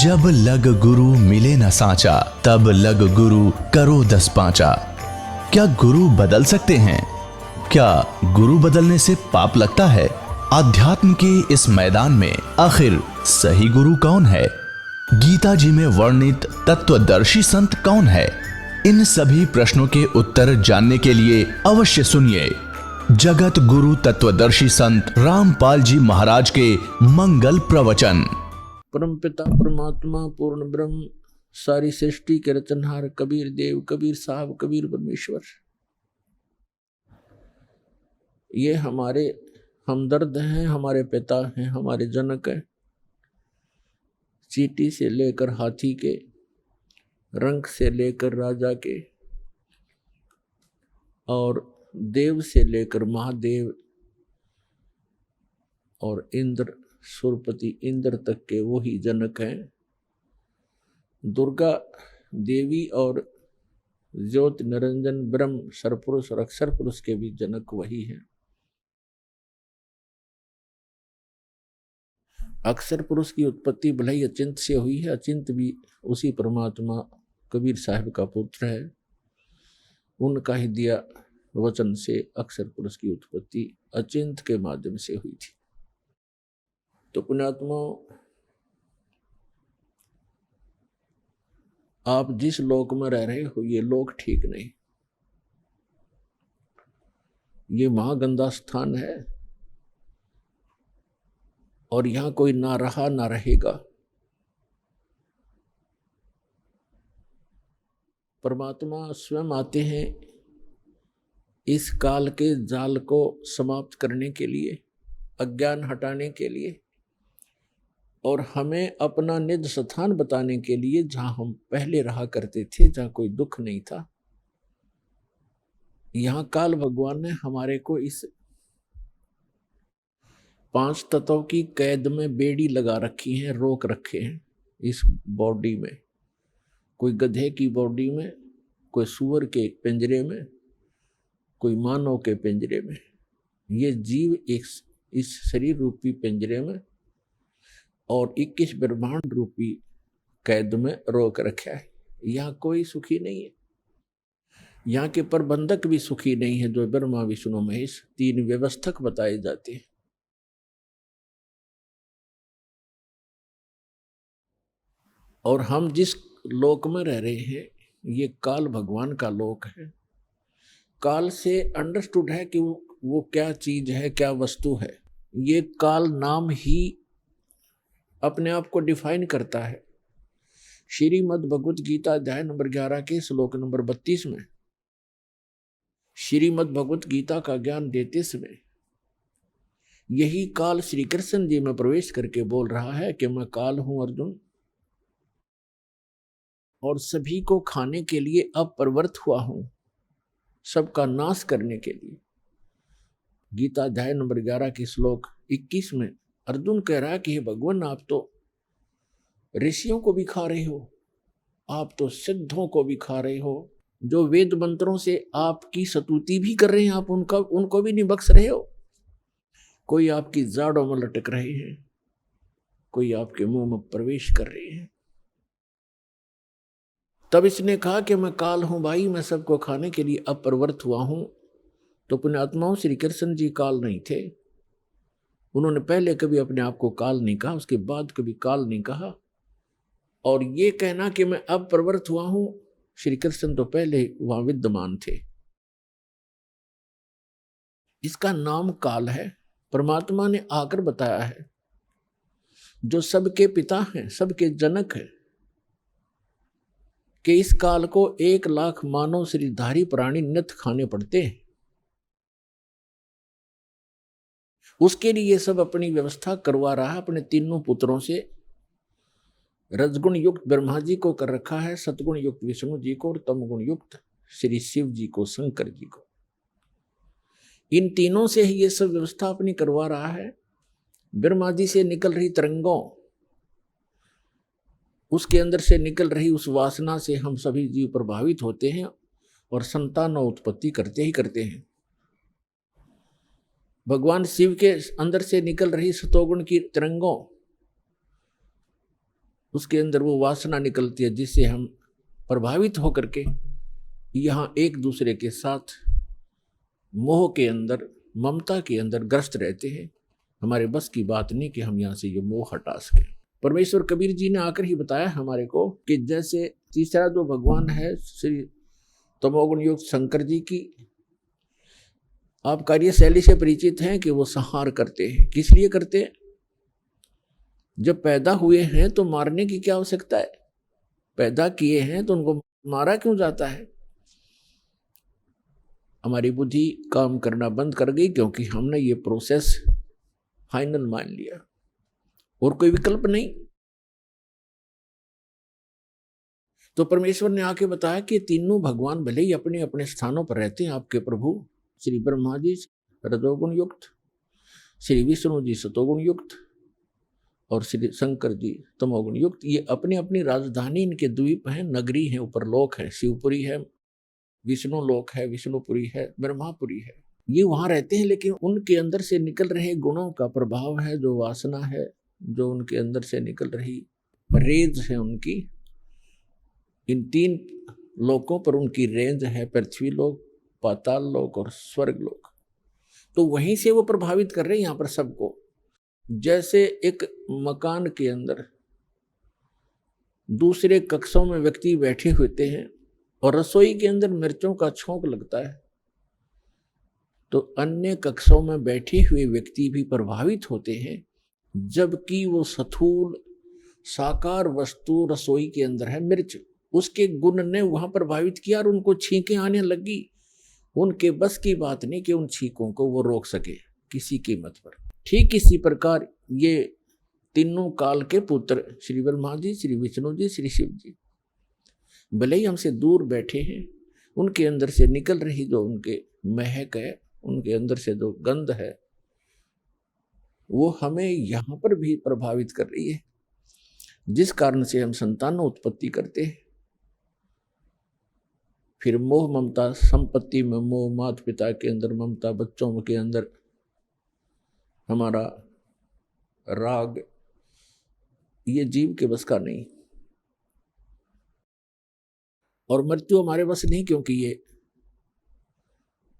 जब लग गुरु मिले न साचा, तब लग गुरु करो 10 पांचा। क्या गुरु बदल सकते हैं? क्या गुरु बदलने से पाप लगता है? आध्यात्म के इस मैदान में आखिर सही गुरु कौन है? गीता जी में वर्णित तत्वदर्शी संत कौन है? इन सभी प्रश्नों के उत्तर जानने के लिए अवश्य सुनिए जगत गुरु तत्वदर्शी संत रामपाल जी महाराज के मंगल प्रवचन। परमपिता परमात्मा पूर्ण ब्रह्म सारी सृष्टि के रचनहार कबीर देव, कबीर साहब, कबीर परमेश्वर, ये हमारे हमदर्द हैं, हमारे पिता हैं, हमारे जनक हैं। चींटी से लेकर हाथी के, रंक से लेकर राजा के, और देव से लेकर महादेव और इंद्र, सुरपति इंद्र तक के वही जनक हैं। दुर्गा देवी और ज्योति निरंजन ब्रह्म सरपुरुष और अक्षर पुरुष के भी जनक वही हैं। अक्षर पुरुष की उत्पत्ति भले ही अचिंत से हुई है, अचिंत भी उसी परमात्मा कबीर साहब का पुत्र है। उनका ही दिया वचन से अक्षर पुरुष की उत्पत्ति अचिंत के माध्यम से हुई थी। तो पुण्यात्मा, आप जिस लोक में रह रहे हो ये लोक ठीक नहीं, ये महागंदा स्थान है और यहां कोई ना रहा ना रहेगा। परमात्मा स्वयं आते हैं इस काल के जाल को समाप्त करने के लिए, अज्ञान हटाने के लिए, और हमें अपना निज स्थान बताने के लिए, जहां हम पहले रहा करते थे, जहां कोई दुख नहीं था। यहां काल भगवान ने हमारे को इस 5 तत्वों की कैद में बेड़ी लगा रखी है, रोक रखे हैं इस बॉडी में। कोई गधे की बॉडी में, कोई सूअर के पिंजरे में, कोई मानव के पिंजरे में। ये जीव एक इस शरीर रूपी पिंजरे में और 21 ब्रह्मांड रूपी कैद में रोक रखा है। यहाँ कोई सुखी नहीं है। यहाँ के प्रबंधक भी सुखी नहीं है, जो ब्रह्मा विष्णु महेश 3 व्यवस्थक बताए जाते हैं। और हम जिस लोक में रह रहे हैं ये काल भगवान का लोक है। काल से अंडरस्टूड है कि वो क्या चीज है, क्या वस्तु है। ये काल नाम ही अपने आप को डिफाइन करता है। श्रीमद् भगवत गीता अध्याय नंबर 11 के श्लोक नंबर 32 में श्रीमद् भगवत गीता का ज्ञान देते समय यही काल श्री कृष्ण जी में प्रवेश करके बोल रहा है कि मैं काल हूं अर्जुन, और सभी को खाने के लिए अपरवर्त हुआ हूं, सबका नाश करने के लिए। गीता अध्याय नंबर 11 के श्लोक 21 में अर्जुन कह रहा है कि हे भगवान, आप तो ऋषियों को भी खा रहे हो, आप तो सिद्धों को भी खा रहे हो, जो वेद मंत्रों से आपकी स्तुति भी कर रहे हैं, आप उनको भी नहीं बख्श रहे हो। कोई आपकी जाड़ों में लटक रहे हैं, कोई आपके मुंह में प्रवेश कर रहे हैं। तब इसने कहा कि मैं काल हूं भाई, मैं सबको खाने के लिए अपरवर्त हुआ हूं। तो पुण्यात्माओं, श्री कृष्ण जी काल नहीं थे। उन्होंने पहले कभी अपने आप को काल नहीं कहा, उसके बाद कभी काल नहीं कहा। और ये कहना कि मैं अब प्रवृत्त हुआ हूं, श्री कृष्ण तो पहले वहां विद्यमान थे। इसका नाम काल है। परमात्मा ने आकर बताया है, जो सबके पिता हैं, सबके जनक हैं, कि इस काल को 1 लाख मानव शरीरधारी प्राणी नित्य खाने पड़ते हैं। उसके लिए ये सब अपनी व्यवस्था करवा रहा है अपने तीनों पुत्रों से। रजगुण युक्त ब्रह्मा जी को कर रखा है, सतगुण युक्त विष्णु जी को, और तमगुण युक्त श्री शिव जी को, शंकर जी को। इन तीनों से ही ये सब व्यवस्था अपनी करवा रहा है। ब्रह्मा जी से निकल रही तरंगों, उसके अंदर से निकल रही उस वासना से हम सभी जीव प्रभावित होते हैं और संतान उत्पत्ति करते ही करते हैं। भगवान शिव के अंदर से निकल रही सतोगुण की तरंगों, उसके अंदर वो वासना निकलती है जिससे हम प्रभावित होकर के यहाँ एक दूसरे के साथ मोह के अंदर, ममता के अंदर ग्रस्त रहते हैं। हमारे बस की बात नहीं कि हम यहाँ से ये मोह हटा सके। परमेश्वर कबीर जी ने आकर ही बताया हमारे को कि जैसे तीसरा जो भगवान है श्री तमोगुण युक्त शंकर जी की आप कार्यशैली से परिचित हैं कि वो संहार करते हैं। किस लिए करते हैं? जब पैदा हुए हैं तो मारने की क्या आवश्यकता है? पैदा किए हैं तो उनको मारा क्यों जाता है? हमारी बुद्धि काम करना बंद कर गई क्योंकि हमने ये प्रोसेस फाइनल मान लिया और कोई विकल्प नहीं। तो परमेश्वर ने आके बताया कि तीनों भगवान भले ही अपने अपने स्थानों पर रहते हैं। आपके प्रभु श्री ब्रह्मा जी रजोगुण युक्त, श्री विष्णु जी सतोगुण युक्त और श्री शंकर जी तमोगुण युक्त। ये अपनी अपनी राजधानी, इनके द्वीप हैं, नगरी हैं, ऊपर लोक है, शिवपुरी है, विष्णु लोक है, विष्णुपुरी है, ब्रह्मापुरी है। ये वहां रहते हैं, लेकिन उनके अंदर से निकल रहे गुणों का प्रभाव है, जो वासना है, जो उनके अंदर से निकल रही रेंज है उनकी, इन तीन लोकों पर उनकी रेंज है, पृथ्वी लोक, पाताल लोक और स्वर्ग लोक। तो वहीं से वो प्रभावित कर रहे हैं यहाँ पर सबको। जैसे एक मकान के अंदर दूसरे कक्षों में व्यक्ति बैठे होते हैं और रसोई के अंदर मिर्चों का छोंक लगता है, तो अन्य कक्षों में बैठे हुए व्यक्ति भी प्रभावित होते हैं, जबकि वो स्थूल साकार वस्तु रसोई के अंदर है मिर्च, उसके गुण ने वहां प्रभावित किया और उनको छींकें आने लगी। उनके बस की बात नहीं कि उन छींकों को वो रोक सके किसी कीमत पर। ठीक इसी प्रकार ये तीनों काल के पुत्र श्री ब्रह्मा जी, श्री विष्णु जी, श्री शिव जी भले ही हमसे दूर बैठे हैं, उनके अंदर से निकल रही जो उनके महक है, उनके अंदर से जो गंध है, वो हमें यहाँ पर भी प्रभावित कर रही है, जिस कारण से हम संतान उत्पत्ति करते हैं। फिर मोह ममता, संपत्ति में मोह, माता पिता के अंदर ममता, बच्चों के अंदर हमारा राग, ये जीव के बस का नहीं। और मृत्यु हमारे बस नहीं, क्योंकि ये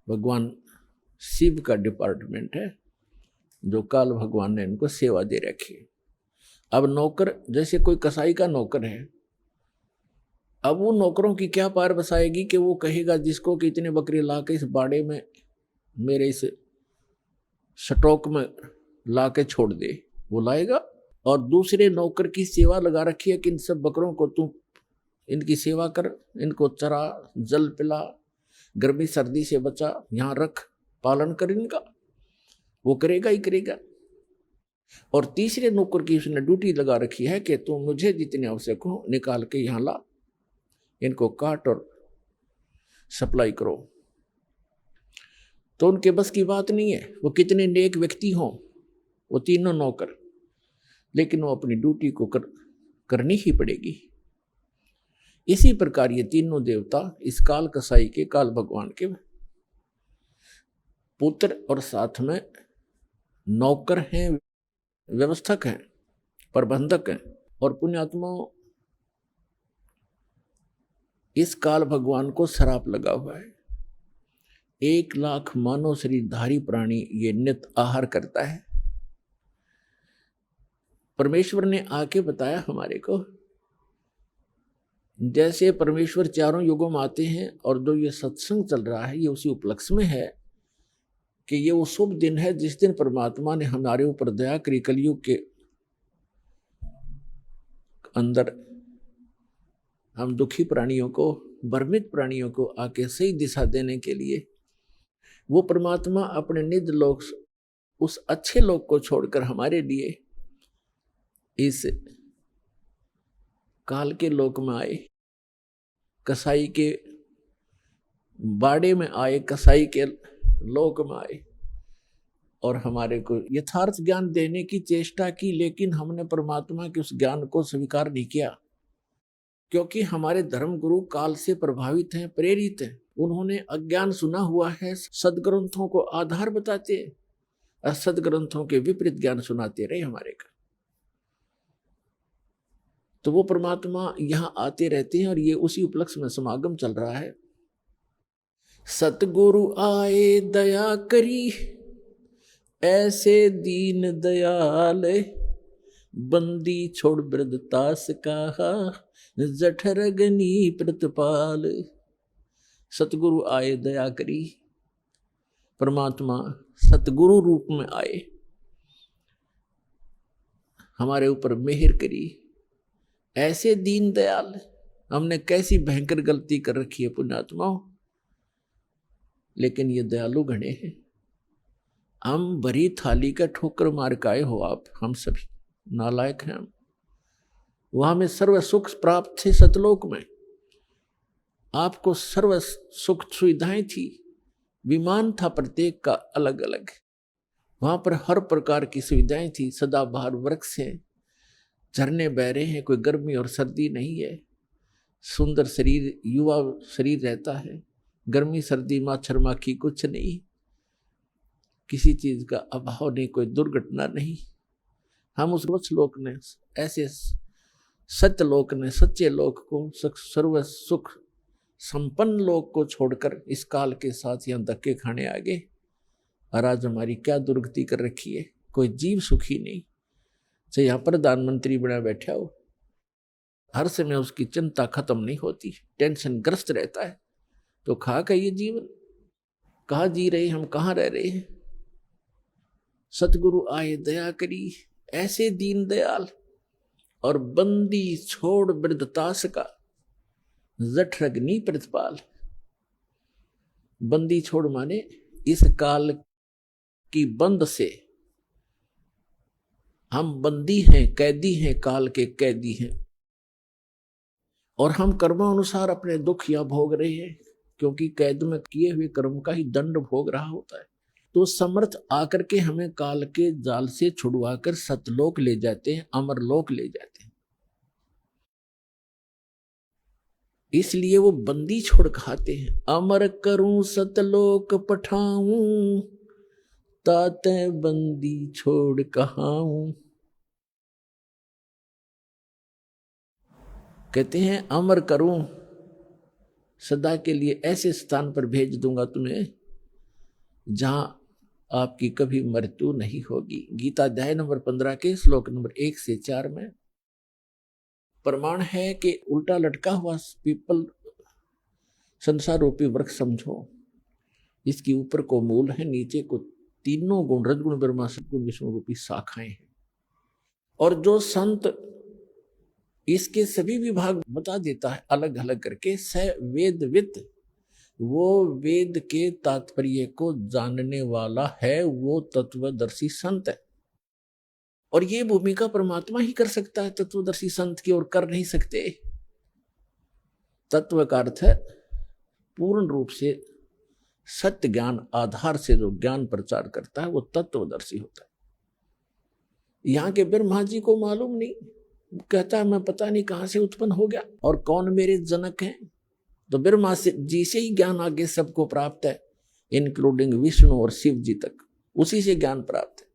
भगवान शिव का डिपार्टमेंट है, जो काल भगवान ने इनको सेवा दे रखी है। अब नौकर, जैसे कोई कसाई का नौकर है, अब वो नौकरों की क्या पार बसाएगी कि वो कहेगा जिसको कि इतने बकरी ला के इस बाड़े में मेरे इस स्टॉक में ला के छोड़ दे, वो लाएगा। और दूसरे नौकर की सेवा लगा रखी है कि इन सब बकरों को तू इनकी सेवा कर, इनको चरा, जल पिला, गर्मी सर्दी से बचा, यहाँ रख, पालन कर इनका, वो करेगा ही करेगा। और तीसरे नौकर की उसने ड्यूटी लगा रखी है कि तू मुझे जितने आवश्यक हो निकाल के यहाँ ला, इनको काट और सप्लाई करो। तो उनके बस की बात नहीं है, वो कितने नेक व्यक्ति हों, वो तीनों नौकर, लेकिन वो अपनी ड्यूटी को करनी ही पड़ेगी। इसी प्रकार ये तीनों देवता इस काल कसाई के, काल भगवान के पुत्र और साथ में नौकर हैं, व्यवस्थक हैं, प्रबंधक हैं। और पुण्यात्मा, इस काल भगवान को श्राप लगा हुआ है। 1 लाख मानव शरीरधारी प्राणी ये नित्य आहार करता है। परमेश्वर ने आके बताया हमारे को, जैसे परमेश्वर चारों युगों में आते हैं, और जो ये सत्संग चल रहा है ये उसी उपलक्ष्य में है कि ये वो शुभ दिन है जिस दिन परमात्मा ने हमारे ऊपर दया करी। कलयुग के अंदर हम दुखी प्राणियों को, भ्रमित प्राणियों को आके सही दिशा देने के लिए वो परमात्मा अपने निज लोक, उस अच्छे लोक को छोड़कर हमारे लिए इस काल के लोक में आए, कसाई के बाड़े में आए, कसाई के लोक में आए और हमारे को यथार्थ ज्ञान देने की चेष्टा की। लेकिन हमने परमात्मा के उस ज्ञान को स्वीकार नहीं किया, क्योंकि हमारे धर्म गुरु काल से प्रभावित हैं, प्रेरित हैं। उन्होंने अज्ञान सुना हुआ है, सदग्रंथों को आधार बताते और सदग्रंथों के विपरीत ज्ञान सुनाते रहे हमारे का। तो वो परमात्मा यहाँ आते रहते हैं और ये उसी उपलक्ष्य में समागम चल रहा है। सतगुरु आए दया करी, ऐसे दीन दयाल, बंदी छोड़ वृद्धतास कहा, जठरगनी प्रतिपाल। सतगुरु आए दया करी, परमात्मा सतगुरु रूप में आए, हमारे ऊपर मेहर करी। ऐसे दीन दयाल, हमने कैसी भयंकर गलती कर रखी है पुण्यात्माओं, लेकिन ये दयालु घने हैं। हम भरी थाली का ठोकर मार के आए हो आप, हम सभी नालायक हैं हम। वहां में सर्व सुख प्राप्त थे सतलोक में, आपको सर्व सुख सुविधाएं थी, विमान था प्रत्येक का अलग अलग, वहां पर हर प्रकार की सुविधाएं थी। सदाबहार वृक्ष है, झरने बह रहे हैं, कोई गर्मी और सर्दी नहीं है, सुंदर शरीर युवा शरीर रहता है, गर्मी सर्दी मच्छर माखी कुछ नहीं, किसी चीज का अभाव नहीं, कोई दुर्घटना नहीं। हम उस लोक ने, ऐसे सत्य लोक ने, सच्चे लोक को, सर्व सुख संपन्न लोक को छोड़कर इस काल के साथ यहाँ धक्के खाने आ गए। और आज हमारी क्या दुर्गति कर रखी है, कोई जीव सुखी नहीं। चाहे यहाँ प्रधानमंत्री बना बैठा हो, हर समय उसकी चिंता खत्म नहीं होती, टेंशन ग्रस्त रहता है। तो खा का ये जीवन, कहाँ जी रहे हम, कहाँ रह रहे हैं। सतगुरु आए दया करी, ऐसे दीन दयाल, और बंदी छोड़ वृद्धतास का, जठरग्नि प्रतिपाल। बंदी छोड़ माने इस काल की बंद से हम बंदी हैं, कैदी हैं, काल के कैदी हैं, और हम कर्मानुसार अपने दुख या भोग रहे हैं, क्योंकि कैद में किए हुए कर्म का ही दंड भोग रहा होता है। तो समर्थ आकर के हमें काल के जाल से छुड़वाकर सतलोक ले जाते हैं, अमरलोक ले जाते हैं। इसलिए वो बंदी छोड़ खाते हैं। अमर करूं सतलोक पठाऊं, ताते बंदी छोड़ कहाऊं। कहते हैं अमर करूं, सदा के लिए ऐसे स्थान पर भेज दूंगा तुम्हें जहां आपकी कभी मृत्यु नहीं होगी। गीता अध्याय नंबर 15 के श्लोक नंबर 1 से 4 में प्रमाण है कि उल्टा लटका हुआ पीपल संसार रूपी वृक्ष समझो, इसके ऊपर को मूल है, नीचे को तीनों गुण रजगुण ब्रह्मा सद्गुण विष्णु रूपी शाखाएं हैं। और जो संत इसके सभी विभाग बता देता है अलग अलग करके, स वेदवित, वो वेद के तात्पर्य को जानने वाला है, वो तत्वदर्शी संत है। और ये भूमिका परमात्मा ही कर सकता है तत्वदर्शी संत की, और कर नहीं सकते। तत्व का अर्थ है पूर्ण रूप से सत्य ज्ञान आधार से जो ज्ञान प्रचार करता है वो तत्वदर्शी होता है। यहाँ के ब्रह्मा जी को मालूम नहीं, कहता है मैं पता नहीं कहां से उत्पन्न हो गया और कौन मेरे जनक हैं। तो ब्रह्मा जी से ही ज्ञान आगे सबको प्राप्त है, इंक्लूडिंग विष्णु और शिव जी तक, उसी से ज्ञान प्राप्त है।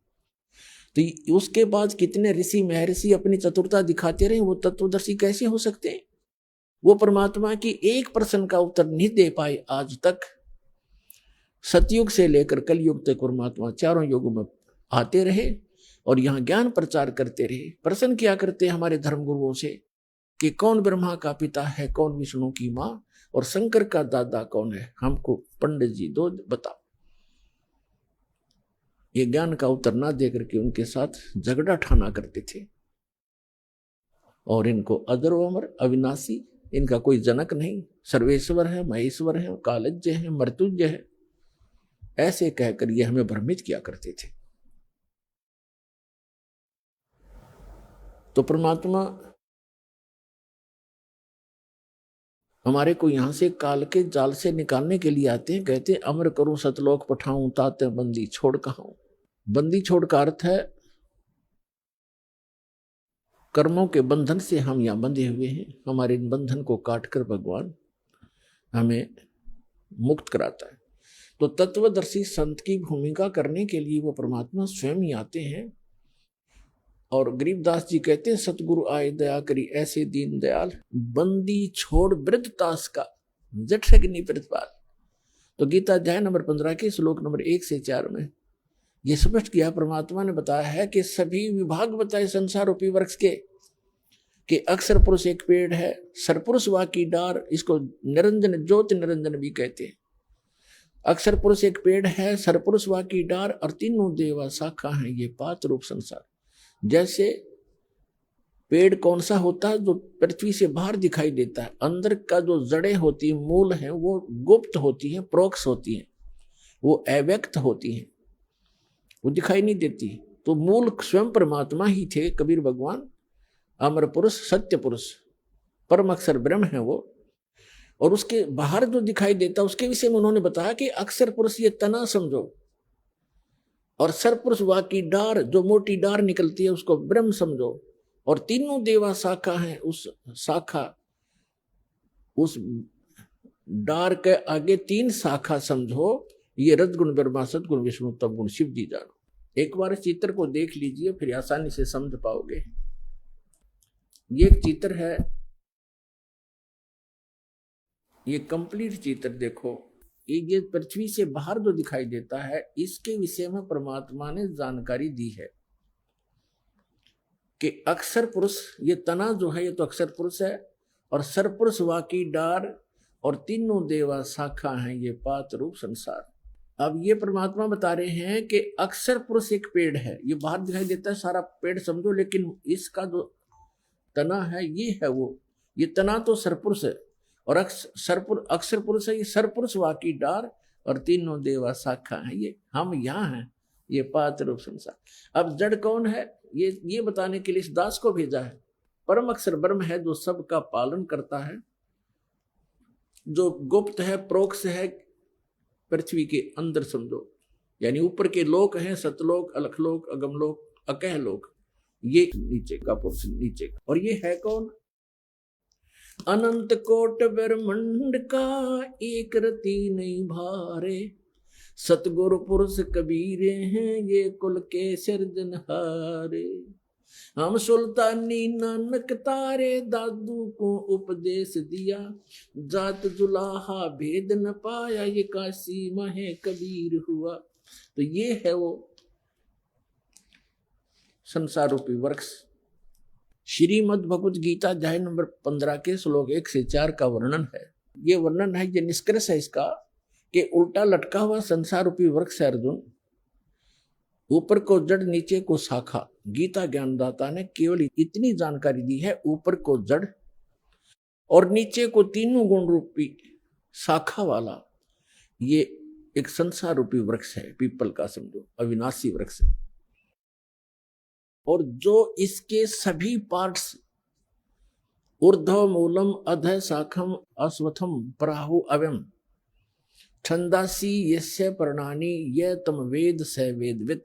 तो उसके बाद कितने ऋषि महर्षि अपनी चतुरता दिखाते रहे, वो तत्वदर्शी कैसे हो सकते हैं? वो परमात्मा की एक प्रश्न का उत्तर नहीं दे पाए आज तक। सतयुग से लेकर कलयुग तक परमात्मा चारों युगों में आते रहे और यहाँ ज्ञान प्रचार करते रहे। प्रश्न किया करते हमारे धर्मगुरुओं से कि कौन ब्रह्मा का पिता है, कौन विष्णु की माँ, और शंकर का दादा कौन है, हमको पंडित जी दो बताओ। ये ज्ञान का उत्तर ना देकर के उनके साथ झगड़ा ठाना करते थे। और इनको अजर अमर अविनाशी, इनका कोई जनक नहीं, सर्वेश्वर है, महेश्वर है, कालज्ञ है, मृत्युंजय है, ऐसे कहकर ये हमें भ्रमित किया करते थे। तो परमात्मा हमारे को यहां से काल के जाल से निकालने के लिए आते हैं। कहते अमर करूं सतलोक पठाऊं, ताते बंदी छोड़ कहाऊं। बंदी छोड़ का अर्थ है कर्मों के बंधन से हम यहाँ बंधे हुए हैं। हमारे इन बंधन को काटकर भगवान हमें मुक्त कराता है। तो तत्वदर्शी संत की भूमिका करने के लिए वो परमात्मा स्वयं ही आते हैं और गरीबदास जी कहते हैं सतगुरु आए दया करी ऐसे दीन दयाल, बंदी छोड़ वृद्ध तास का जठ अग्नि प्रतिपाल। तो गीता अध्याय नंबर 15 के श्लोक नंबर 1 से 4 में ये स्पष्ट किया, परमात्मा ने बताया है कि सभी विभाग बताए संसार रूपी वृक्ष के कि अक्षर पुरुष एक पेड़ है, सरपुरुष वा की डार, इसको निरंजन ज्योति निरंजन भी कहते हैं। अक्षर पुरुष एक पेड़ है, सरपुरुष वा की डार, और तीनों देवा शाखा है ये पात रूप संसार। जैसे पेड़ कौन सा होता है, जो पृथ्वी से बाहर दिखाई देता है, अंदर का जो जड़ें होती है, मूल है, वो गुप्त होती है, प्रोक्ष होती है, वो अव्यक्त होती है, वो दिखाई नहीं देती। तो मूल स्वयं परमात्मा ही थे कबीर भगवान, अमर पुरुष, सत्य पुरुष, परम अक्षर ब्रह्म है वो। और उसके बाहर जो दिखाई देता उसके विषय में उन्होंने बताया कि अक्षर पुरुष ये तना समझो, और सरपुरुष वा की डार, जो मोटी डार निकलती है उसको ब्रह्म समझो, और तीनों देवा शाखा हैं, उस शाखा, उस डार के आगे 3 शाखा समझो, ये रजगुण ब्रह्मा सदगुण विष्णु तप गुण शिव जी जानो। एक बार इस चित्र को देख लीजिए, फिर आसानी से समझ पाओगे। ये एक चित्र है, ये कंप्लीट चित्र देखो। ये पृथ्वी से बाहर जो दिखाई देता है, इसके विषय में परमात्मा ने जानकारी दी है कि अक्षर पुरुष, ये तना जो है ये तो अक्षर पुरुष है, और सरपुरुष वा की डार, और तीनों देवा शाखा हैं ये पात रूप संसार। अब ये परमात्मा बता रहे हैं कि अक्षर पुरुष एक पेड़ है, ये बाहर दिखाई देता है सारा पेड़ समझो, लेकिन इसका जो तना है ये है वो, ये तना तो सरपुरुष है, और अक्षर पुरुष है, ये सरपुरुष वा की डार, और तीनों देवा शाखा है ये हम यहाँ हैं, ये पात रूप संसार। अब जड़ कौन है, ये बताने के लिए इस दास को भेजा है। परम अक्षर ब्रह्म है जो सबका पालन करता है, जो गुप्त है, प्रोक्ष है, पृथ्वी के अंदर समझो, यानी ऊपर के लोक हैं, सतलोक, अलखलोक, अगमलोक, अकह लोक, ये नीचे का पुरुष, नीचे का। और ये है कौन, अनंत कोट ब्रह्मांड का एक रति नहीं भारे, सतगुरु पुरुष कबीरे हैं ये कुल के सिरजनहारे। हम सुल्तानी नानक तारे दादू को उपदेश दिया, जात जुलाहा भेद न पाया ये काशी महे कबीर हुआ। तो ये है वो संसार रूपी वृक्ष। श्रीमद् भगवत गीता अध्याय नंबर 15 के श्लोक 1 से 4 का वर्णन है। ये वर्णन है, ये निष्कर्ष है इसका कि उल्टा लटका हुआ संसार रूपी वृक्ष है अर्जुन, ऊपर को जड़ नीचे को शाखा। गीता ज्ञानदाता ने केवल इतनी जानकारी दी है, ऊपर को जड़ और नीचे को तीनों गुण रूपी शाखा वाला ये एक संसार रूपी वृक्ष है, पीपल का समझो, अविनाशी वृक्ष है। और जो इसके सभी पार्ट्स, ऊर्ध्व मूलम अध शाखम अश्वत्थम प्राहु अव्यम छंदासी यस्य पर्णानि ये तम वेद स वेदवित।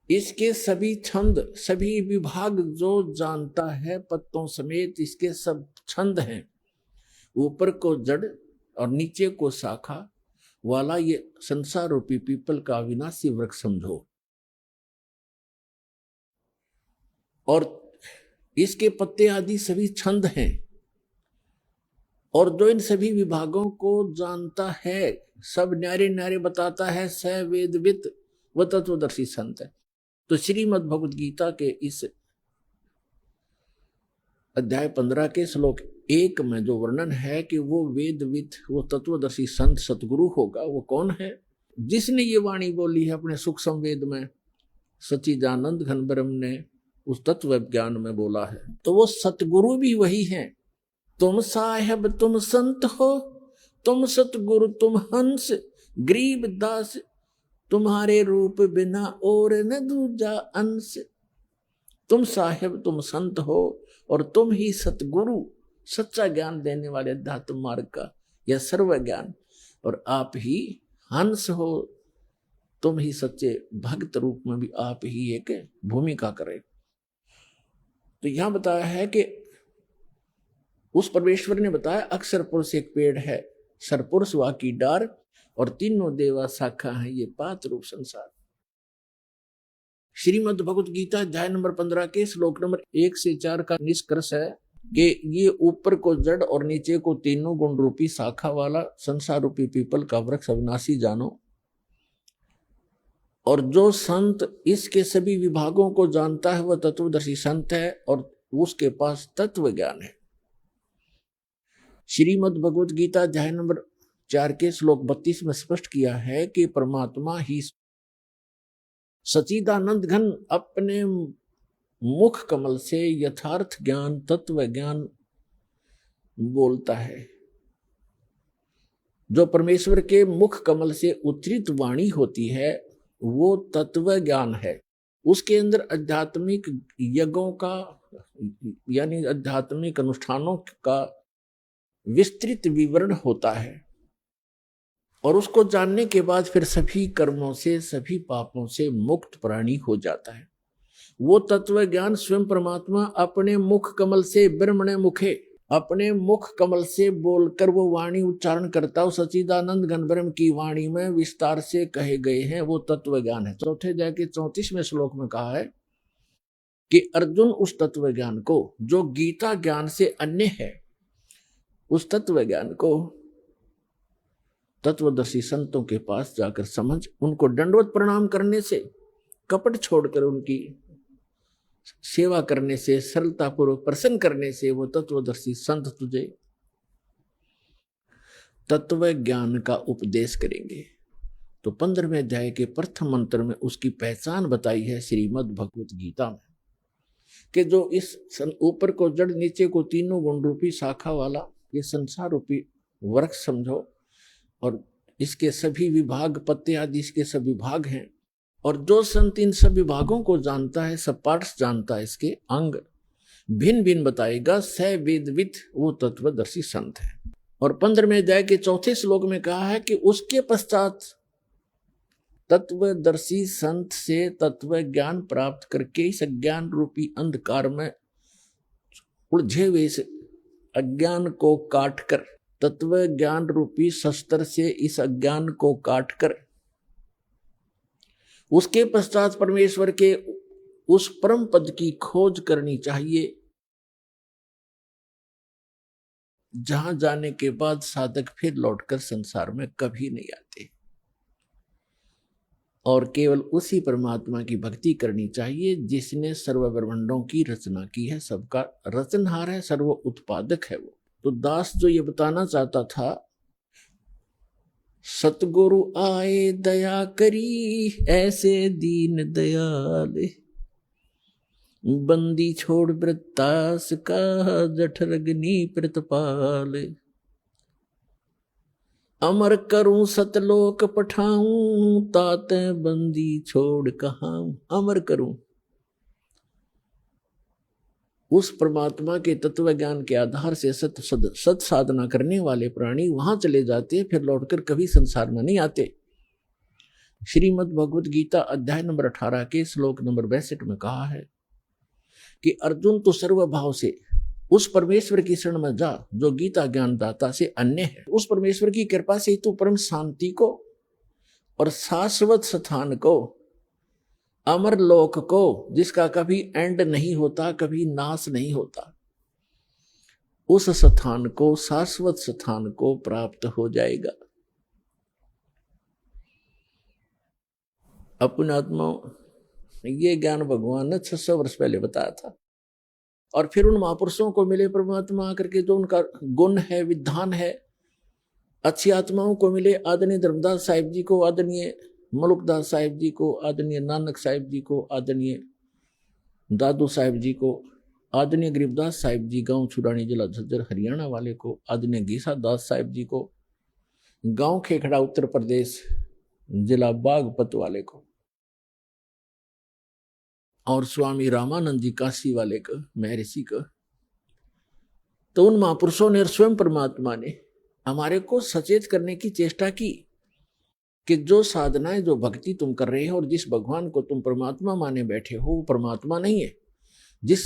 इसके सभी छंद, सभी विभाग जो जानता है, पत्तों समेत इसके सब छंद हैं, ऊपर को जड़ और नीचे को शाखा वाला ये संसार रूपी पीपल का अविनाशी वृक्ष समझो। और इसके पत्ते आदि सभी छंद हैं, और जो इन सभी विभागों को जानता है, सब न्यारे न्यारे बताता है, स वेदवित, व तत्वदर्शी संत है। तो श्रीमद् भगवत गीता के इस अध्याय 15 के श्लोक 1 में जो वर्णन है कि वो वेदवित, वो तत्वदर्शी संत सतगुरु होगा, वो कौन है, जिसने ये वाणी बोली है अपने सुख संवेद में, सच्चिदानंद घन ब्रह्म ने उस तत्व ज्ञान में बोला है। तो वो सतगुरु भी वही है। तुम साहेब तुम संत हो, तुम सतगुरु तुम हंस, गरीब दास तुम्हारे रूप बिना और न दूजा अंश। तुम साहेब तुम संत हो, और तुम ही सतगुरु, सच्चा ज्ञान देने वाले अध्यात्म मार्ग का यह सर्व ज्ञान, और आप ही हंस हो, तुम ही सच्चे भक्त रूप में भी आप ही एक भूमिका करें। तो यहां बताया है कि उस परमेश्वर ने बताया अक्षर पुरुष एक पेड़ है, सरपुरुष वा की डार, और तीनों देवा शाखा है ये पात रूप संसार। श्रीमद् भगवत गीता अध्याय नंबर 15 के श्लोक नंबर 1 से 4 का निष्कर्ष है कि ये ऊपर को जड़ और नीचे को तीनों गुण रूपी शाखा वाला संसार रूपी पीपल का वृक्ष अविनाशी जानो, और जो संत इसके सभी विभागों को जानता है वह तत्वदर्शी संत है और उसके पास तत्व ज्ञान है। श्रीमद् भगवत गीता अध्याय नंबर 4 के श्लोक 32 में स्पष्ट किया है कि परमात्मा ही सच्चिदानंद घन अपने मुख कमल से यथार्थ ज्ञान तत्व ज्ञान बोलता है। जो परमेश्वर के मुख कमल से उच्चरित वाणी होती है वो तत्व ज्ञान है। उसके अंदर आध्यात्मिक यज्ञों का यानी आध्यात्मिक अनुष्ठानों का विस्तृत विवरण होता है, और उसको जानने के बाद फिर सभी कर्मों से सभी पापों से मुक्त प्राणी हो जाता है। वो तत्व ज्ञान स्वयं परमात्मा अपने मुख कमल से ब्रह्मणे मुखे अपने मुख कमल से बोलकर वो वाणी उच्चारण करता है। सच्चिदानंद घन ब्रह्म की वाणी में विस्तार से कहे गए हैं वो तत्व ज्ञान है। चौथे अध्याय के 34वें श्लोक में कहा है कि अर्जुन उस तत्व ज्ञान को जो गीता ज्ञान से अन्य है, उस तत्व ज्ञान को तत्वदर्शी संतों के पास जाकर समझ, उनको दंडवत प्रणाम करने से, कपट छोड़कर उनकी सेवा करने से, सरलता पूर्वक प्रसन्न करने से वो तत्वदर्शी संत तुझे तत्व ज्ञान का उपदेश करेंगे। तो 15वें अध्याय के प्रथम मंत्र में उसकी पहचान बताई है श्रीमद् भगवत गीता में कि जो इस ऊपर को जड़ नीचे को तीनों गुण रूपी शाखा वाला ये संसार रूपी वृक्ष समझो, और इसके सभी विभाग पत्ते आदि इसके सभी भाग हैं, और जो संत इन सब विभागों को जानता है, सब पार्ट्स जानता है, इसके अंग भिन्न भिन्न बताएगा, स वेदविद वो तत्वदर्शी संत है। और 15वें अध्याय के 4 श्लोक में कहा है कि उसके पश्चात तत्वदर्शी संत से तत्व ज्ञान प्राप्त करके इस अज्ञान रूपी अंधकार में उलझे हुए इस अज्ञान को काटकर, तत्व ज्ञान रूपी शस्त्र से इस अज्ञान को काटकर उसके पश्चात परमेश्वर के उस परम पद की खोज करनी चाहिए, जहां जाने के बाद साधक फिर लौटकर संसार में कभी नहीं आते, और केवल उसी परमात्मा की भक्ति करनी चाहिए जिसने सर्व ब्रह्मांडों की रचना की है, सबका रचनहार है, सर्व उत्पादक है वो। तो दास जो ये बताना चाहता था, सतगुरु आए दया करी ऐसे दीन दयाल, बंदी छोड़ वृत्तास का जठर अग्नि प्रतिपाल, अमर करूं सतलोक पठाऊं ताते बंदी छोड़ कहां। अमर करूं उस परमात्मा के तत्व ज्ञान के आधार से सत साधना करने वाले प्राणी वहां चले जाते, फिर लौटकर कभी संसार में नहीं आते। श्रीमद् भगवत गीता अध्याय नंबर 18 के श्लोक नंबर 62 में कहा है कि अर्जुन तो सर्वभाव से उस परमेश्वर की शरण में जा जो गीता ज्ञान दाता से अन्य है। उस परमेश्वर की कृपा से तू परम शांति को और शाश्वत स्थान को, अमर लोक को, जिसका कभी एंड नहीं होता, कभी नाश नहीं होता, उस स्थान को, शाश्वत स्थान को प्राप्त हो जाएगा। अपने आत्मा ये ज्ञान भगवान ने 600 वर्ष पहले बताया था, और फिर उन महापुरुषों को मिले परमात्मा आकर के जो उनका गुण है, विधान है, अच्छी आत्माओं को मिले, आदरणीय धर्मदास साहिब जी को, आदरणीय मलुकदास साहिब जी को, आदरणीय नानक साहिब जी को, आदरणीय दादू साहिब जी को, आदरणीय गरीबदास साहिब जी गांव छुड़ानी जिला झज्जर हरियाणा वाले को, आदरणीय गीसा दास साहिब जी को गांव खेखड़ा उत्तर प्रदेश जिला बागपत वाले को, और स्वामी रामानंद जी काशी वाले को, महर्षि को। तो उन महापुरुषों ने और स्वयं परमात्मा ने हमारे को सचेत करने की चेष्टा की कि जो साधनाएं, जो भक्ति तुम कर रहे हो और जिस भगवान को तुम परमात्मा माने बैठे हो वो परमात्मा नहीं है। जिस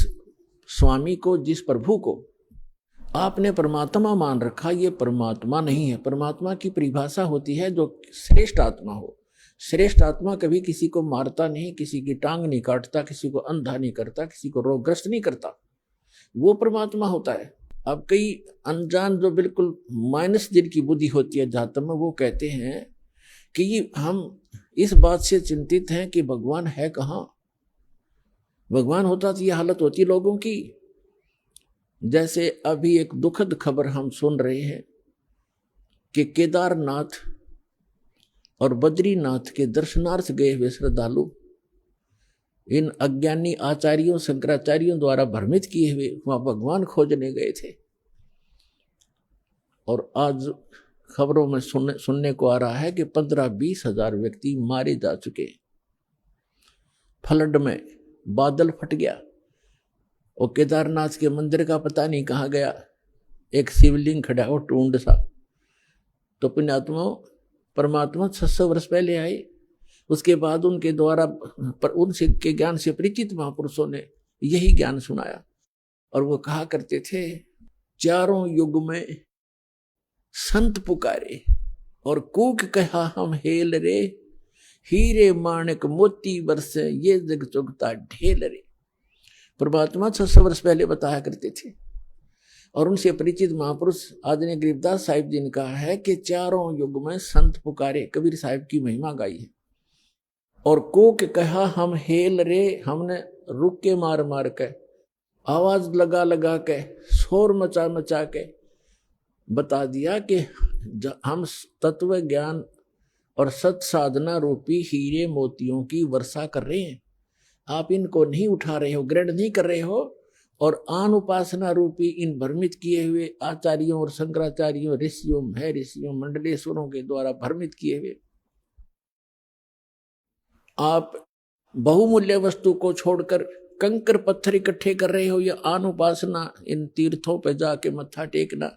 स्वामी को, जिस प्रभु को आपने परमात्मा मान रखा, ये परमात्मा नहीं है। परमात्मा की परिभाषा होती है जो श्रेष्ठ आत्मा हो, श्रेष्ठ आत्मा कभी किसी को मारता नहीं, किसी की टांग नहीं काटता, किसी को अंधा नहीं करता, किसी को रोगग्रस्त नहीं करता। वो परमात्मा होता है। अब कई अनजान जो बिल्कुल माइनस दिन की बुद्धि होती है जातम में, वो कहते हैं कि हम इस बात से चिंतित हैं कि भगवान है कहाँ। भगवान होता तो ये हालत होती लोगों की। जैसे अभी एक दुखद खबर हम सुन रहे हैं कि केदारनाथ और बद्रीनाथ के दर्शनार्थ गए हुए श्रद्धालु इन अज्ञानी आचार्यों शंकराचार्यों द्वारा भ्रमित किए हुए वहां भगवान खोजने गए थे। और आज खबरों में सुनने को आ रहा है कि 15-20 हजार व्यक्ति मारे जा चुके। फ्लड में बादल फट गया और केदारनाथ के मंदिर का पता नहीं कहाँ गया। एक शिवलिंग खड़ा हो टूंड सा। तो पुण्यात्मा परमात्मा 600 वर्ष पहले आए। उसके बाद उनके द्वारा उनसे के ज्ञान से परिचित महापुरुषों ने यही ज्ञान सुनाया। और वो कहा करते थे, चारों युग में संत पुकारे और कूक कहा हम हेल रे, हीरे माणिक मोती बरसे ये जग चुगता ढेल रे। परमात्मा 600 वर्ष पहले बताया करते थे। और उनसे परिचित महापुरुष आदरणीय गरीबदास साहिब जी ने कहा है कि चारों युग में संत पुकारे, कबीर साहिब की महिमा गाई है। और कूक कहा हम हेल रे, हमने रुक के मार मार के, आवाज लगा लगा के, शोर मचा मचा के बता दिया कि हम तत्व ज्ञान और सत साधना रूपी हीरे मोतियों की वर्षा कर रहे हैं। आप इनको नहीं उठा रहे हो, ग्रहण नहीं कर रहे हो। और आन उपासना रूपी इन भ्रमित किए हुए आचार्यों और शंकराचार्यों, ऋषियों, महर्षियों, मंडलेश्वरों के द्वारा भ्रमित किए हुए आप बहुमूल्य वस्तु को छोड़कर कंकर पत्थर इकट्ठे कर रहे हो। या आन उपासना, इन तीर्थों पर जाके मत्था टेकना,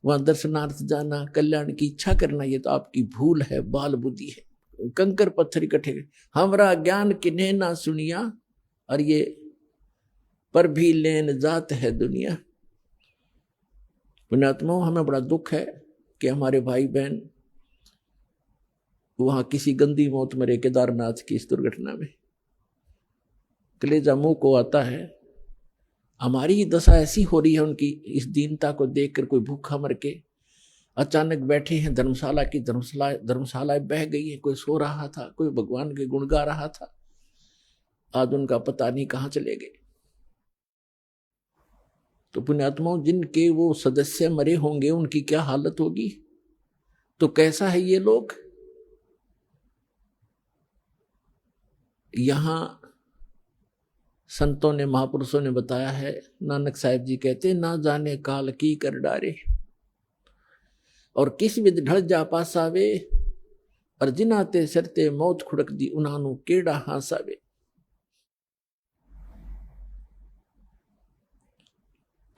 वहां दर्शनार्थ जाना, कल्याण की इच्छा करना, ये तो आपकी भूल है, बाल बुद्धि है। कंकर पत्थर इकट्ठे, हमरा ज्ञान किन्हें ना सुनिया, और ये पर भी लेन जात है दुनिया। पुण्यात्मा, हमें बड़ा दुख है कि हमारे भाई बहन वहां किसी गंदी मौत मरे केदारनाथ की इस दुर्घटना में। कलेजा मुंह को आता है। हमारी ही दशा ऐसी हो रही है उनकी इस दीनता को देखकर। कोई भूखा मर के अचानक बैठे हैं धर्मशाला की, धर्मशालाएं बह गई है। कोई सो रहा था, कोई भगवान के गुण गा रहा था, आज उनका पता नहीं कहाँ चले गए। तो पुण्यात्माओं, जिनके वो सदस्य मरे होंगे उनकी क्या हालत होगी। तो कैसा है ये लोग। यहां संतों ने, महापुरुषों ने बताया है। नानक साहिब जी कहते, ना जाने काल की कर डारे, और किस विध ढल जा पासावे, और जिनाते सरते मौत खुड़क दी उन्हानु केड़ा हासावे।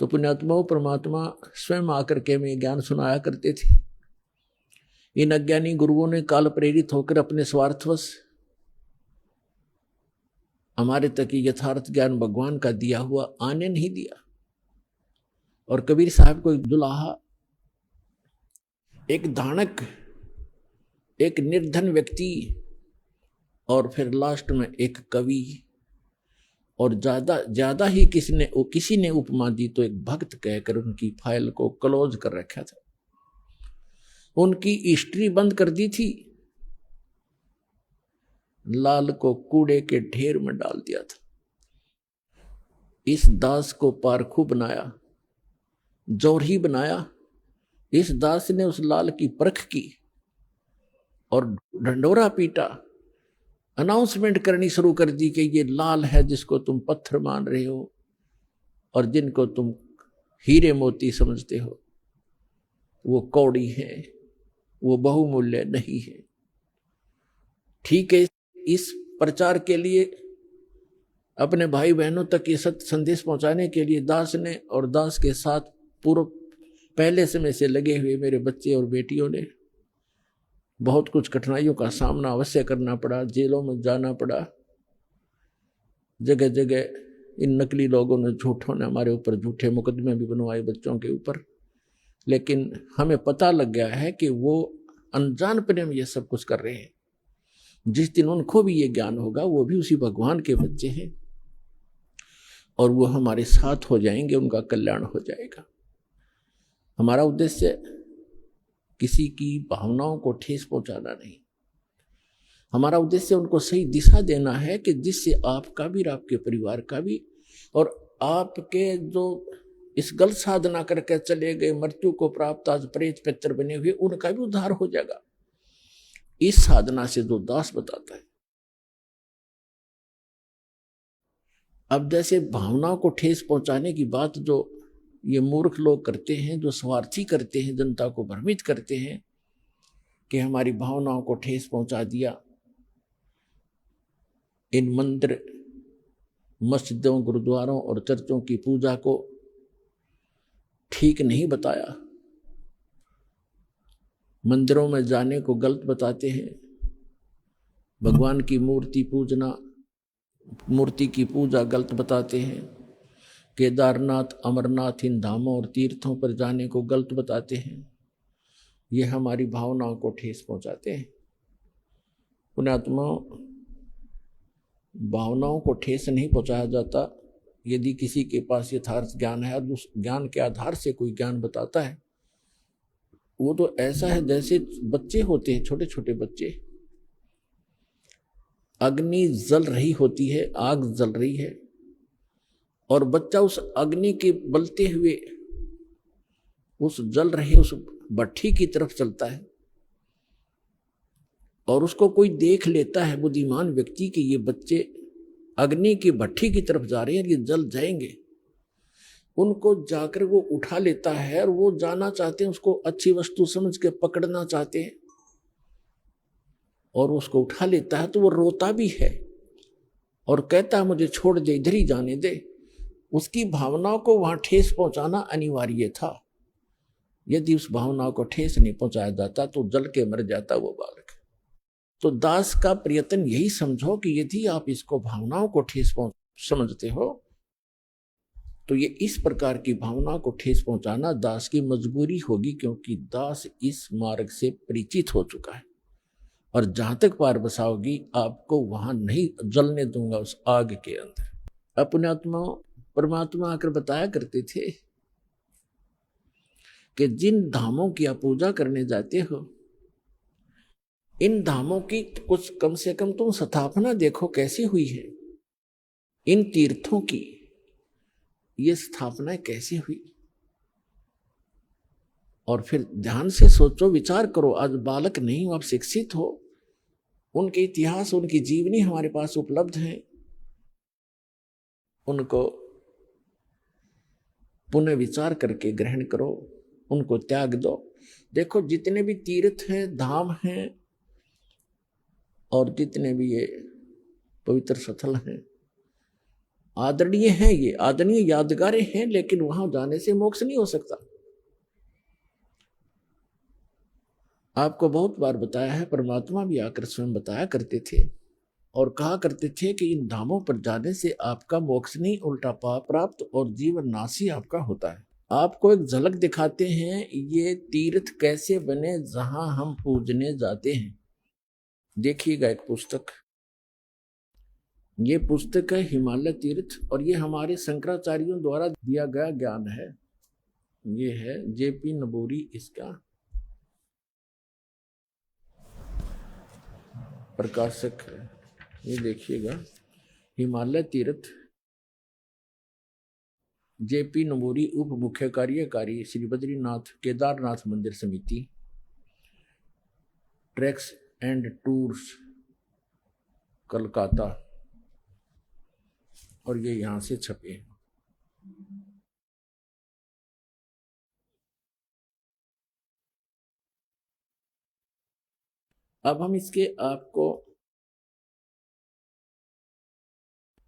तो पुण्यात्माओं, परमात्मा स्वयं आकर के हमें ज्ञान सुनाया करते थे। इन अज्ञानी गुरुओं ने काल प्रेरित होकर अपने स्वार्थवश हमारे तक यथार्थ ज्ञान भगवान का दिया हुआ आने नहीं दिया। और कबीर साहब को एक दुलाहा, एक धानक, एक निर्धन व्यक्ति, और फिर लास्ट में एक कवि, और ज्यादा ही किसी ने उपमा दी तो एक भक्त कहकर उनकी फाइल को क्लोज कर रखा था। उनकी हिस्ट्री बंद कर दी थी। लाल को कूड़े के ढेर में डाल दिया था। इस दास को पारखू बनाया, जौहरी बनाया। इस दास ने उस लाल की परख की और ढंडोरा पीटा, अनाउंसमेंट करनी शुरू कर दी कि ये लाल है जिसको तुम पत्थर मान रहे हो और जिनको तुम हीरे मोती समझते हो, वो कौड़ी है, वो बहुमूल्य नहीं है। ठीक है, इस प्रचार के लिए, अपने भाई बहनों तक ये सत्य संदेश पहुंचाने के लिए दास ने और दास के साथ पूर्व पहले समय से लगे हुए मेरे बच्चे और बेटियों ने बहुत कुछ कठिनाइयों का सामना अवश्य करना पड़ा। जेलों में जाना पड़ा, जगह जगह इन नकली लोगों ने, झूठों ने हमारे ऊपर झूठे मुकदमे भी बनवाए बच्चों के ऊपर। लेकिन हमें पता लग गया है कि वो अनजानपने में ये सब कुछ कर रहे हैं। जिस दिन उनको भी ये ज्ञान होगा, वो भी उसी भगवान के बच्चे हैं और वो हमारे साथ हो जाएंगे, उनका कल्याण हो जाएगा। हमारा उद्देश्य किसी की भावनाओं को ठेस पहुंचाना नहीं, हमारा उद्देश्य उनको सही दिशा देना है कि जिससे आपका भी, आपके परिवार का भी, और आपके जो इस गलत साधना करके चले गए, मृत्यु को प्राप्त आज प्रेत पितर बने हुए, उनका भी उद्धार हो जाएगा। इस साधना से जो दास बताता है। अब जैसे भावनाओं को ठेस पहुंचाने की बात जो ये मूर्ख लोग करते हैं, जो स्वार्थी करते हैं, जनता को भ्रमित करते हैं कि हमारी भावनाओं को ठेस पहुंचा दिया, इन मंदिर, मस्जिदों, गुरुद्वारों और चर्चों की पूजा को ठीक नहीं बताया, मंदिरों में जाने को गलत बताते हैं, भगवान की मूर्ति की पूजा गलत बताते हैं, केदारनाथ, अमरनाथ, इन धामों और तीर्थों पर जाने को गलत बताते हैं, ये हमारी भावनाओं को ठेस पहुंचाते हैं। पुण्यात्मा, भावनाओं को ठेस नहीं पहुंचाया जाता यदि किसी के पास यथार्थ ज्ञान है और उस ज्ञान के आधार से कोई ज्ञान बताता है। वो तो ऐसा है जैसे बच्चे होते हैं, छोटे छोटे बच्चे, अग्नि जल रही होती है, आग जल रही है, और बच्चा उस अग्नि के बलते हुए उस जल रहे उस भट्ठी की तरफ चलता है, और उसको कोई देख लेता है, बुद्धिमान व्यक्ति, कि ये बच्चे अग्नि की भट्ठी की तरफ जा रहे हैं, ये जल जाएंगे, उनको जाकर वो उठा लेता है और वो जाना चाहते हैं, उसको अच्छी वस्तु समझ के पकड़ना चाहते हैं, और उसको उठा लेता है तो वो रोता भी है और कहता है मुझे छोड़ दे, इधर ही जाने दे। उसकी भावनाओं को वहां ठेस पहुंचाना अनिवार्य था। यदि उस भावनाओं को ठेस नहीं पहुंचाया जाता तो जल के मर जाता वो बालक। तो दास का प्रयत्न यही समझो कि यदि आप इसको भावनाओं को ठेस समझते हो तो ये इस प्रकार की भावनाओं को ठेस पहुंचाना दास की मजबूरी होगी, क्योंकि दास इस मार्ग से परिचित हो चुका है, और जहां तक पार बसाओगी आपको वहां नहीं जलने दूंगा उस आग के अंदर। अपने आत्मा परमात्मा आकर बताया करते थे कि जिन धामों की आप पूजा करने जाते हो, इन धामों की कुछ कम से कम तुम स्थापना देखो कैसी हुई है, इन तीर्थों की ये स्थापना कैसी हुई, और फिर ध्यान से सोचो, विचार करो। आज बालक नहीं हो, आप शिक्षित हो, उनके इतिहास, उनकी जीवनी हमारे पास उपलब्ध है, उनको पुनः विचार करके ग्रहण करो, उनको त्याग दो। देखो जितने भी तीर्थ हैं, धाम हैं, और जितने भी ये पवित्र स्थल हैं, आदरणीय हैं, ये आदरणीय यादगारें हैं, लेकिन वहां जाने से मोक्ष नहीं हो सकता। आपको बहुत बार बताया है, परमात्मा भी आकर स्वयं बताया करते थे और कहा करते थे कि इन धामों पर जाने से आपका मोक्ष नहीं, उल्टा पाप प्राप्त और जीवन नाशी आपका होता है। आपको एक झलक दिखाते हैं ये तीर्थ कैसे बने जहां हम पूजने जाते हैं। देखिएगा एक पुस्तक, ये पुस्तक है हिमालय तीर्थ, और ये हमारे शंकराचार्यों द्वारा दिया गया ज्ञान है। ये है जेपी नबूरी, इसका प्रकाशक है। ये देखिएगा, हिमालय तीर्थ, जेपी नबूरी, उप मुख्य कार्यकारी श्री बद्रीनाथ केदारनाथ मंदिर समिति, ट्रैक्स एंड टूर्स, कलकत्ता, और ये यहां से छपे हैं। अब हम इसके आपको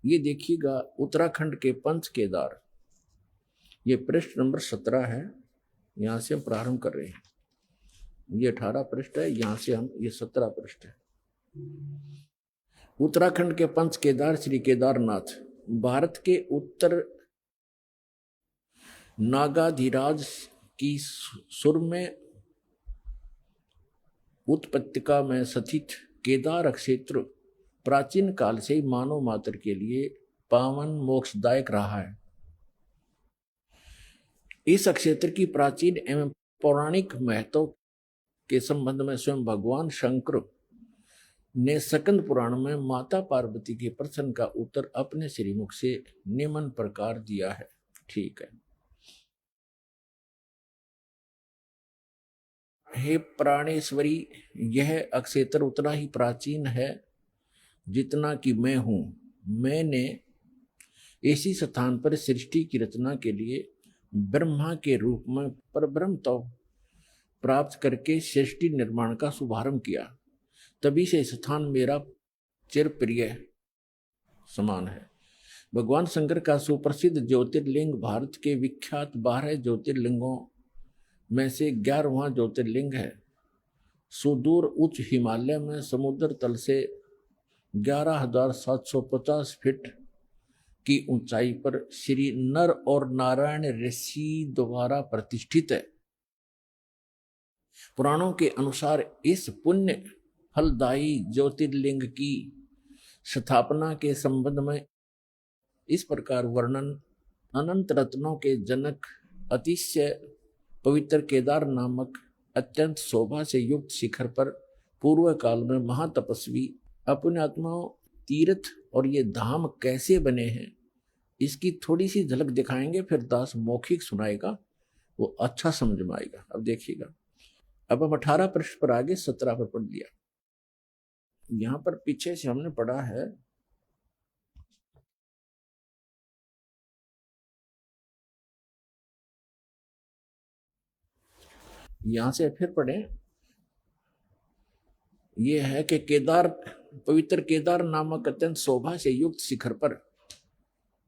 ये देखिएगा, उत्तराखंड के पंच केदार, ये पृष्ठ नंबर 17 है, यहां से हम प्रारंभ कर रहे हैं। ये 18 पृष्ठ है, यहां से हम ये 17 पृष्ठ है। उत्तराखंड के पंच केदार श्री केदारनाथ भारत के उत्तर नागाधिराज की सुर में उत्पत्तिका में स्थित केदार क्षेत्र प्राचीन काल से ही मानव मात्र के लिए पावन मोक्षदायक रहा है। इस क्षेत्र की प्राचीन एवं पौराणिक महत्व के संबंध में स्वयं भगवान शंकर ने स्कंद पुराण में माता पार्वती के प्रश्न का उत्तर अपने श्रीमुख से निम्न प्रकार दिया है। ठीक है। हे प्राणेश्वरी, यह क्षेत्र उतना ही प्राचीन है जितना कि मैं हूं। मैंने इसी स्थान पर सृष्टि की रचना के लिए ब्रह्मा के रूप में परब्रह्म तो प्राप्त करके सृष्टि निर्माण का शुभारंभ किया। तभी से स्थान मेरा चिरप्रिय समान है। भगवान शंकर का सुप्रसिद्ध ज्योतिर्लिंग भारत के विख्यात 12 ज्योतिर्लिंगों में से 11वां ज्योतिर्लिंग है। सुदूर उच्च हिमालय में समुद्र तल से 11,750 फीट की ऊंचाई पर श्री नर और नारायण ऋषि द्वारा प्रतिष्ठित है। पुराणों के अनुसार इस पुण्य फलदायी ज्योतिर्लिंग की स्थापना के संबंध में इस प्रकार वर्णन: अनंत रत्नों के जनक अतिशय पवित्र केदार नामक अत्यंत शोभा से युक्त शिखर पर पूर्व काल में महातपस्वी अपने आत्माओं तीर्थ और ये धाम कैसे बने हैं इसकी थोड़ी सी झलक दिखाएंगे, फिर दास मौखिक सुनाएगा, वो अच्छा समझ में आएगा। अब देखिएगा, अब हम 18 पृष्ठ पर आगे 17 पर पढ़ लिया। यहां पर पीछे से हमने पढ़ा है यहां से फिर पढ़े। यह है कि केदार पवित्र केदार नामक अत्यंत शोभा से युक्त शिखर पर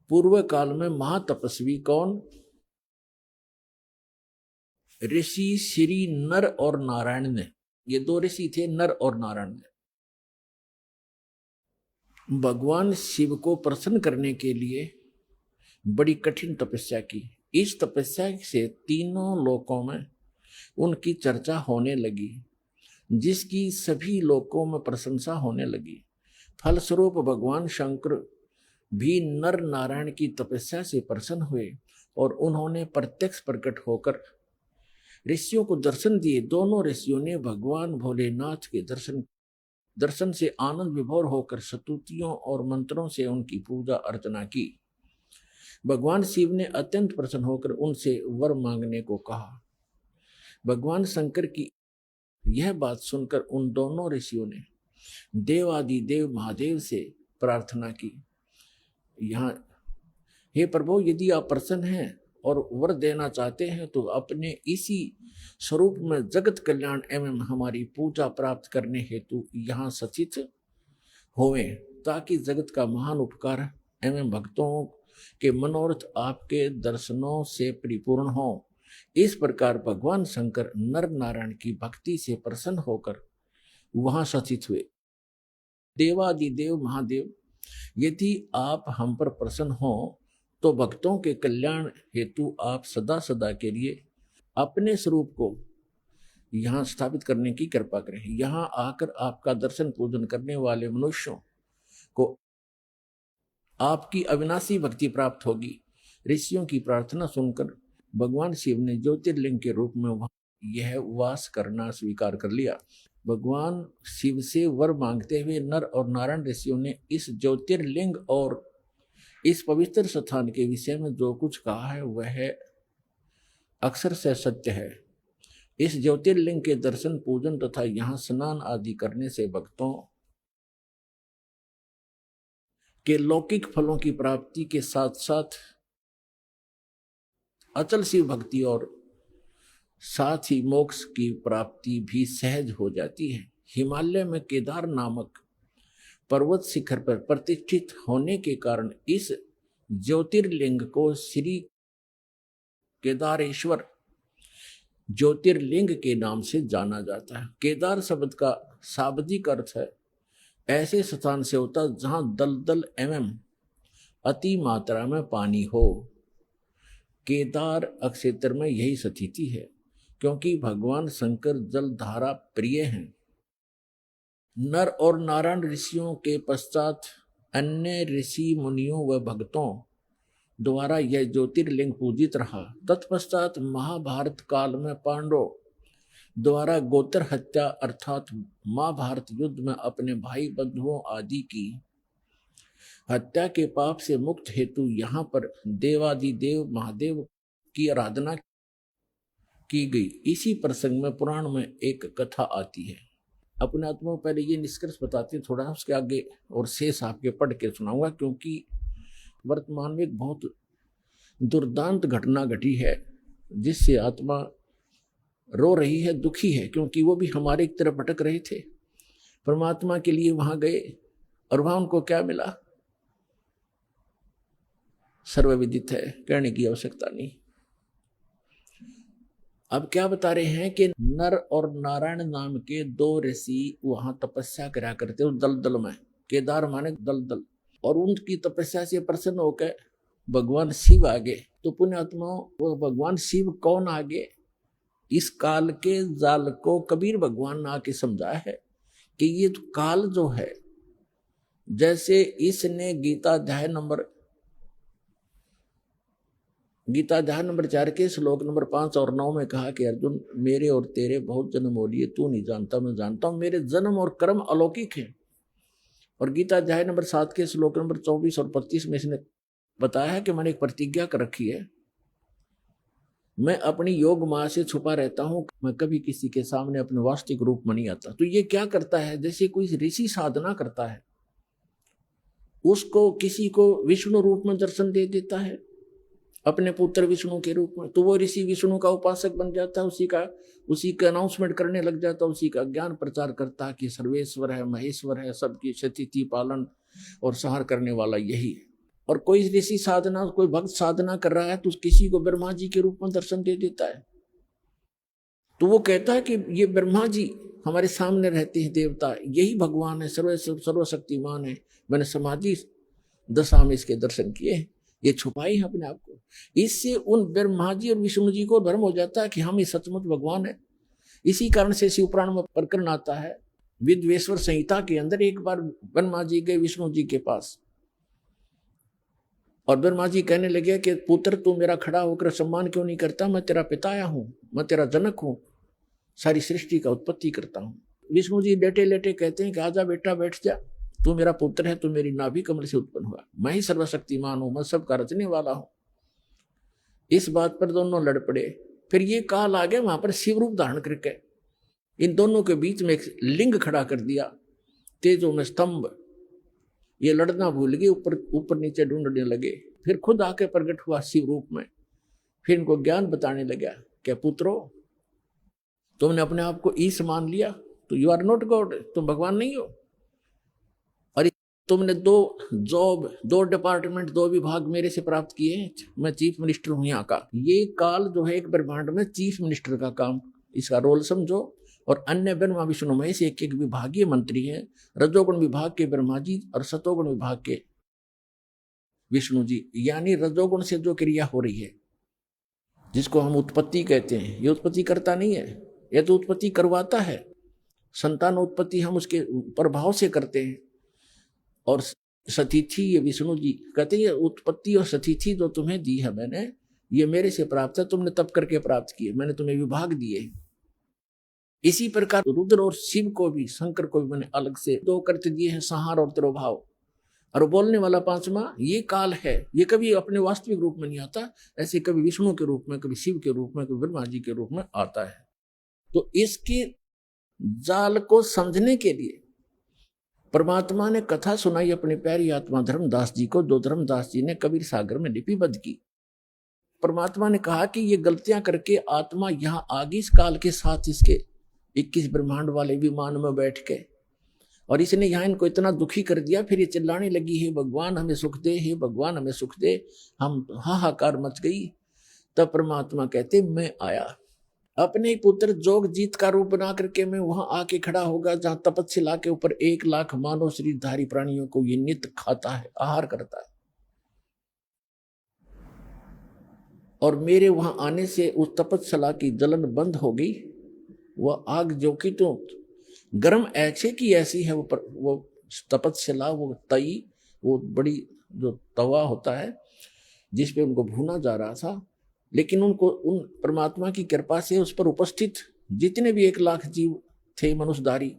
पूर्व काल में महातपस्वी कौन? ऋषि श्री नर और नारायण ने, ये 2 ऋषि थे, नर और नारायण ने भगवान शिव को प्रसन्न करने के लिए बड़ी कठिन तपस्या की। इस तपस्या से तीनों लोकों में उनकी चर्चा होने लगी, जिसकी सभी लोकों में प्रशंसा होने लगी। फलस्वरूप भगवान शंकर भी नर नारायण की तपस्या से प्रसन्न हुए और उन्होंने प्रत्यक्ष प्रकट होकर ऋषियों को दर्शन दिए। दोनों ऋषियों ने भगवान भोलेनाथ के दर्शन से आनंद विभोर होकर स्तुतियों और मंत्रों से उनकी पूजा अर्चना की। भगवान शिव ने अत्यंत प्रसन्न होकर उनसे वर मांगने को कहा। भगवान शंकर की यह बात सुनकर उन दोनों ऋषियों ने देवादिदेव महादेव से प्रार्थना की। यहाँ, हे प्रभु, यदि आप प्रसन्न हैं और वर देना चाहते हैं तो अपने इसी स्वरूप में जगत कल्याण एवं हमारी पूजा प्राप्त करने हेतु यहाँ सचित होवें, ताकि जगत का महान उपकार एवं भक्तों के मनोरथ आपके दर्शनों से परिपूर्ण हो। इस प्रकार भगवान शंकर नर नारायण की भक्ति से प्रसन्न होकर वहां सचित हुए। देवादिदेव महादेव, यदि आप हम पर प्रसन्न हो तो भक्तों के कल्याण हेतु आप सदा सदा के लिए अपने स्वरूप को यहाँ स्थापित करने की कृपा करें। यहाँ आकर आपका दर्शन पूजन करने वाले मनुष्यों को आपकी अविनाशी भक्ति प्राप्त होगी। ऋषियों की प्रार्थना सुनकर भगवान शिव ने ज्योतिर्लिंग के रूप में यह वास करना स्वीकार कर लिया। भगवान शिव से वर मांगते हुए नर और नारायण ऋषियों ने इस ज्योतिर्लिंग और इस पवित्र स्थान के विषय में जो कुछ कहा है वह अक्षर से सत्य है। इस ज्योतिर्लिंग के दर्शन पूजन तथा यहाँ स्नान आदि करने से भक्तों के लौकिक फलों की प्राप्ति के साथ साथ अचल शिव भक्ति और साथ ही मोक्ष की प्राप्ति भी सहज हो जाती है। हिमालय में केदार नामक पर्वत शिखर पर प्रतिष्ठित होने के कारण इस ज्योतिर्लिंग को श्री केदारेश्वर ज्योतिर्लिंग के नाम से जाना जाता है। केदार शब्द का शाब्दिक अर्थ है ऐसे स्थान से होता जहां दलदल एवं अति मात्रा में पानी हो। केदार क्षेत्र में यही स्थिति है, क्योंकि भगवान शंकर जल धारा प्रिय हैं। नर और नारायण ऋषियों के पश्चात अन्य ऋषि मुनियों व भक्तों द्वारा यह ज्योतिर्लिंग पूजित रहा। तत्पश्चात महाभारत काल में पांडवों द्वारा गोत्र हत्या अर्थात महाभारत युद्ध में अपने भाई बंधुओं आदि की हत्या के पाप से मुक्त हेतु यहाँ पर देवादिदेव महादेव की आराधना की गई। इसी प्रसंग में पुराण में एक कथा आती है। अपने आत्मा पहले ये निष्कर्ष बताते हैं, थोड़ा उसके आगे और शेष आपके पढ़ के सुनाऊंगा, क्योंकि वर्तमान में एक बहुत दुर्दांत घटना घटी है जिससे आत्मा रो रही है, दुखी है, क्योंकि वो भी हमारे एक तरफ भटक रहे थे, परमात्मा के लिए वहां गए और वहां उनको क्या मिला सर्वविदित है, कहने की आवश्यकता नहीं। अब क्या बता रहे हैं कि नर और नारायण नाम के दो ऋषि वहां तपस्या करा करते उस दलदल में, केदार माने दलदल, और उनकी तपस्या से प्रसन्न होकर भगवान शिव आगे। तो पुण्यात्माओं, वो भगवान शिव कौन आगे? इस काल के जाल को कबीर भगवान ने आके समझाया है कि ये तो काल जो है, जैसे इसने गीता अध्याय नंबर 4 के श्लोक नंबर 5 और 9 में कहा कि अर्जुन, मेरे और तेरे बहुत जन्म हो लिए, तू नहीं जानता मैं जानता हूं, मेरे जन्म और कर्म अलौकिक हैं। और गीता अध्याय नंबर 7 के श्लोक नंबर 24 और 25 में इसने बताया है कि मैंने एक प्रतिज्ञा कर रखी है, मैं अपनी योग माया से छुपा रहता हूं, मैं कभी किसी के सामने अपने वास्तविक रूप में नहीं आता। तो ये क्या करता है, जैसे कोई ऋषि साधना करता है, उसको किसी को विष्णु रूप में दर्शन दे देता है, अपने पुत्र विष्णु के रूप में, तो वो ऋषि विष्णु का उपासक बन जाता है, उसी का अनाउंसमेंट करने लग जाता है, उसी का ज्ञान प्रचार करता है कि सर्वेश्वर है, महेश्वर है, सबकी स्थिति पालन और संहार करने वाला यही है। और कोई ऋषि साधना, कोई भक्त साधना कर रहा है तो किसी को ब्रह्मा जी के रूप में दर्शन दे देता है, तो वो कहता है कि ये ब्रह्मा जी हमारे सामने रहते हैं, देवता यही भगवान है, सर्वशक्तिमान है, मैंने समाधि दशा में इसके दर्शन किए हैं, ये छुपाई है अपने आप को। इससे उन ब्रह्मा जी और विष्णु जी को भ्रम हो जाता है कि हम ये सचमुच भगवान है। इसी कारण से शिव पुराण में प्रकरण आता है, विद्वेश्वर संहिता के अंदर, एक बार ब्रह्मा जी गए विष्णु जी के पास और ब्रह्मा जी कहने लगे कि पुत्र तू मेरा खड़ा होकर सम्मान क्यों नहीं करता, मैं तेरा पिताया हूं, मैं तेरा जनक हूं, सारी सृष्टि का उत्पत्ति करता हूं। विष्णु जी लेटे लेटे कहते हैं कि आजा बेटा बैठ जा, तू मेरा पुत्र है, तू मेरी नाभि कमल से उत्पन्न हुआ, मैं ही सर्वशक्तिमान हूं, मैं सबका रचने वाला हूं। इस बात पर दोनों लड़ पड़े। फिर ये काल आ गया, वहां पर शिव रूप धारण करके इन दोनों के बीच में एक लिंग खड़ा कर दिया, तेजों में स्तंभ। ये लड़ना भूल गए, ऊपर नीचे ढूंढने लगे, फिर खुद आके प्रकट हुआ शिव रूप में। फिर इनको ज्ञान बताने लगा, क्या पुत्रो, तुमने अपने आप को ईश मान लिया तो यू आर नॉट गॉड, तुम भगवान नहीं हो। और तुमने 2 डिपार्टमेंट, 2 विभाग मेरे से प्राप्त किए, मैं चीफ मिनिस्टर हूं यहाँ का। ये काल जो है एक ब्रह्मांड में चीफ मिनिस्टर का काम, इसका रोल समझो। और अन्य ब्रह्मा विष्णु महेश एक विभागीय मंत्री है, रजोगुण विभाग के ब्रह्मा जी और सतोगुण विभाग के विष्णु जी। यानी रजोगुण से जो क्रिया हो रही है, जिसको हम उत्पत्ति कहते हैं, ये उत्पत्ति करता नहीं है, यह तो उत्पत्ति करवाता है। संतान उत्पत्ति हम उसके प्रभाव से करते हैं। और सतिथि, ये विष्णु जी कहते हैं, उत्पत्ति और सतिथि जो तुम्हें दी है मैंने, ये मेरे से प्राप्त है, तुमने तप करके प्राप्त किए, मैंने तुम्हें विभाग दिए। इसी प्रकार रुद्र और शिव को भी, शंकर को भी मैंने अलग से 2 करते दिए हैं, संहार और तिरोभाव। और बोलने वाला 5वां ये काल है, ये कभी अपने वास्तविक रूप में नहीं आता, ऐसे कभी विष्णु के रूप में, कभी शिव के रूप में, कभी ब्रह्मा जी के रूप में आता है। तो इसके जाल को समझने के लिए परमात्मा ने कथा सुनाई अपनी प्यारी आत्मा धर्मदास जी को, जो धर्मदास जी ने कबीर सागर में लिपिबद्ध की। परमात्मा ने कहा कि ये गलतियां करके आत्मा यहाँ आगे इस काल के साथ इसके 21 ब्रह्मांड वाले विमान में बैठ के, और इसने यहाँ इनको इतना दुखी कर दिया। फिर ये चिल्लाने लगी, हे भगवान हमें सुख दे, हे भगवान हमें सुख दे, हम हाहाकार मच गई। तब परमात्मा कहते, मैं आया, अपने ही पुत्र जोगजीत का रूप बना करके मैं वहां आके खड़ा होगा, जहां तपस्या के ऊपर 1 लाख मानव शरीरधारी प्राणियों को ये नित्य खाता है, आहार करता है। और मेरे वहां आने से उस तपस्या की जलन बंद हो गई। वह आग जो कि तो गर्म ऐसे की ऐसी है वो तपस्या, वो तई, वो बड़ी जो तवा होता है जिस पे उनको भूना जा रहा था। लेकिन उनको उन परमात्मा की कृपा से उस पर उपस्थित जितने भी 1,00,000 जीव थे मनुष्यधारी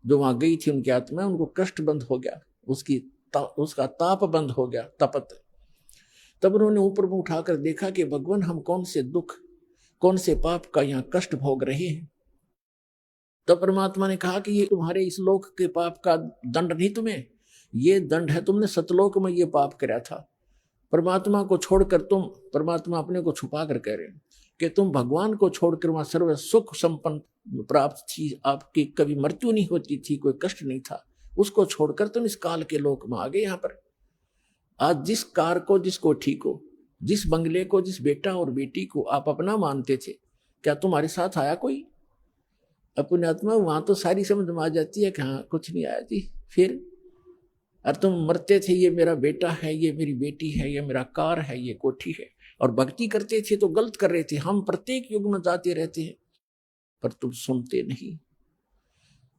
जो वहां गई थी, उनकी आत्मा, उनको कष्ट बंद हो गया, उसका ताप बंद हो गया, तपत। तब उन्होंने ऊपर में उठाकर देखा कि भगवान हम कौन से दुख, कौन से पाप का यहाँ कष्ट भोग रहे हैं। तब परमात्मा ने कहा कि ये तुम्हारे इस लोक के पाप का दंड नहीं तुम्हें, ये दंड है तुमने सतलोक में ये पाप कराया था। परमात्मा को छोड़कर तुम, परमात्मा अपने को छुपा कर कह रहे हैं कि तुम भगवान को छोड़कर वहां सर्व सुख संपन्न प्राप्त थी, आपकी कभी मृत्यु नहीं होती थी, कोई कष्ट नहीं था, उसको छोड़कर तुम इस काल के लोक में आ गए। यहाँ पर आज जिस कार को, जिस कोठी को, जिस बंगले को, जिस बेटा और बेटी को आप अपना मानते थे, क्या तुम्हारे साथ आया कोई? अपने आत्मा वहां तो सारी समझ में आ जाती है कि हाँ कुछ नहीं आया जी। फिर और तुम मरते थे, ये मेरा बेटा है, ये मेरी बेटी है, ये मेरा कार है, ये कोठी है, और भक्ति करते थे तो गलत कर रहे थे। हम प्रत्येक युग में जाते रहते हैं पर तुम सुनते नहीं।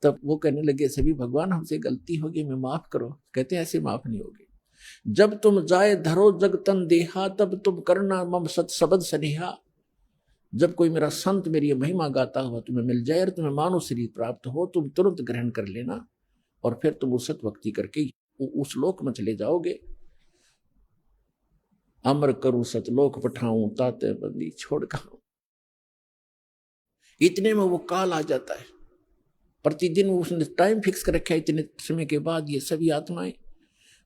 तब वो कहने लगे सभी भगवान हमसे गलती होगी, मैं माफ करो। कहते हैं ऐसे माफ नहीं होगी। जब तुम जाए धरो जग तन देहा, तब तुम करना मम सत सबद सनेहा। जब कोई मेरा संत मेरी महिमा गाता हुआ तुम्हें मिल जाए और तुम्हें मानव शरीर प्राप्त हो, तुम तुरंत ग्रहण कर लेना और फिर तुम उस सत भक्ति करके उस लोक में चले जाओगे। अमर करूं सतलोक पठाऊं, ताते बंदी छोड़ खाऊं। इतने में वो काल आ जाता है। प्रतिदिन उसने टाइम फिक्स कर रखा है, इतने समय के बाद ये सभी आत्माएं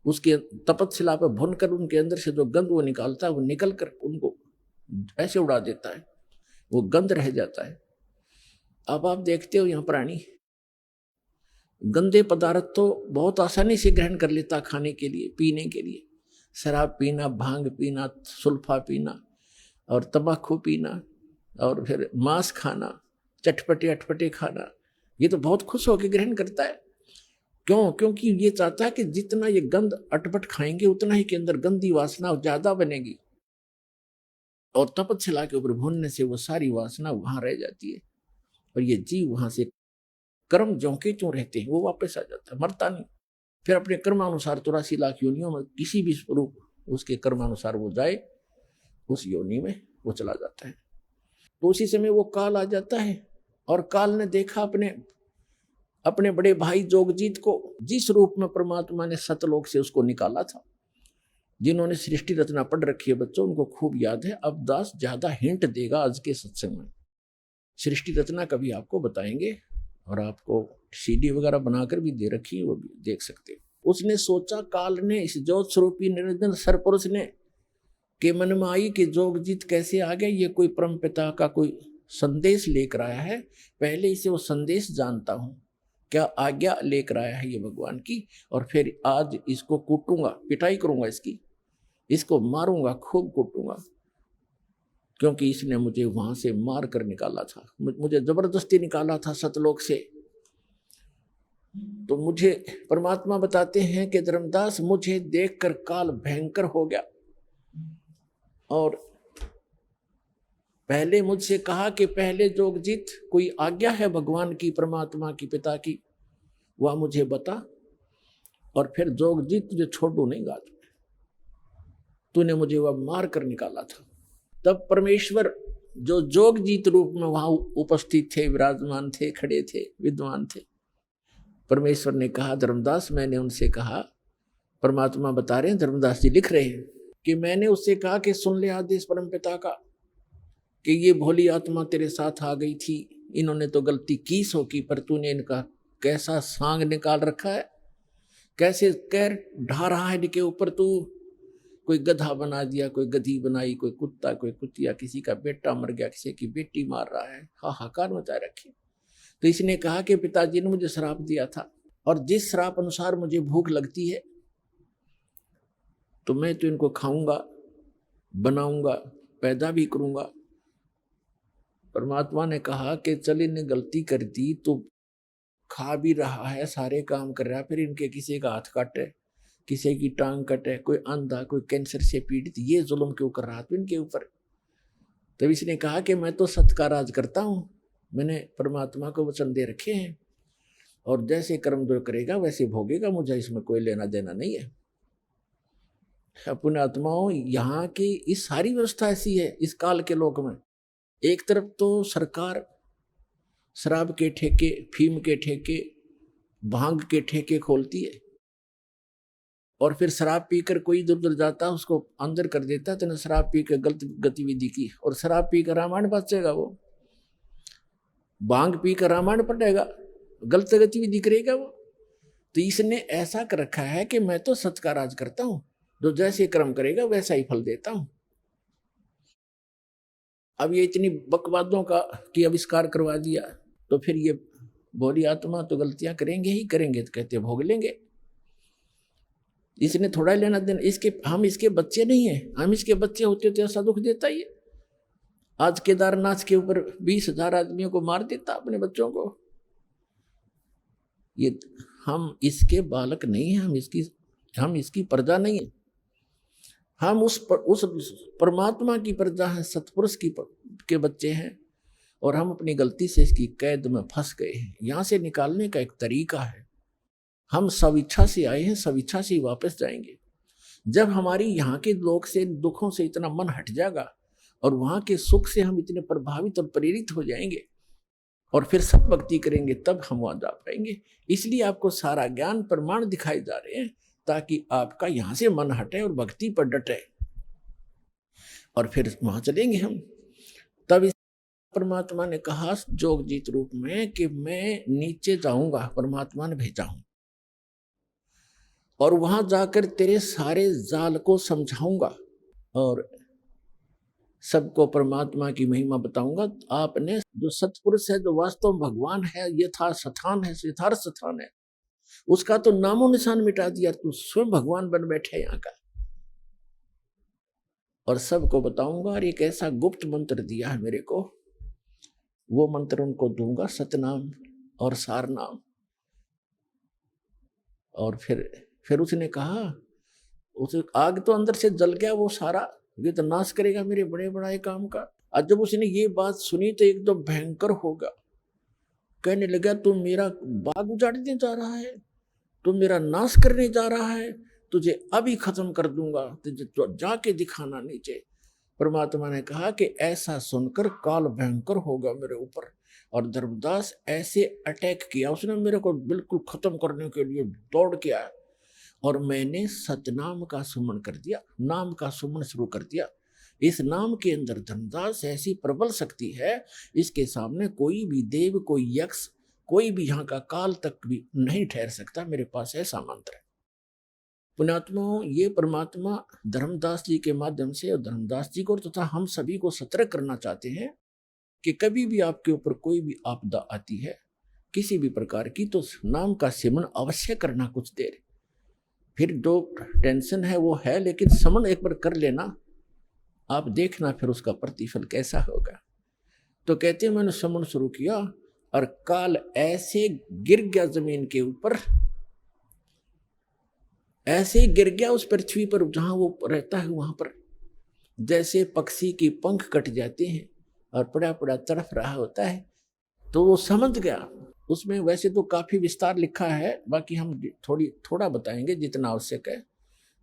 उसके तपस्या पर भुन कर उनके अंदर से जो गंध वो निकालता है, वो निकल कर उनको ऐसे उड़ा देता है, वो गंध रह जाता है। अब आप देखते हो यहाँ प्राणी गंदे पदार्थ तो बहुत आसानी से ग्रहण कर लेता खाने के लिए, पीने के लिए। शराब पीना, भांग पीना, सुल्फा पीना और तंबाकू पीना और फिर मांस खाना, चटपटे अटपटे खाना, ये तो बहुत खुश होकर ग्रहण करता है। क्यों? क्योंकि ये चाहता है कि जितना ये गंध अटपट खाएंगे उतना ही के अंदर गंदी वासना ज्यादा बनेगी, और तपस्या के ऊपर भूनने से वो सारी वासना वहां रह जाती है और ये जीव वहां से कर्म ज्यों के त्यों रहते हैं, वो वापस आ जाता है, मरता नहीं। फिर अपने कर्मानुसार 84 लाख योनियों में किसी भी स्वरूप उसके कर्मानुसार वो जाए, उस योनि में वो चला जाता है। तो उसी समय वो काल आ जाता है और काल ने देखा अपने बड़े भाई जोगजीत को, जिस रूप में परमात्मा ने सतलोक से उसको निकाला था। जिन्होंने सृष्टि रचना पढ़ रखी है बच्चों, उनको खूब याद है। अब दास ज्यादा हिंट देगा आज के सत्संग में। सृष्टि रचना कभी आपको बताएंगे और आपको सीडी वगैरह बनाकर भी दे रखी है, वो भी देख सकते हो। उसने सोचा, काल ने, इस ज्योत स्वरूपी निरंजन सरपुरुष ने के मन में आई कि जोगजीत कैसे आ गया, ये कोई परम पिता का कोई संदेश लेकर आया है, पहले इसे वो संदेश जानता हूं, क्या आज्ञा लेकर आया है ये भगवान की, और फिर आज इसको कूटूंगा, पिटाई करूंगा इसको मारूंगा, खूब कूटूंगा, क्योंकि इसने मुझे वहां से मार कर निकाला था, मुझे जबरदस्ती निकाला था सतलोक से। तो मुझे परमात्मा बताते हैं कि धर्मदास, मुझे देखकर काल भयंकर हो गया और पहले मुझसे कहा कि पहले जोगजीत कोई आज्ञा है भगवान की, परमात्मा की, पिता की, वह मुझे बता, और फिर जोगजीत तुझे छोड़ू नहीं गा, तूने मुझे वह मार कर निकाला था। तब परमेश्वर जो जोगजीत रूप में वहां उपस्थित थे, विराजमान थे, खड़े थे, विद्वान थे, परमेश्वर ने कहा, धर्मदास, मैंने उनसे कहा, परमात्मा बता रहे हैं, धर्मदास जी लिख रहे हैं कि मैंने उससे कहा कि सुन ले आदेश परम पिता का कि ये भोली आत्मा तेरे साथ आ गई थी, इन्होंने तो गलती की सो की, पर तूने इनका कैसा सांग निकाल रखा है, कैसे कैर ढा रहा है इनके ऊपर, तू कोई गधा बना दिया, कोई गधी बनाई, कोई कुत्ता, कोई कुतिया, किसी का बेटा मर गया, किसी की बेटी मार रहा है, हाहाकार मचा रखी। तो इसने कहा कि पिताजी ने मुझे श्राप दिया था, और जिस श्राप अनुसार मुझे भूख लगती है तो मैं तो इनको खाऊंगा, बनाऊंगा, पैदा भी करूंगा। परमात्मा ने कहा कि चल, इन्हें गलती कर दी तो खा भी रहा है, सारे काम कर रहा है, फिर इनके किसी का हाथ काटे, किसी की टांग कटे, कोई अंधा, कोई कैंसर से पीड़ित, ये जुल्म क्यों कर रहा था इनके ऊपर। तब इसने कहा कि मैं तो सत्य का राज करता हूं, मैंने परमात्मा को वचन दे रखे हैं और जैसे कर्म जो करेगा वैसे भोगेगा, मुझे इसमें कोई लेना देना नहीं है। पुण्यात्माओं, यहाँ की इस सारी व्यवस्था ऐसी है इस काल के लोक में। एक तरफ तो सरकार शराब के ठेके, फीम के ठेके, भांग के ठेके खोलती है, और फिर शराब पीकर कोई इधर उधर जाता है उसको अंदर कर देता है, तो शराब पी कर गलत गतिविधि की, और शराब पी कर रामायण बचेगा, वो भांग पी कर रामायण पढ़ेगा, गलत गतिविधि करेगा वो। तो इसने ऐसा कर रखा है कि मैं तो सच का राज करता हूं, जो जैसे कर्म करेगा वैसा ही फल देता हूं। अब ये इतनी बकवादों का की आविष्कार करवा दिया, तो फिर ये भोली आत्मा तो गलतियां करेंगे ही करेंगे, तो कहते भोग लेंगे। इसने थोड़ा लेना देना, हम इसके बच्चे नहीं है, हम इसके बच्चे होते तो ऐसा दुख देता ही है। आज केदारनाथ के ऊपर 20,000 आदमियों को मार देता अपने बच्चों को। ये हम इसके बालक नहीं है, हम इसकी प्रजा नहीं है, हम उस परमात्मा की प्रजा है, सतपुरुष के बच्चे हैं, और हम अपनी गलती से इसकी कैद में फंस गए हैं। यहां से निकालने का एक तरीका है, हम सब इच्छा से आए हैं, सब इच्छा से ही वापस जाएंगे। जब हमारी यहाँ के लोक से दुखों से इतना मन हट जाएगा और वहां के सुख से हम इतने प्रभावित और प्रेरित हो जाएंगे और फिर सब भक्ति करेंगे, तब हम वहां जा पाएंगे। इसलिए आपको सारा ज्ञान प्रमाण दिखाए जा रहे हैं, ताकि आपका यहां से मन हटे और भक्ति पर डटे, और फिर वहां चलेंगे हम। तब परमात्मा ने कहा जोग जीत रूप में कि मैं नीचे जाऊंगा, परमात्मा ने भेजा हूं, और वहां जाकर तेरे सारे जाल को समझाऊंगा और सबको परमात्मा की महिमा बताऊंगा। आपने जो सतपुरुष है, जो वास्तव भगवान है, यथार्थ स्थान है, उसका तो नामो निशान मिटा दिया, तू स्वयं भगवान बन बैठे यहाँ का। और सबको बताऊंगा, और एक ऐसा गुप्त मंत्र दिया है मेरे को, वो मंत्र उनको दूंगा, सतनाम और सार नाम। और फिर उसने कहा, उस आग तो अंदर से जल गया वो सारा, ये तो नाश करेगा मेरे बड़े बड़ाए काम का। और जब उसने ये बात सुनी तो एकदम भयंकर होगा, कहने लगा तू मेरा बाग उजाड़ने जा रहा है, तू मेरा नाश करने जा रहा है, तुझे अभी खत्म कर दूंगा, तुझे तो जाके दिखाना नीचे। परमात्मा ने कहा कि ऐसा सुनकर काल भयंकर होगा मेरे ऊपर। और धर्मदास ऐसे अटैक किया उसने मेरे को, बिल्कुल खत्म करने के लिए दौड़ के आया, और मैंने सतनाम का सुमन कर दिया, नाम का सुमन शुरू कर दिया। इस नाम के अंदर धर्मदास ऐसी प्रबल शक्ति है, इसके सामने कोई भी देव, कोई यक्ष, कोई भी यहाँ का काल तक भी नहीं ठहर सकता। मेरे पास ऐसा मंत्र है। पुण्यात्माओं, ये परमात्मा धर्मदास जी के माध्यम से, और धर्मदास जी को तथा हम सभी को सतर्क करना चाहते हैं कि कभी भी आपके ऊपर कोई भी आपदा आती है किसी भी प्रकार की, तो नाम का सिमरन अवश्य करना कुछ देर। फिर जो टेंशन है वो है, लेकिन समन एक बार कर लेना, आप देखना फिर उसका प्रतिफल कैसा होगा। तो कहते हैं मैंने समन शुरू किया और काल ऐसे गिर गया जमीन के ऊपर, ऐसे गिर गया उस पृथ्वी पर जहां वो रहता है, वहां पर जैसे पक्षी की पंख कट जाते हैं और पड़ा पड़ा तड़फ रहा होता है। तो वो समझ गया। उसमें वैसे तो काफी विस्तार लिखा है, बाकी हम थोड़ा बताएंगे जितना आवश्यक है,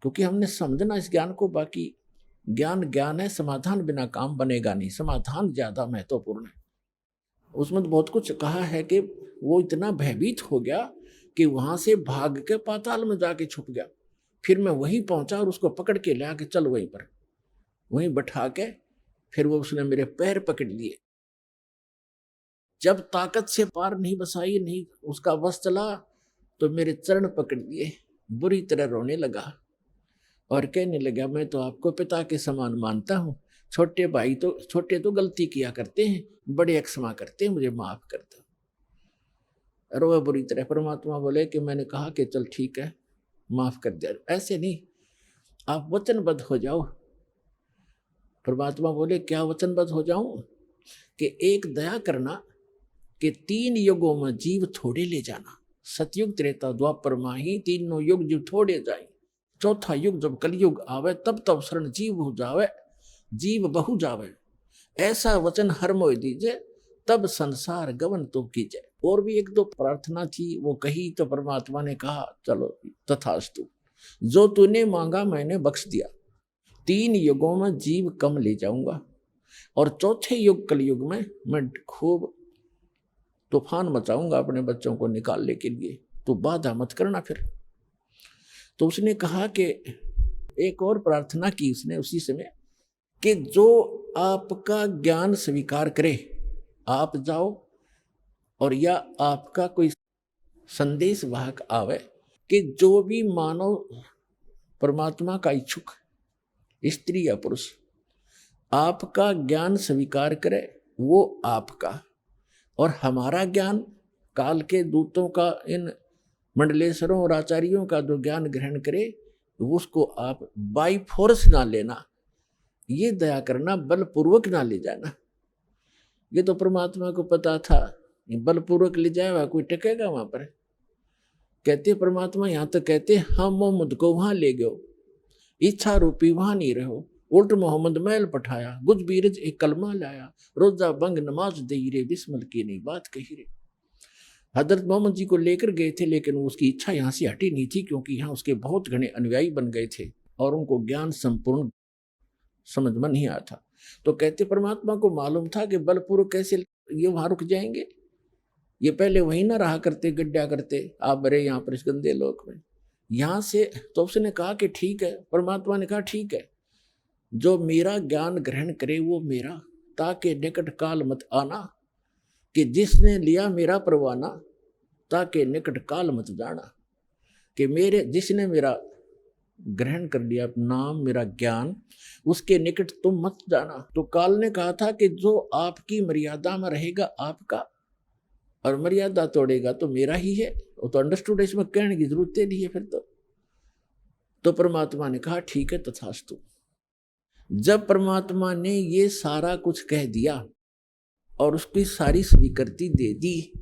क्योंकि हमने समझना इस ज्ञान को। बाकी ज्ञान है, समाधान बिना काम बनेगा नहीं, समाधान ज्यादा महत्वपूर्ण है। उसमें तो बहुत कुछ कहा है कि वो इतना भयभीत हो गया कि वहां से भाग के पाताल में जाके छुप गया। फिर मैं वहीं पहुंचा और उसको पकड़ के ले आके चल वहीं पर, वहीं बैठा के, फिर वो उसने मेरे पैर पकड़ लिए। जब ताकत से पार नहीं बसाई, नहीं उसका बस चला, तो मेरे चरण पकड़ लिए, बुरी तरह रोने लगा और कहने लगा मैं तो आपको पिता के समान मानता हूँ, छोटे तो गलती किया करते हैं, बड़े क्षमा करते हैं, मुझे माफ कर दो। रोए बुरी तरह। परमात्मा बोले कि मैंने कहा कि चल ठीक है, माफ कर दिया। ऐसे नहीं, आप वचनबद्ध हो जाओ। परमात्मा बोले क्या वचनबद्ध हो जाऊं? कि एक दया करना कि 3 युगों में जीव थोड़े ले जाना, सतयुग त्रेता द्वापर माही, तीनों युग जीव थोड़े जाए, चौथा युग जब कलयुग आवे, तब शरण जीव हो जावे, जीव बहु जावे। ऐसा वचन हर मोह दीजिए, तब संसार गवन तो कीजिए। और भी एक दो प्रार्थना थी, वो कही तो परमात्मा ने कहा चलो तथास्तु, जो तूने मांगा मैंने बख्श दिया। 3 युगों में जीव कम ले जाऊंगा और चौथे युग कलयुग में मैं खूब तूफान मचाऊंगा अपने बच्चों को निकालने के लिए, तो बाधा मत करना फिर। तो उसने कहा कि एक और प्रार्थना की उसने उसी समय कि जो आपका ज्ञान स्वीकार करे, आप जाओ और या आपका कोई संदेश वाहक आवे कि जो भी मानव परमात्मा का इच्छुक स्त्री या पुरुष आपका ज्ञान स्वीकार करे, वो आपका और हमारा ज्ञान काल के दूतों का, इन मंडलेश्वरों और आचार्यों का जो ज्ञान ग्रहण करे, उसको आप बाई फोर्स ना लेना, ये दया करना, बलपूर्वक ना ले जाना। ये तो परमात्मा को पता था, बलपूर्वक ले जाएगा कोई टिकेगा वहां पर। कहते परमात्मा यहाँ तो कहते हम मोहम्मद को वहां ले गयो, इच्छा रूपी वहां नहीं रहो, उल्ट मोहम्मद मैल पठाया, गुज बीरज एक कलमा लाया, रोजा बंग नमाज दे रे, बिस्मिल की नहीं बात कही रे। हजरत मोहम्मद जी को लेकर गए थे, लेकिन उसकी इच्छा यहाँ से हटी नहीं थी, क्योंकि यहाँ उसके बहुत घने अनुयायी बन गए थे और उनको ज्ञान संपूर्ण समझ में नहीं आया था। तो कहते परमात्मा को मालूम था कि बलपूर्वक कैसे ये वहां रुक जाएंगे, ये पहले वहीं ना रहा करते, गड्ढा करते, आप बड़े यहाँ पर इस गंदे लोक में, यहाँ से। तो उसने कहा कि ठीक है, परमात्मा ने कहा ठीक है, जो मेरा ज्ञान ग्रहण करे वो मेरा, ताकि निकट काल मत आना, कि जिसने लिया मेरा परवाना, ताकि निकट काल मत जाना, कि मेरे जिसने मेरा ग्रहण कर लिया नाम, मेरा ज्ञान, उसके निकट तुम मत जाना। तो काल ने कहा था कि जो आपकी मर्यादा में रहेगा आपका, और मर्यादा तोड़ेगा तो मेरा ही है। वो तो अंडरस्टूड, इसमें कहने की जरूरत नहीं है फिर तो परमात्मा ने कहा ठीक है तथास्तु। जब परमात्मा ने ये सारा कुछ कह दिया और उसकी सारी स्वीकृति दे दी,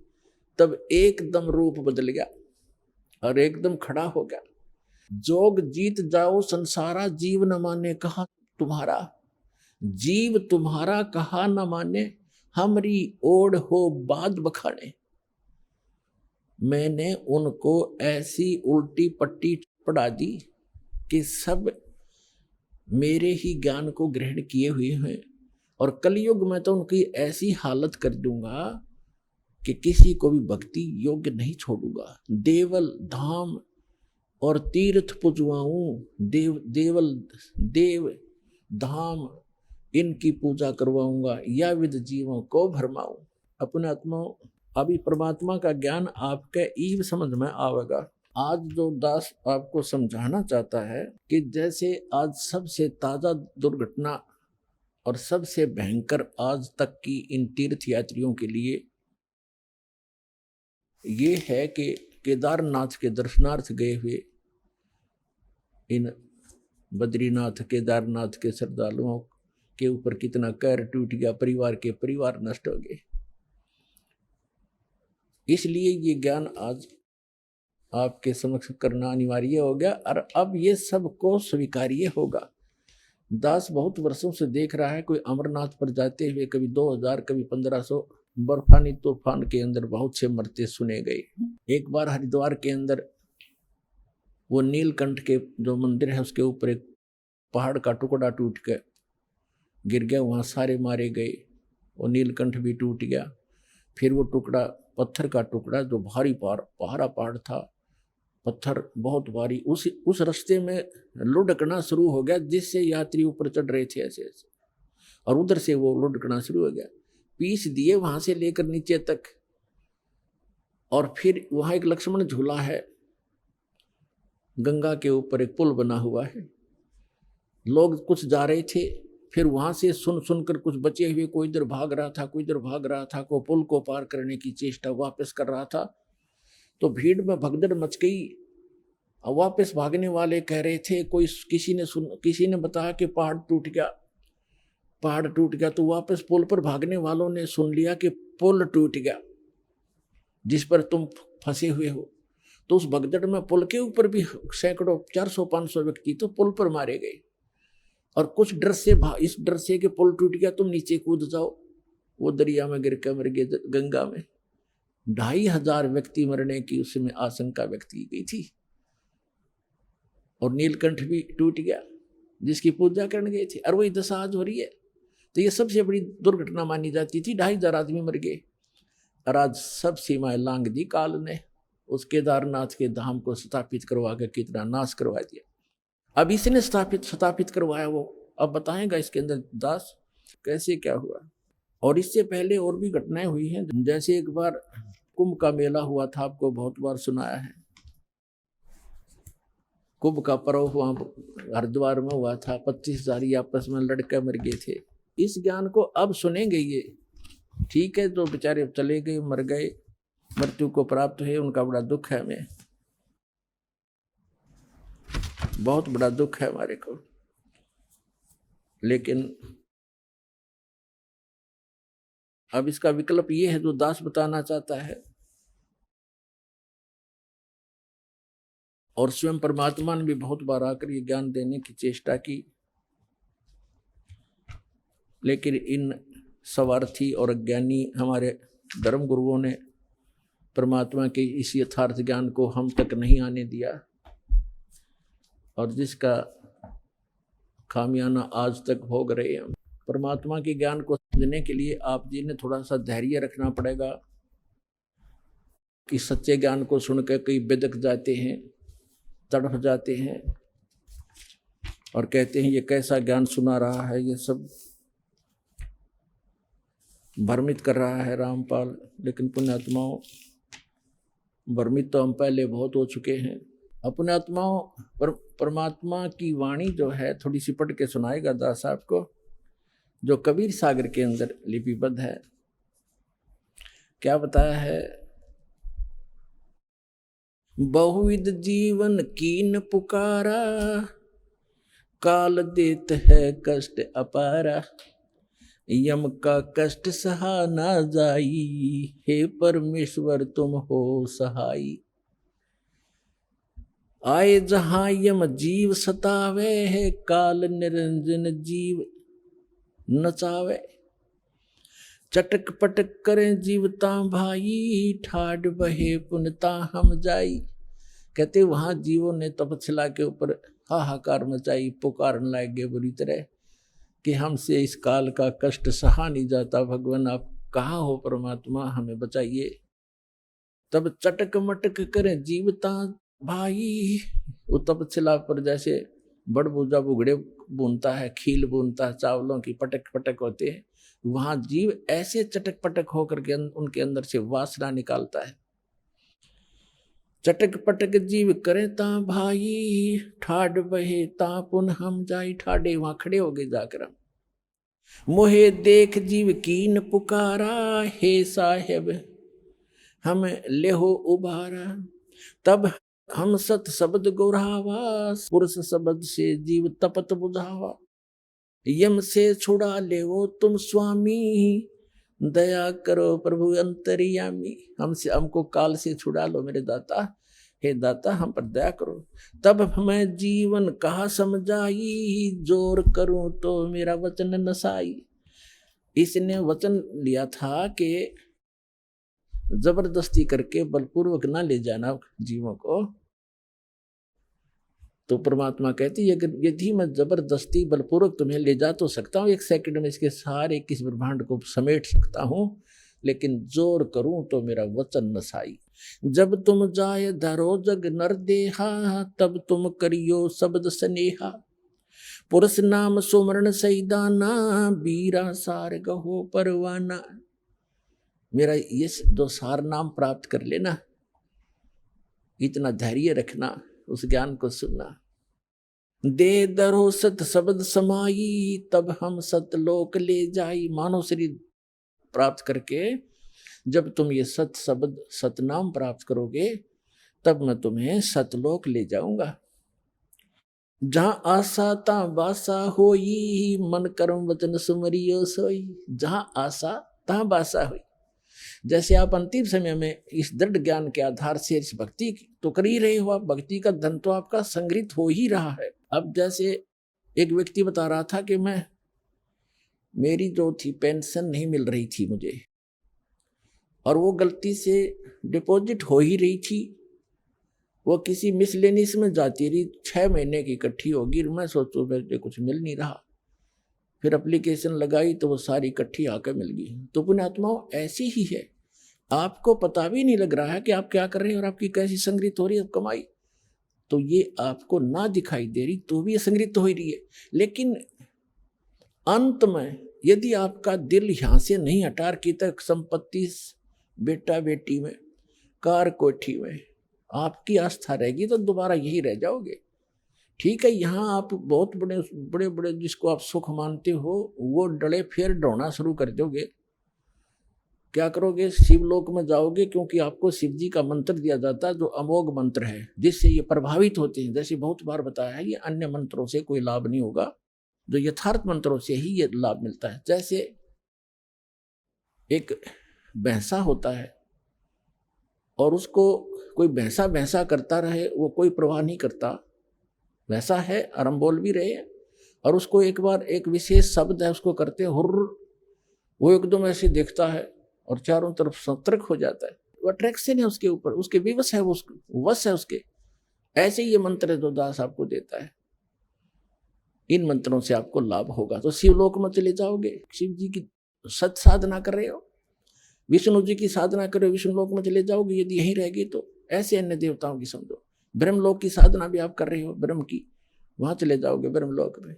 तब एकदम रूप बदल गया और एकदम खड़ा हो गया। जोग जीत जाओ संसारा, जीव न माने कहा तुम्हारा, जीव तुम्हारा कहा न माने, हमरी ओढ़ हो बाद बखाने। मैंने उनको ऐसी उल्टी पट्टी पढ़ा दी कि सब मेरे ही ज्ञान को ग्रहण किए हुए हैं, और कलयुग में तो उनकी ऐसी हालत कर दूंगा कि किसी को भी भक्ति योग्य नहीं छोड़ूंगा। देवल धाम और तीर्थ पुजवाऊं, देव धाम इनकी पूजा करवाऊंगा, या विद जीवों को भरमाऊं। अपने आत्माओं, अभी परमात्मा का ज्ञान आपके ईव समझ में आवेगा। आज जो दास आपको समझाना चाहता है कि जैसे आज सबसे ताजा दुर्घटना और सबसे भयंकर आज तक की इन तीर्थ यात्रियों के लिए ये है कि केदारनाथ के दर्शनार्थ गए हुए इन बद्रीनाथ केदारनाथ के श्रद्धालुओं के ऊपर कितना कहर टूट गया, परिवार के परिवार नष्ट हो गए। इसलिए ये ज्ञान आज आपके समक्ष करना अनिवार्य हो गया, और अब ये सबको स्वीकार्य होगा। दास बहुत वर्षों से देख रहा है, कोई अमरनाथ पर जाते हुए कभी 2000 कभी 1500 बर्फानी तूफान के अंदर बहुत से मरते सुने गए। एक बार हरिद्वार के अंदर वो नीलकंठ के जो मंदिर है उसके ऊपर एक पहाड़ का टुकड़ा टूट के गिर गया, वहाँ सारे मारे गए, वो नीलकंठ भी टूट गया। फिर वो टुकड़ा पत्थर का टुकड़ा जो भारी पहाड़ा पहाड़ था, पत्थर बहुत भारी, उस रास्ते में लुढ़कना शुरू हो गया, जिससे यात्री ऊपर चढ़ रहे थे ऐसे ऐसे, और उधर से वो लुढ़कना शुरू हो गया, पीस दिए वहां से लेकर नीचे तक। और फिर वहां एक लक्ष्मण झूला है, गंगा के ऊपर एक पुल बना हुआ है, लोग कुछ जा रहे थे, फिर वहां से सुनकर कुछ बचे हुए, कोई इधर भाग रहा था, कोई इधर भाग रहा था, कोई पुल को पार करने की चेष्टा वापस कर रहा था। तो भीड़ में भगदड़ मच गई, और वापस भागने वाले कह रहे थे, किसी ने बताया कि पहाड़ टूट गया। तो वापस पुल पर भागने वालों ने सुन लिया कि पुल टूट गया जिस पर तुम फंसे हुए हो। तो उस भगदड़ में पुल के ऊपर भी सैकड़ों 400-500 व्यक्ति तो पुल पर मारे गए, और कुछ डर से इस डर से कि पुल टूट गया तुम नीचे कूद जाओ, वो दरिया में गिर कर मर गए, गंगा में 2500 व्यक्ति मरने की उसमें आशंका व्यक्त की गई थी। और नीलकंठ भी टूट गया जिसकी पूजा करने गए थे, और वही दशा आज हो रही है। तो ये सबसे बड़ी दुर्घटना मानी जाती थी, 2500 आदमी मर गए, और आज सब सीमाएं लांघ दी काल ने। उस केदारनाथ के धाम को स्थापित करवा कर कितना नाश करवा दिया। अब इसने स्थापित करवाया, वो अब बताएगा इसके अंदर दास कैसे क्या हुआ। और इससे पहले और भी घटनाएं हुई हैं, जैसे एक बार कुंभ का मेला हुआ था, आपको बहुत बार सुनाया है। कुंभ का पर्व हुआ, हरिद्वार में हुआ था, 25,000 आपस में लड़के मर गए थे। इस ज्ञान को अब सुनेंगे ये, ठीक है, तो बेचारे चले गए, मर गए, मृत्यु को प्राप्त हुए, उनका बड़ा दुख है, हमें बहुत बड़ा दुख है हमारे को। लेकिन अब इसका विकल्प ये है जो दास बताना चाहता है। और स्वयं परमात्मा ने भी बहुत बार आकर ये ज्ञान देने की चेष्टा की, लेकिन इन स्वार्थी और अज्ञानी हमारे धर्म गुरुओं ने परमात्मा के इस यथार्थ ज्ञान को हम तक नहीं आने दिया, और जिसका खामियाना आज तक भोग रहे हैं। परमात्मा के ज्ञान को समझने के लिए आप जी ने थोड़ा सा धैर्य रखना पड़ेगा कि सच्चे ज्ञान को सुनकर कई बिदक जाते हैं, तड़फ जाते हैं और कहते हैं ये कैसा ज्ञान सुना रहा है, ये सब भ्रमित कर रहा है रामपाल। लेकिन पुण्यात्माओं, भ्रमित तो हम पहले बहुत हो चुके हैं। अपने आत्माओं परमात्मा की वाणी जो है थोड़ी सी पढ़ के सुनाएगा दास साहब को, जो कबीर सागर के अंदर लिपिबद्ध है। क्या बताया है? बहुविध जीवन कीन पुकारा, काल देत है कष्ट अपारा, यम का कष्ट सहा ना जाई, हे परमेश्वर तुम हो सहाई। आए जहां यम जीव सतावे, है काल निरंजन जीव नचावे। चटक पटक करें जीवता भाई, ठाड बहे पुनता हम जाई। कहते वहां जीवों ने तपस्या के ऊपर हाहाकार मचाई, पुकारने लग गए बुरी तरह कि हमसे इस काल का कष्ट सहा नहीं जाता, भगवान आप कहाँ हो, परमात्मा हमें बचाइए। तब चटक मटक करें जीवता भाई, वो तपस्या पर जैसे बड़ बूजा बुगड़े बुनता है, खील बुनता है, चावलों की पटक पटक होते हैं, वहां जीव ऐसे चटक पटक होकर के उनके अंदर से वासना निकालता है। चटक पटक जीव करे ता भाई, ठाड बहे ता पुन हम जाई। ठाडे वहां खड़े हो गए जाकर हम, मोहे देख जीव कीन पुकारा, हे साहेब हम लेहो उबारा। तब हम सत शब्द गुरावा, पुरुष शब्द से जीव तपत बुझावा। यम से छुड़ा ले वो तुम स्वामी, दया करो प्रभु अंतर्यामी। हमको काल से छुड़ा लो मेरे दाता, हे दाता हम पर दया करो। तब मैं जीवन कहा समझाई, जोर करूं तो मेरा वचन नसाई। इसने वचन लिया था कि जबरदस्ती करके बलपूर्वक ना ले जाना जीवों को। तो परमात्मा कहती है यदि मैं जबरदस्ती बलपूर्वक तुम्हें ले जा तो सकता हूँ, 1 सेकंड में इसके सारे किस ब्रह्मांड को समेट सकता हूँ, लेकिन जोर करूं तो मेरा वचन नसाई। जब तुम जाए धरो जग नर देहा, तब तुम करियो शब्द स्नेहा। पुरुष नाम सुमरण सैदाना, बीरा सार गहो परवाना। मेरा ये 2 सार नाम प्राप्त कर लेना, इतना धैर्य रखना, उस ज्ञान को सुनना। दे दरो सत शब्द समाई, तब हम सतलोक ले जाई। मानव शरीर प्राप्त करके जब तुम ये सत शब्द सतनाम प्राप्त करोगे, तब मैं तुम्हें सतलोक ले जाऊंगा। जहां आशा ता बासा होई, मन कर्म वचन सुमरियो सोई। जहां आशा तहां बासा हुई। जैसे आप अंतिम समय में इस दृढ़ ज्ञान के आधार से इस भक्ति तो कर ही रहे हो, आप भक्ति का धन तो आपका संग्रहित हो ही रहा है। अब जैसे एक व्यक्ति बता रहा था कि मैं मेरी जो थी पेंशन नहीं मिल रही थी मुझे, और वो गलती से डिपॉजिट हो ही रही थी, वो किसी मिसलेनियस में जाती रही, 6 महीने की इकट्ठी होगी। मैं सोचूं मेरे कुछ मिल नहीं रहा, फिर एप्लीकेशन लगाई तो वो सारी इकट्ठी आकर मिल गई। तो पुण्यात्माओं ऐसी ही है, आपको पता भी नहीं लग रहा है कि आप क्या कर रहे हैं और आपकी कैसी संगृत हो रही है कमाई, तो ये आपको ना दिखाई दे रही तो भी ये संगृत हो ही रही है। लेकिन अंत में यदि आपका दिल यहां से नहीं हटा की तक संपत्ति, बेटा बेटी में, कार कोठी में आपकी आस्था रहेगी तो दोबारा यही रह जाओगे। ठीक है, यहाँ आप बहुत बड़े बड़े बड़े जिसको आप सुख मानते हो वो डले फिर ढोना शुरू कर दोगे। क्या करोगे? शिवलोक में जाओगे, क्योंकि आपको शिव जी का मंत्र दिया जाता है जो अमोघ मंत्र है, जिससे ये प्रभावित होते हैं। जैसे बहुत बार बताया है, ये अन्य मंत्रों से कोई लाभ नहीं होगा, जो यथार्थ मंत्रों से ही ये लाभ मिलता है। जैसे एक भैंसा होता है और उसको कोई भैंसा भैंसा करता रहे, वो कोई प्रवाह नहीं करता, वैसा है, और हम बोल भी रहे हैं, और उसको एक बार एक विशेष शब्द है उसको करते हुर्र, वो एकदम ऐसे देखता है और चारों तरफ सतर्क हो जाता है। वो अट्रैक्शन है उसके ऊपर, उसके विवश है, वो वश है उसके। ऐसे ये मंत्र जो दास आपको देता है, इन मंत्रों से आपको लाभ होगा। तो शिवलोक में चले जाओगे, शिव जी की सत साधना कर रहे हो, विष्णु जी की साधना करो, विष्णु लोक में चले जाओगे। यदि यहीं रहेगी तो ऐसे अन्य देवताओं की समझो। ब्रह्मलोक की साधना भी आप कर रहे हो, ब्रह्म की, वहां चले जाओगे ब्रह्मलोक में।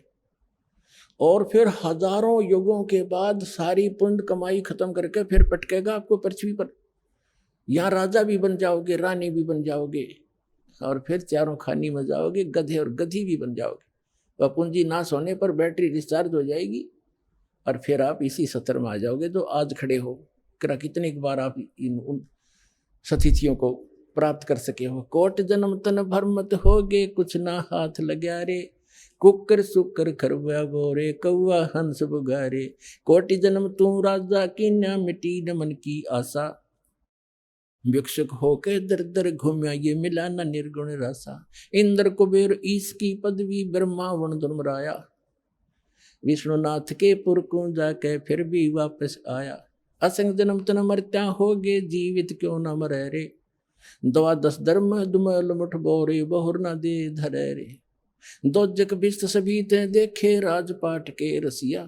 और फिर हजारों युगों के बाद सारी पुण्य कमाई खत्म करके फिर पटकेगा आपको पृथ्वी पर। यहाँ राजा भी बन जाओगे, रानी भी बन जाओगे, और फिर चारों खानी में जाओगे, गधे और गधी भी बन जाओगे। वह पूंजी नाश होने पर बैटरी डिस्चार्ज हो जाएगी और फिर आप इसी सत्र में आ जाओगे जो आज खड़े हो। कितनी बार आप इन उन सतिथियों को प्राप्त कर सके हो। कोट जन्म तन भरमत होगे, कुछ ना हाथ लग्या रे, कुकर सुकर खरवा बोरे, कौआ हंस बुगारे। कोटि जन्म तू राजा की, ना मिटी न मन की आशा, भिक्षुक होके दर दर घूम्या, ये मिला न निर्गुण रासा। इंद्र कुबेर ईश की पदवी, ब्रह्मा वन दुर्मराया, विष्णुनाथ के पुर को जाके फिर भी वापस आया। असंग जन्म तन मरत्या होगे, जीवित क्यों न मरे रे, द्वादश धर्म दुमल मुठ बोरे, बहुर न दे धरे रे। दो जग बिस्त सभी ते देखे, राजपाट के रसिया,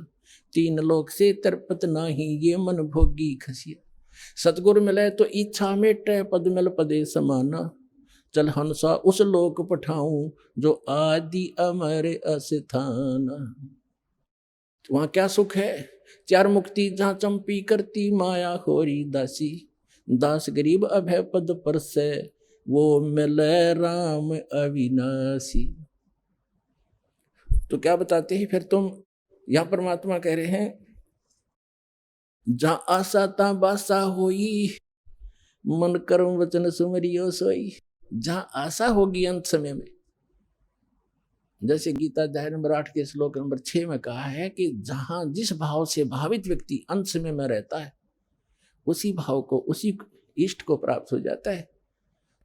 तीन लोक से तरपत नाही, ये मन भोगी खसिया। सतगुर मिले तो इच्छा मेटे, पद मिल पदे समाना, चल हंसा उस लोक पठाऊं, जो आदि अमर अस्थाना। वहां क्या सुख है? चार मुक्ति जहां चंपी करती, माया होरी दासी, दास गरीब अभय पद पर से, वो मिले राम अविनाशी। तो क्या बताते हैं फिर तुम? यहां परमात्मा कह रहे हैं, जहां आशा ता बासा होई, मन कर्म वचन सुमरियो सोई। जहां आशा होगी अंत समय में, जैसे गीता अध्याय नंबर 8 के श्लोक नंबर 6 में कहा है कि जहां जिस भाव से भावित व्यक्ति अंत समय में रहता है, उसी भाव को, उसी इष्ट को प्राप्त हो जाता है।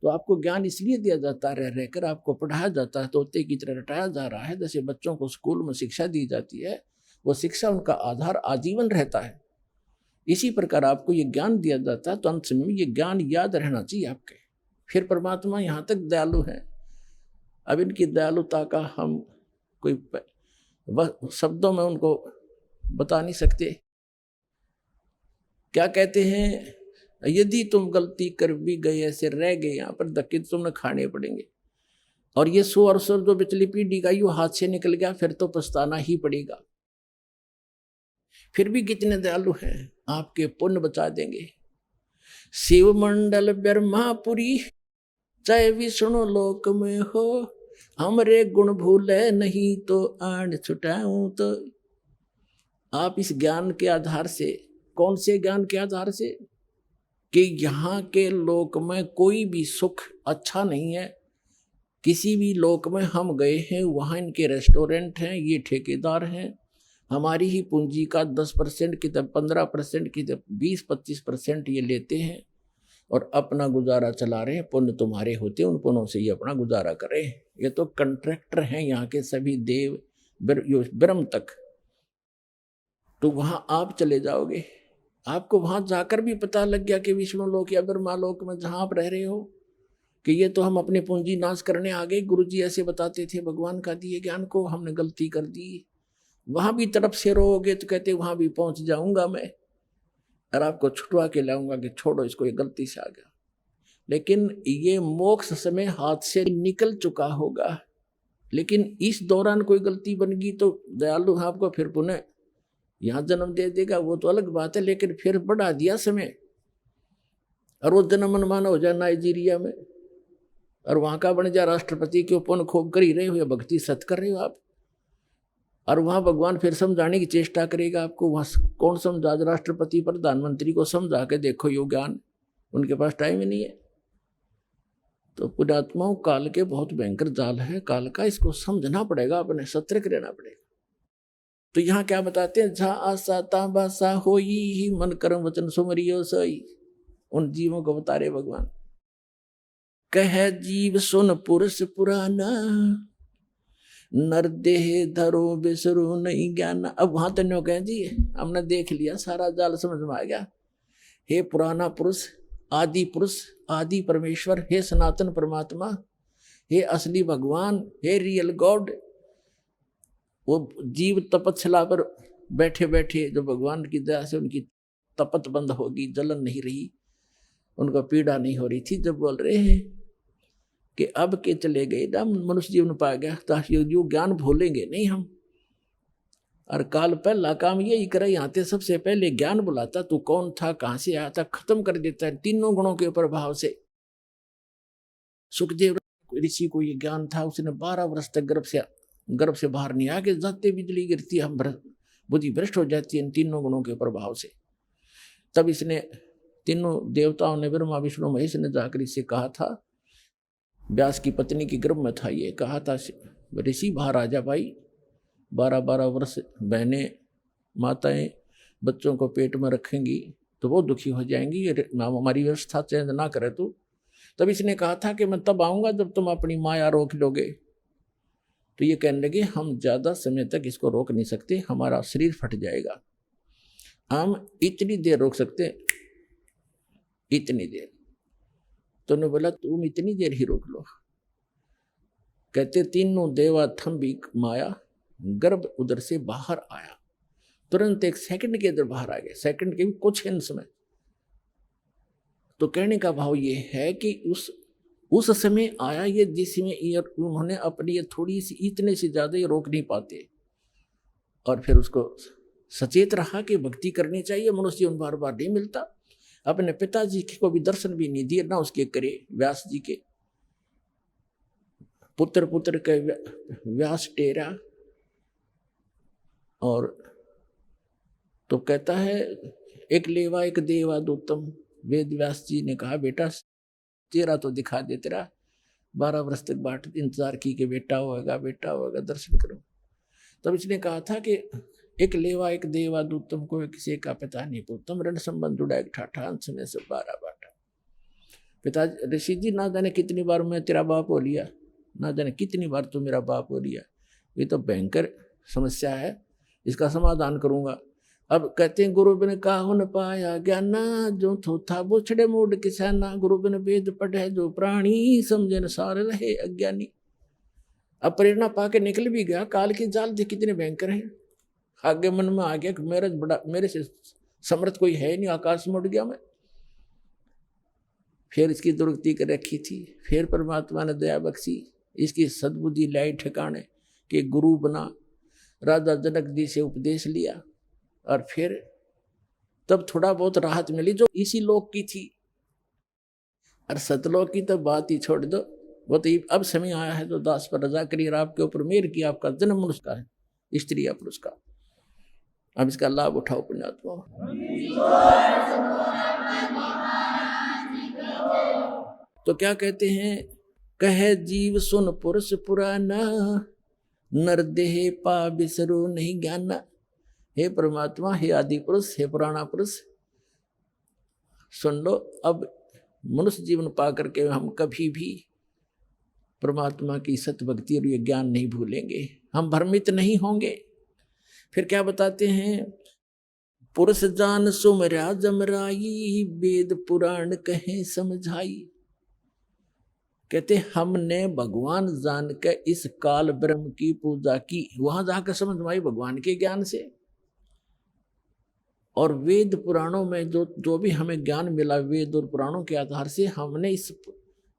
तो आपको ज्ञान इसलिए दिया जाता है, रह रहकर आपको पढ़ाया जाता है, तोते की तरह रटाया जा रहा है। जैसे बच्चों को स्कूल में शिक्षा दी जाती है, वो शिक्षा उनका आधार आजीवन रहता है। इसी प्रकार आपको ये ज्ञान दिया जाता है, तो अंत समय में ये ज्ञान याद रहना चाहिए आपके। फिर परमात्मा यहाँ तक दयालु है। अब इनकी दयालुता का हम कोई शब्दों में उनको बता नहीं सकते। क्या कहते हैं? यदि तुम गलती कर भी गए, ऐसे रह गए यहाँ पर, धक्के तुमने खाने पड़ेंगे। और ये 100 अरसर जो पिछली पीढ़ी का यू हाथ से निकल गया, फिर तो पछताना ही पड़ेगा। फिर भी कितने दयालु हैं, आपके पुण्य बचा देंगे। शिव मंडल ब्रह्मापुरी, चाहे विष्णु लोक में हो, हमरे गुण भूले नहीं तो आन छुटाऊं। तो आप इस ज्ञान के आधार से, कौन से ज्ञान के आधार से? कि यहाँ के लोक में कोई भी सुख अच्छा नहीं है। किसी भी लोक में हम गए हैं, वहाँ इनके रेस्टोरेंट हैं, ये ठेकेदार हैं, हमारी ही पूंजी का 10% की, 15% की, 20-25% ये लेते हैं और अपना गुजारा चला रहे हैं। पुण्य तुम्हारे होते, उन पुण्यों से ये अपना गुजारा करें। ये तो कंट्रैक्टर हैं यहाँ के सभी देव ब्रह्म तक। तो वहां आप चले जाओगे, आपको वहां जाकर भी पता लग गया कि विष्णु लोक या ब्रह्मा लोक में जहां आप रह रहे हो कि ये तो हम अपने पूंजी नाश करने आ गए, गुरुजी ऐसे बताते थे, भगवान का दिए ज्ञान को हमने गलती कर दी। वहां भी तरफ से रोगे तो कहते वहां भी पहुंच जाऊंगा मैं और आपको छुटवा के लाऊंगा कि छोड़ो इसको, ये गलती से आ गया। लेकिन ये मोक्ष समय हाथ से निकल चुका होगा, लेकिन इस दौरान कोई गलती बन गई तो दयालु आपको फिर पुनः यहां जन्म दे देगा, वो तो अलग बात है। लेकिन फिर बढ़ा दिया समय और वो जन्म मनमाना हो जाए नाइजीरिया में और वहां का बन जाए राष्ट्रपति के ऊपर खूब कर ही रहे हो या भक्ति सत कर रहे हो आप, और वहां भगवान फिर समझाने की चेष्टा करेगा आपको। वहां कौन समझा, राष्ट्रपति प्रधानमंत्री को समझा के देखो यो ज्ञान, उनके पास टाइम ही नहीं है। तो पुण्यात्माओं काल के बहुत भयंकर जाल है काल का, इसको समझना पड़ेगा, अपने सतर्क रहना पड़ेगा। तो यहाँ क्या बताते हैं, झा आसा ताबा सा होई मन कर्म वचन सुमरियो सोई, उन जीवों को बता रहे भगवान। कह जीव सुन पुरुष पुराना, नर देह धरो बिसरो नहीं ज्ञान। अब वहां तो कह जी हमने देख लिया, सारा जाल समझ में आ गया। हे पुराना पुरुष, आदि पुरुष, आदि परमेश्वर, हे सनातन परमात्मा, हे असली भगवान, हे रियल गॉड। वो जीव तपस्या पर बैठे बैठे जो भगवान की दया से उनकी तपत बंद होगी, जलन नहीं रही, उनको पीड़ा नहीं हो रही थी, जब बोल रहे हैं कि अब के चले गए ना मनुष्य जीवन पा गया, तो जो ज्ञान भूलेंगे नहीं हम। और काल पहला काम यही करे, यहाँ ते सबसे पहले ज्ञान बुलाता, तू कौन था, कहां से आया था, खत्म कर देता है तीनों गुणों के प्रभाव से। सुखदेव ऋषि को ये ज्ञान था, उसने 12 वर्ष तक गर्भ से बाहर नहीं आके जाते बिजली गिरती, हम बुद्धि भ्रष्ट हो जाती है इन तीनों गुणों के प्रभाव से। तब इसने तीनों देवताओं ने, ब्रह्मा विष्णु महेश ने जाकर इससे कहा था, व्यास की पत्नी की गर्भ में था, ये कहा था ऋषि बाहर आ जा भाई, 12-12 वर्ष बहनें माताएं बच्चों को पेट में रखेंगी तो वो दुखी हो जाएंगी, हमारी व्यवस्था चेंज ना करे तो। तब इसने कहा था कि मैं तब आऊंगा जब तुम अपनी माया रोक लोगे। तो ये कहने लगे हम ज्यादा समय तक इसको रोक नहीं सकते, हमारा शरीर फट जाएगा, हम इतनी देर रोक सकते, इतनी देर। तो उन्होंने बोला तुम इतनी देर ही रोक लो। कहते तीनों देवा थम्बी माया, गर्भ उधर से बाहर आया, तुरंत 1 सेकंड के अंदर बाहर आ गए, सेकंड के भी कुछ हिंस में। तो कहने का भाव ये है कि उस समय आया ये जिसमें उन्होंने अपनी थोड़ी सी, इतने से ज्यादा ये रोक नहीं पाते, और फिर उसको सचेत रहा कि भक्ति करनी चाहिए, मनुष्य जीवन बार बार नहीं मिलता। अपने पिताजी को भी दर्शन भी नहीं दिए, ना उसके करे व्यास जी के पुत्र के व्यास टेरा। और तो कहता है एक लेवा एक देवा दूतम, वेद व्यास जी ने कहा बेटा चेहरा तो दिखा दे तेरा, 12 वर्ष तक बाट इंतजार की कि बेटा होगा दर्शन करो। तब इसने कहा था कि एक लेवा एक देवा दूतम, को किसी का पिता नहीं पूतम, रण संबंध जुड़ा एक ठाठा, अंश में से 12 बाटा। पिता ऋषि जी ना जाने कितनी बार मैं तेरा बाप हो लिया, ना जाने कितनी बार तू मेरा बाप हो लिया, ये तो भयंकर समस्या है, इसका समाधान करूंगा। अब कहते हैं गुरु बिन काहु न पाया ज्ञाना, जो थोथा बुछड़े मूड किसाना, गुरु बिन वेद पढ़े जो प्राणी, समझे न सार रहे अज्ञानी। अब प्रेरणा पाके निकल भी गया, काल के जाल जो कितने भयंकर हैं। आगे मन में आ गया कि मेरे से समर्थ कोई है नहीं, आकाश में उड़ गया मैं। फिर इसकी दुर्गति कर रखी थी, फिर परमात्मा ने दया बख्शी, इसकी सद्बुद्धि लाई ठिकाने कि गुरु बना, राजा जनक जी से उपदेश लिया, और फिर तब थोड़ा बहुत राहत मिली जो इसी लोक की थी। और सतलोक की तो बात ही छोड़ दो, वो तो अब समय आया है जो दास पर रजा करिए, आपके ऊपर मेहर किया, आपका जन्म उसका है, स्त्री या पुरुष का। अब इसका लाभ उठाओ पुण्यात्मा। तो क्या कहते हैं, कहे जीव सुन पुरुष पुराना, नर देह पा बिसरो नहीं ज्ञाना। हे परमात्मा, हे आदि पुरुष, हे पुराना पुरुष, सुन लो, अब मनुष्य जीवन पा करके हम कभी भी परमात्मा की सत्य भक्ति और ये ज्ञान नहीं भूलेंगे, हम भ्रमित नहीं होंगे। फिर क्या बताते हैं, पुरुष जान सुमरा जमराई, वेद पुराण कहे समझाई। कहते हमने भगवान जान के इस काल ब्रह्म की पूजा की, वहां जाकर समझ में आई भगवान के ज्ञान से। और वेद पुराणों में जो भी हमें ज्ञान मिला वेद और पुराणों के आधार से, हमने इस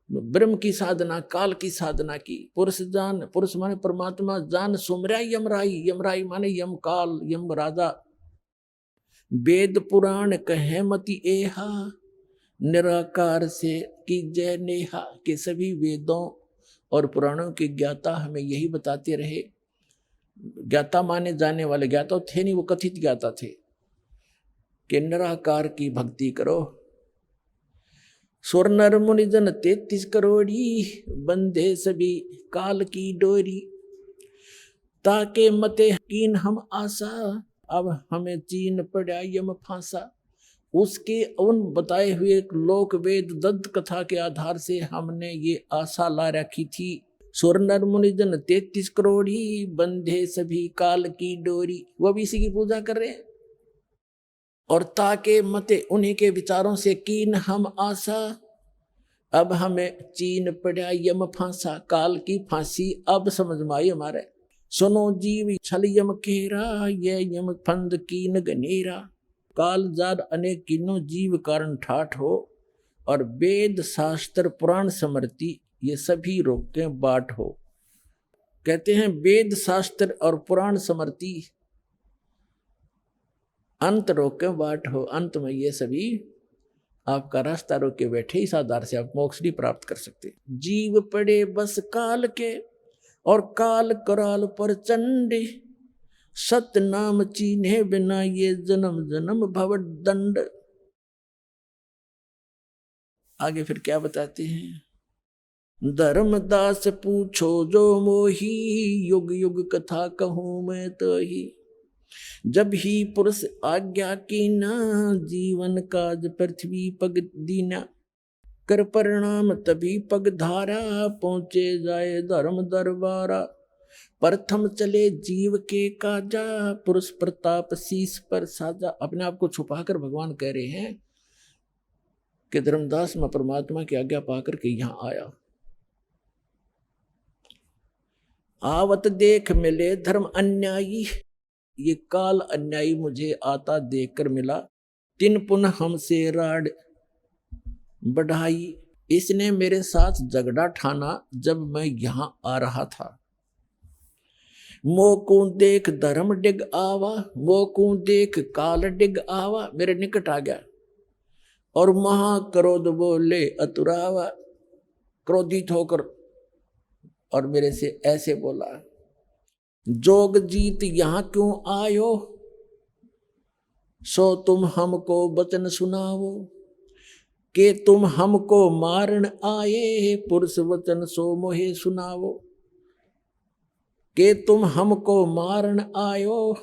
ब्रह्म की साधना, काल की साधना की। पुरुष जान, पुरुष माने परमात्मा, जान सुमरा यमराई, यमराई माने यम काल, यम राजा। वेद पुराण कहे मति एहा, निराकार से की जय नेहा। के सभी वेदों और पुराणों के ज्ञाता हमें यही बताते रहे। ज्ञाता माने जाने वाले, ज्ञाता थे नहीं, वो कथित ज्ञाता थे कि निराकार की भक्ति करो। सुर नर मुनि जन 33 करोड़ी, बंधे सभी काल की डोरी। ताके मते कीन हम आशा, अब हमें चीन पड़ा यम फांसा। उसके उन बताए हुए लोक वेद दंत कथा के आधार से हमने ये आशा ला रखी थी। सुर नर मुनि जन 33 करोड़ी, बंधे सभी काल की डोरी। वो भी इसी की पूजा कर रहे हैं। और ताके मते, उन्हीं के विचारों से कीन हम आशा, अब हमें चीन पड़ा यम फांसा। काल की फांसी अब समझ में आई हमारे। सुनो जीव छल यम केरा, ये यम फंद कीन गनेरा। काल जार अनेक किन्नो, जीव कारण ठाठ हो। और वेद शास्त्र पुराण स्मृति ये सभी रोके बाट हो। कहते हैं वेद शास्त्र और पुराण स्मृति अंत रोके बाट हो। अंत में ये सभी आपका रास्ता रोके बैठे, इस आधार से आप मोक्ष नहीं प्राप्त कर सकते। जीव पड़े बस काल के, और काल कराल पर चंडे। सत नाम चीन्हे बिना ये जन्म जन्म भव दंड। आगे फिर क्या बताते हैं। धर्मदास पूछो जो मोही, युग युग कथा कहूं मैं तो ही। जब ही पुरुष आज्ञा की ना, जीवन काज पृथ्वी पग दीना। कर परिणाम तभी पग धारा, पहुंचे जाए धर्म दरबारा। प्रथम चले जीव के काजा, पुरुष प्रताप शीश पर साजा। अपने आप को छुपाकर भगवान कह रहे हैं कि धर्मदास मैं परमात्मा की आज्ञा पाकर के यहां आया। आवत देख मिले धर्म अन्यायी, ये काल अन्यायी मुझे आता देखकर मिला। तिन पुनः हमसे राड बढ़ाई, इसने मेरे साथ झगड़ा ठाना जब मैं यहां आ रहा था। मोकू देख धर्म डिग आवा, मोकू देख काल डिग आवा। मेरे निकट आ गया और महाक्रोध बोले अतुरावा। क्रोधित होकर और मेरे से ऐसे बोला, जोग जीत यहां क्यों आयो, सो तुम हमको वचन सुनाओ। के तुम हमको मारन आए, पुरुष वचन सो मोहे सुनाओ। के तुम हमको मारन आयो,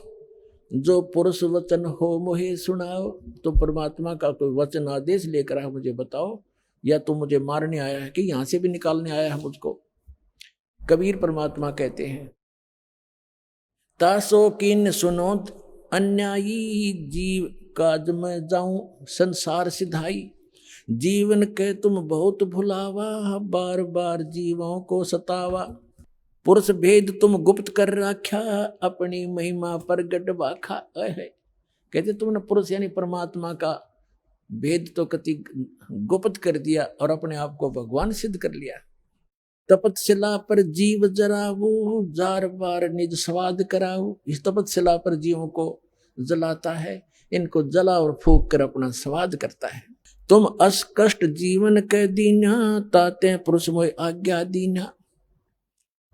जो पुरुष वचन हो मोहे सुनाओ। तो परमात्मा का कोई वचन आदेश लेकर आ मुझे बताओ, या तो मुझे मारने आया है कि यहां से भी निकालने आया है मुझको। कबीर परमात्मा कहते हैं, तासो किन सुनो अन्यायी, जीव काज में जाऊं संसार सिधाई। जीवन के तुम बहुत भुलावा, बार बार जीवों को सतावा। पुरुष भेद तुम गुप्त कर रखा, अपनी महिमा प्रगट बाखा। कहते तुमने पुरुष यानी परमात्मा का भेद तो कति गुप्त कर दिया और अपने आप को भगवान सिद्ध कर लिया। तपतशिला पर जीव जराऊ, जार बार निज स्वाद कराऊ। इस तपतशिला पर जीवों को जलाता है, इनको जला और फूक कर अपना स्वाद करता है। तुम अस कष्ट जीवन के दीना, ताते पुरुष मोय आज्ञा दीना।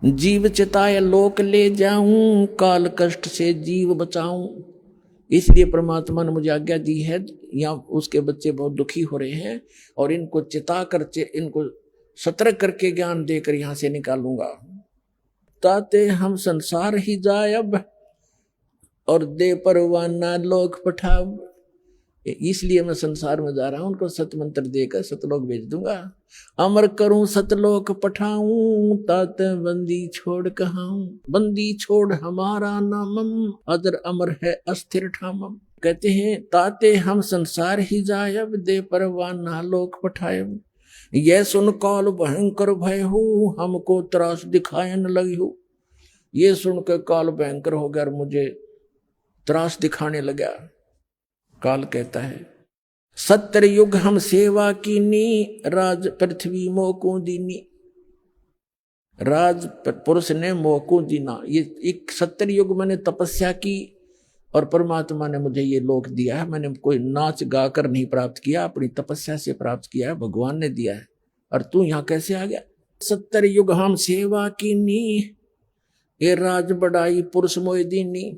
जीव चिताए लोक ले जाऊं, काल कष्ट से जीव बचाऊं। इसलिए परमात्मा ने मुझे आज्ञा दी है, यहाँ उसके बच्चे बहुत दुखी हो रहे हैं और इनको चिता कर, इनको सतर्क करके ज्ञान देकर यहां से निकालूंगा। ताते हम संसार ही जाए अब, और दे परवाना लोक पठाव। इसलिए मैं संसार में जा रहा हूं, उनको सतमंत्र देकर सतलोक भेज दूंगा। अमर करूं सतलोक पठाऊं, ताते बंदी छोड़ कहाऊं। बंदी छोड़ हमारा नामम, अदर अमर है अस्थिर ठामम। कहते हैं ताते हम संसार ही जायब, दे परवाना लोक पठायब। यह सुन काल भयंकर भय हो, हमको त्रास दिखायन लगी हो। ये सुनकर काल भयंकर हो गया और मुझे त्रास दिखाने लगा। काल कहता है 70 युग हम सेवा कीनी, राज पृथ्वी मोको दीनी। राज पुरुष ने मोको दीना, ये एक 70 युग मैंने तपस्या की और परमात्मा ने मुझे ये लोक दिया है। मैंने कोई नाच गा कर नहीं प्राप्त किया, अपनी तपस्या से प्राप्त किया है, भगवान ने दिया है। और तू यहां कैसे आ गया? 70 युग हम सेवा कीनी, ये राज बढ़ाई पुरुष मोहि दीनी।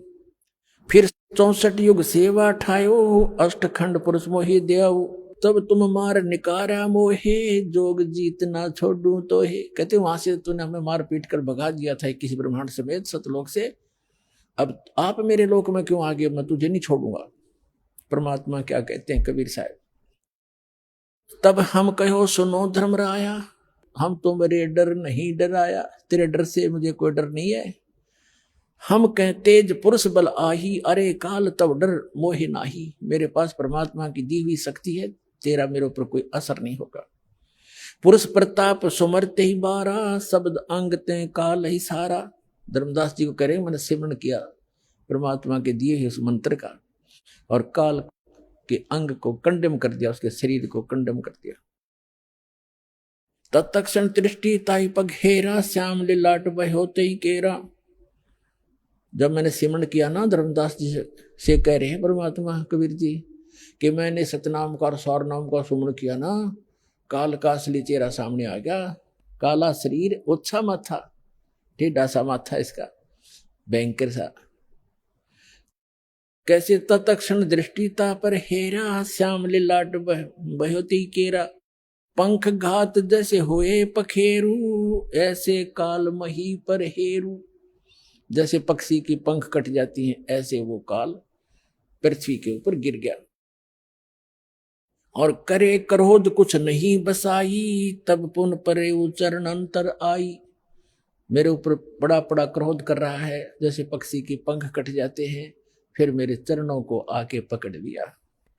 फिर 64 युग सेवा ठायो, अष्टखंड पुरुष मोहि देव। तब तुम मार निकारा मोहे, जोग जीत ना छोड़ू तो हे। कहते वहां से तूने हमें मार पीट कर भगा दिया था किसी ब्रह्मांड समेत सतलोक से, अब आप मेरे लोक में क्यों आ गए? मैं तुझे नहीं छोड़ूंगा। परमात्मा क्या कहते हैं कबीर साहब, तब हम कहो सुनो धर्मराया, हम तो मेरे डर नहीं डराया, तेरे डर से मुझे कोई डर नहीं है। हम कह तेज पुरुष बल आही, अरे काल तब डर मोहि नाही। मेरे पास परमात्मा की दी हुई शक्ति है, तेरा मेरे ऊपर कोई असर नहीं होगा। पुरुष प्रताप सुमरते ही बारा, शब्द अंग ते काल ही सारा। धर्मदास जी को कह रहे मैंने सिमरण किया परमात्मा के दिए हुए उस मंत्र का, और काल के अंग को कंडम कर दिया, उसके शरीर को कंडम कर दिया। तत्क्षण दृष्टि ताई पघेरा, श्याम लिलाट बह होते ही केरा। जब मैंने सिमरण किया ना, धर्मदास जी से कह रहे हैं परमात्मा कबीर जी कि मैंने सतनाम का और सौर नाम का सुमरण किया ना, काल का असली चेहरा सामने आ गया। काला शरीर, ओछा माथा, टेढ़ा सा माथा इसका, भयंकर सा। कैसे तत्क्षण दृष्टि ता पर हेरा, श्याम लिलाट बहोती केरा। पंख घात जैसे होए पखेरू, ऐसे काल मही पर हेरू। जैसे पक्षी की पंख कट जाती हैं, ऐसे वो काल पृथ्वी के ऊपर गिर गया। और करे क्रोध कुछ नहीं बसाई, तब पुन परे चरण अंतर आई। मेरे ऊपर बड़ा बड़ा क्रोध कर रहा है, जैसे पक्षी के पंख कट जाते हैं, फिर मेरे चरणों को आके पकड़ लिया।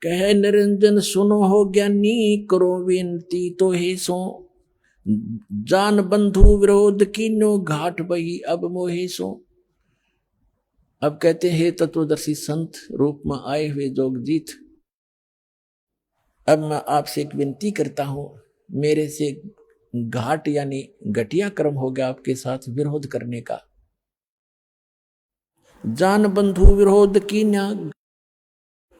कह निरंजन सुनो हो ज्ञानी, करो विनती तो हे सो। जान बंधु विरोध कीनो, घाट बही अब मोहे सो। अब कहते हैं तत्वदर्शी संत रूप में आए हुए जोगजीत, अब मैं आपसे एक विनती करता हूं, मेरे से घाट यानी घटिया कर्म हो गया आपके साथ विरोध करने का। जान बंधु विरोध की ना,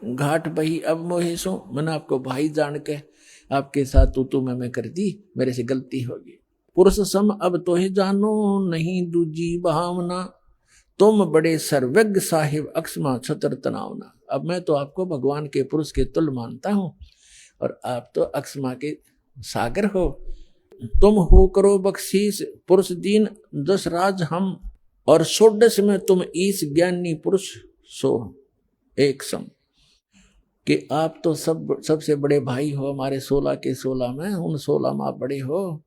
घाट बही अब मोहे सो। मैंने आपको भाई जान के आपके साथ तू मैं कर दी, मेरे से गलती होगी। पुरुष सम अब तो ही जानो, नहीं दूजी भावना। तुम बड़े सर्वज्ञ साहिब, अक्षमा छतर तनावना। अब मैं तो आपको भगवान के पुरुष के तुल्य मानता हूं, और आप तो अक्षमा के सागर हो। तुम हो करो बख्शीश, पुरुष दीन दस राज हम। और 16 में तुम ईस ज्ञानी पुरुष सो एक सम। कि आप तो सबसे बड़े भाई हो, हमारे 16 के 16 में, उन 16 में आप बड़े हो।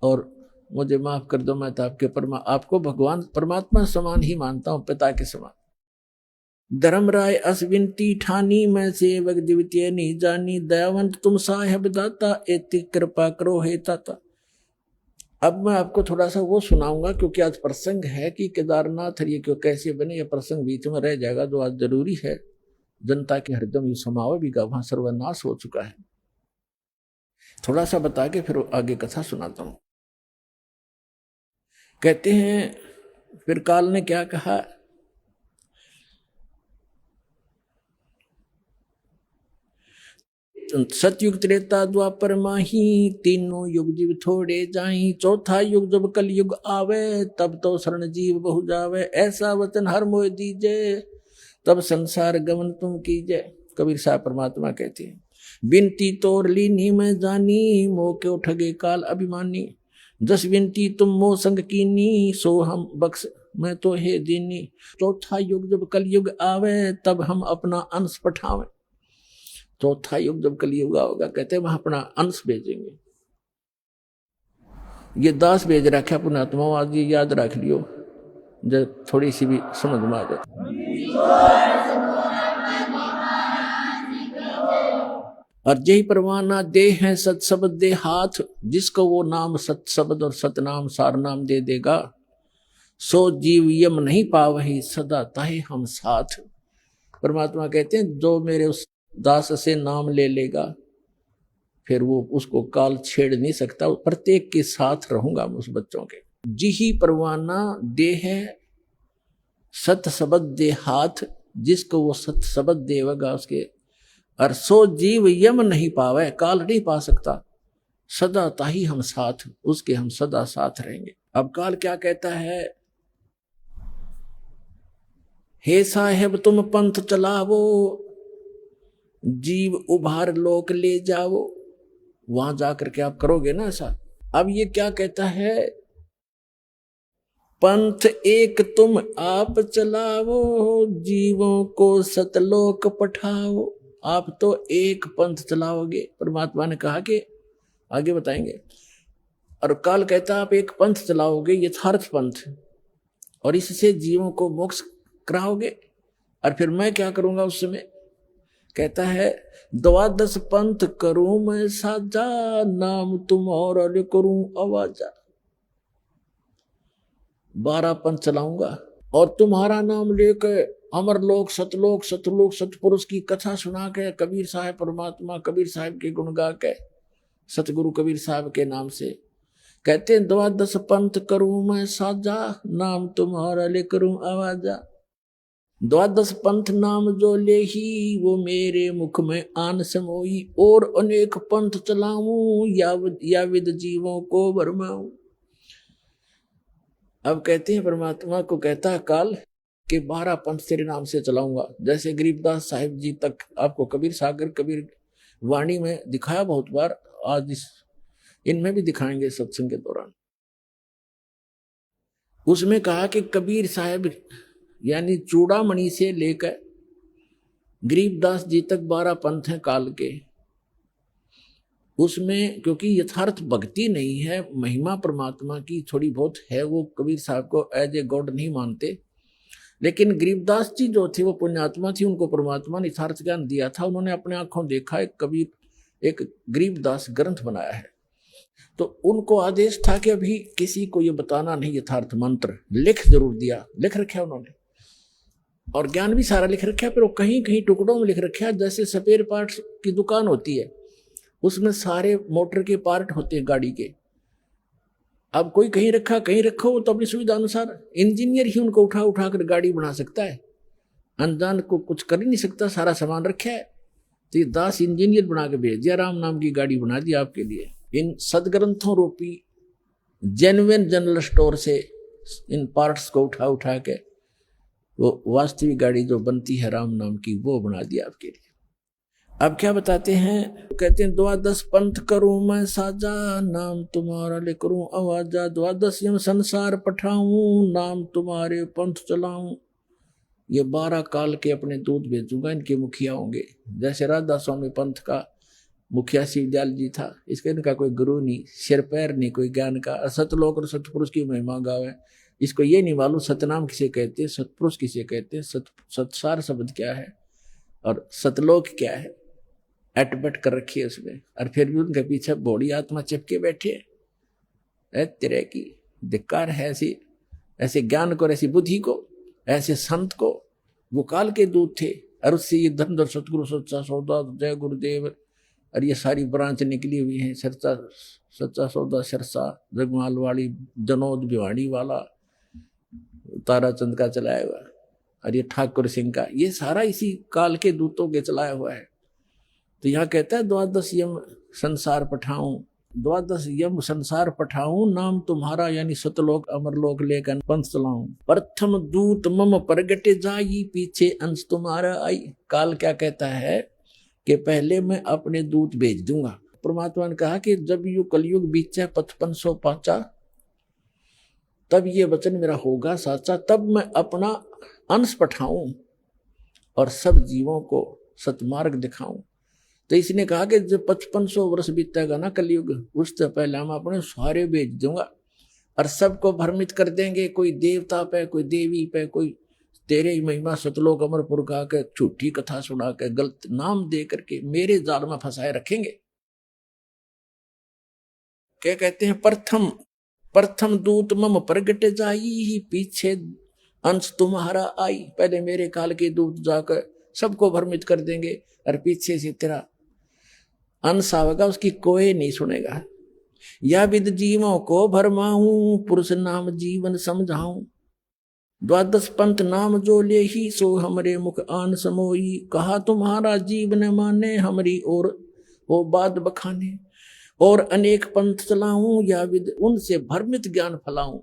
और मुझे माफ कर दो, मैं तो आपको भगवान परमात्मा समान ही मानता हूं, पिता के समान। धर्मराय अश्विनती ठानी, मैं सेवक द्वितीय नहीं जानी। दयावंत तुम साहेब दाता, एति कृपा करो हे ताता। अब मैं आपको थोड़ा सा वो सुनाऊंगा, क्योंकि आज प्रसंग है कि केदारनाथ ये क्यों कैसे बने, ये प्रसंग बीच में रह जाएगा जो आज जरूरी है। जनता के हृदय में समावे भी का वहां सर्वनाश हो चुका है। थोड़ा सा बता के फिर आगे कथा सुनाता हूं। कहते हैं फिर काल ने क्या कहा, सतयुग त्रेता द्वापर माही, तीनों युग जीव थोड़े जाई। चौथा युग जब कल युग आवे, तब तो शरण जीव बहु जावे। ऐसा वचन हर मोह दीजे, तब संसार गमन तुम कीजे। कबीर साहब परमात्मा कहते हैं, बिनती तोर लीनी में जानी, मोह के उठगे काल अभिमानी। जस विनती तुम मोह संग कीनी, सो हम बख्श मैं तो हे दीनी। चौथा युग जब कल युग आवे, तब हम अपना अंश पठावे। चौथा युग जब कलयुग होगा, कहते हैं वहां अपना अंश भेजेंगे। ये दास भेज रखा पुण्यात्मा, आज ये याद रख लियो, जब थोड़ी सी भी समझ में आ जाए। और जय परवाना दे है सत शब्द दे हाथ, जिसको वो नाम सत शब्द और सतनाम सार नाम दे देगा, सो जीव यम नहीं पावही सदा ताहे हम साथ। परमात्मा कहते हैं जो मेरे उस दास से नाम ले लेगा फिर वो उसको काल छेड़ नहीं सकता, प्रत्येक के साथ रहूंगा मैं उस बच्चों के। जिही परवाना दे है सत शब्द दे हाथ, जिसको वो सत शब्द देगा उसके, और सो जीव यम नहीं पावे, काल नहीं पा सकता, सदा ताही हम साथ, उसके हम सदा साथ रहेंगे। अब काल क्या कहता है, हे साहेब तुम पंथ चलावो, जीव उभार लोक ले जाओ। वहां जाकर के आप करोगे ना ऐसा। अब ये क्या कहता है, पंथ एक तुम आप चलाओ, जीवों को सतलोक पठाओ। आप तो एक पंथ चलाओगे, परमात्मा ने कहा कि आगे बताएंगे। और काल कहता आप एक पंथ चलाओगे, यथार्थ पंथ, और इससे जीवों को मोक्ष कराओगे। और फिर मैं क्या करूंगा उस समय, कहता है द्वादश पंथ करूं मैं साजा, नाम तुम्हारा ले करूं आवाजा। 12 पंथ चलाऊंगा और तुम्हारा नाम लेकर अमर लोक सतलोक सतलोक सतपुरुष की कथा सुना के, कबीर साहब परमात्मा कबीर साहब के गुण गा के, सतगुरु कबीर साहब के नाम से कहते हैं द्वादश पंथ करूं मैं साजा, नाम तुम्हारा ले करूं आवाजा। द्वादश पंथ नाम जो ले ही, वो मेरे मुख में आन समोई, और अनेक पंथ चलाऊं, याविद जीवों को भरमाऊं। अब कहते हैं परमात्मा को कहता है काल कि 12 पंथ तेरे नाम से चलाऊंगा। जैसे गरीबदास साहिब जी तक आपको कबीर सागर कबीर वाणी में दिखाया बहुत बार, आज इनमें भी दिखाएंगे सत्संग के दौरान। उसमें कहा कि कबीर साहब यानी चूड़ामणि से लेकर गरीबदास जी तक 12 पंथ हैं काल के। उसमें क्योंकि यथार्थ भक्ति नहीं है, महिमा परमात्मा की थोड़ी बहुत है, वो कबीर साहब को एज ए गॉड नहीं मानते। लेकिन गरीबदास जी जो थे वो पुण्यात्मा थी, उनको परमात्मा ने यथार्थ ज्ञान दिया था। उन्होंने अपने आंखों देखा एक कबीर एक गरीबदास ग्रंथ बनाया है, तो उनको आदेश था कि अभी किसी को ये बताना नहीं यथार्थ मंत्र। लिख जरूर दिया, लिख रखा उन्होंने, और ज्ञान भी सारा लिख रखा है, पर वो कहीं कहीं टुकड़ों में लिख रखा है। जैसे स्पेयर पार्ट्स की दुकान होती है, उसमें सारे मोटर के पार्ट होते हैं गाड़ी के। अब कोई कहीं रखा कहीं रखो, तो अपनी सुविधा अनुसार इंजीनियर ही उनको उठा उठा कर गाड़ी बना सकता है, अनजान को कुछ कर ही नहीं सकता। सारा सामान रखा है, तो ये दास इंजीनियर बना के भेज दिया, राम नाम की गाड़ी बना दी आपके लिए। इन सदग्रंथों रूपी जेन्युइन जनरल स्टोर से इन पार्ट्स को उठा उठा के वो वास्तविक गाड़ी जो बनती है राम नाम की, वो बना दिया आपके लिए। अब क्या बताते हैं, कहते हैं द्वादश पंथ करूं मैं साजा, नाम तुम्हारा ले करूं आवाजा। द्वादश यम संसार पठाऊं, नाम तुम्हारे पंथ चलाऊं। ये 12 काल के अपने दूत भेजूंगा, इनके मुखिया होंगे। जैसे राधा स्वामी पंथ का मुखिया शिवदयाल जी था, इसका इनका कोई गुरु नहीं, सिर पैर नहीं कोई ज्ञान का। सतलोक और सतपुरुष की महिमा गावे, इसको ये नहीं मालूम सतनाम किसे कहते हैं, सतपुरुष किसे कहते हैं, सतसार शब्द क्या है और सतलोक क्या है, एटबट कर रखी है उसमें। और फिर भी उनके पीछे बॉडी आत्मा चिपके बैठे है। तेरे की धिक्कार है ऐसे ज्ञान को, ऐसी बुद्धि को, ऐसे संत को। वो काल के दूत थे, और उससे ये धनधर सतगुरु सच्चा सौदा जय गुरुदेव और ये सारी ब्रांच निकली हुई हैं। सच्चा सौदा सिरसा, जगमाल वाली, जनोद भिवाड़ी वाला, ताराचंद का चलाया हुआ, और ये ठाकुर सिंह का, ये सारा इसी काल के दूतों के चलाया हुआ है। तो यहाँ कहता है द्वादश यम संसार पठाऊं, द्वादश यम संसार पठाऊं, नाम तुम्हारा यानी सतलोक अमरलोक लेकर पंथ चलाऊं। प्रथम दूत मम प्रगट जाई, पीछे अंश तुम्हारा आई। काल क्या कहता है कि पहले मैं अपने दूत भेज दूंगा। परमात्मा ने कहा कि जब यू कलयुग बीचा 5500 पाचा, तब ये वचन मेरा होगा साचा, तब मैं अपना अंश पठाऊं और सब जीवों को सतमार्ग दिखाऊं। तो इसने कहा कि जब 5500 वर्ष बीतेगा ना कलयुग, उससे पहले हम अपने सारे भेज दूंगा और सबको भ्रमित कर देंगे। कोई देवता पे, कोई देवी पे, कोई तेरे ही महिमा सतलोक अमरपुर का के झूठी कथा सुना के गलत नाम दे करके मेरे जाल में फंसाए रखेंगे। क्या कहते हैं, प्रथम प्रथम दूत मम प्रगट जाई, पीछे अंश तुम्हारा आई। पहले मेरे काल के दूत जाकर सबको भ्रमित कर देंगे और पीछे से तेरा अंश आवेगा, उसकी कोई नहीं सुनेगा। या विद जीवों को भरमाऊं, पुरुष नाम जीवन समझाऊं। द्वादश पंथ नाम जो ले ही, सो हमरे मुख आन समोई। कहा तुम्हारा जीवन माने, हमरी और वो बात बखाने। और अनेक पंथ चलाऊं, या विद उनसे भ्रमित ज्ञान फैलाऊं।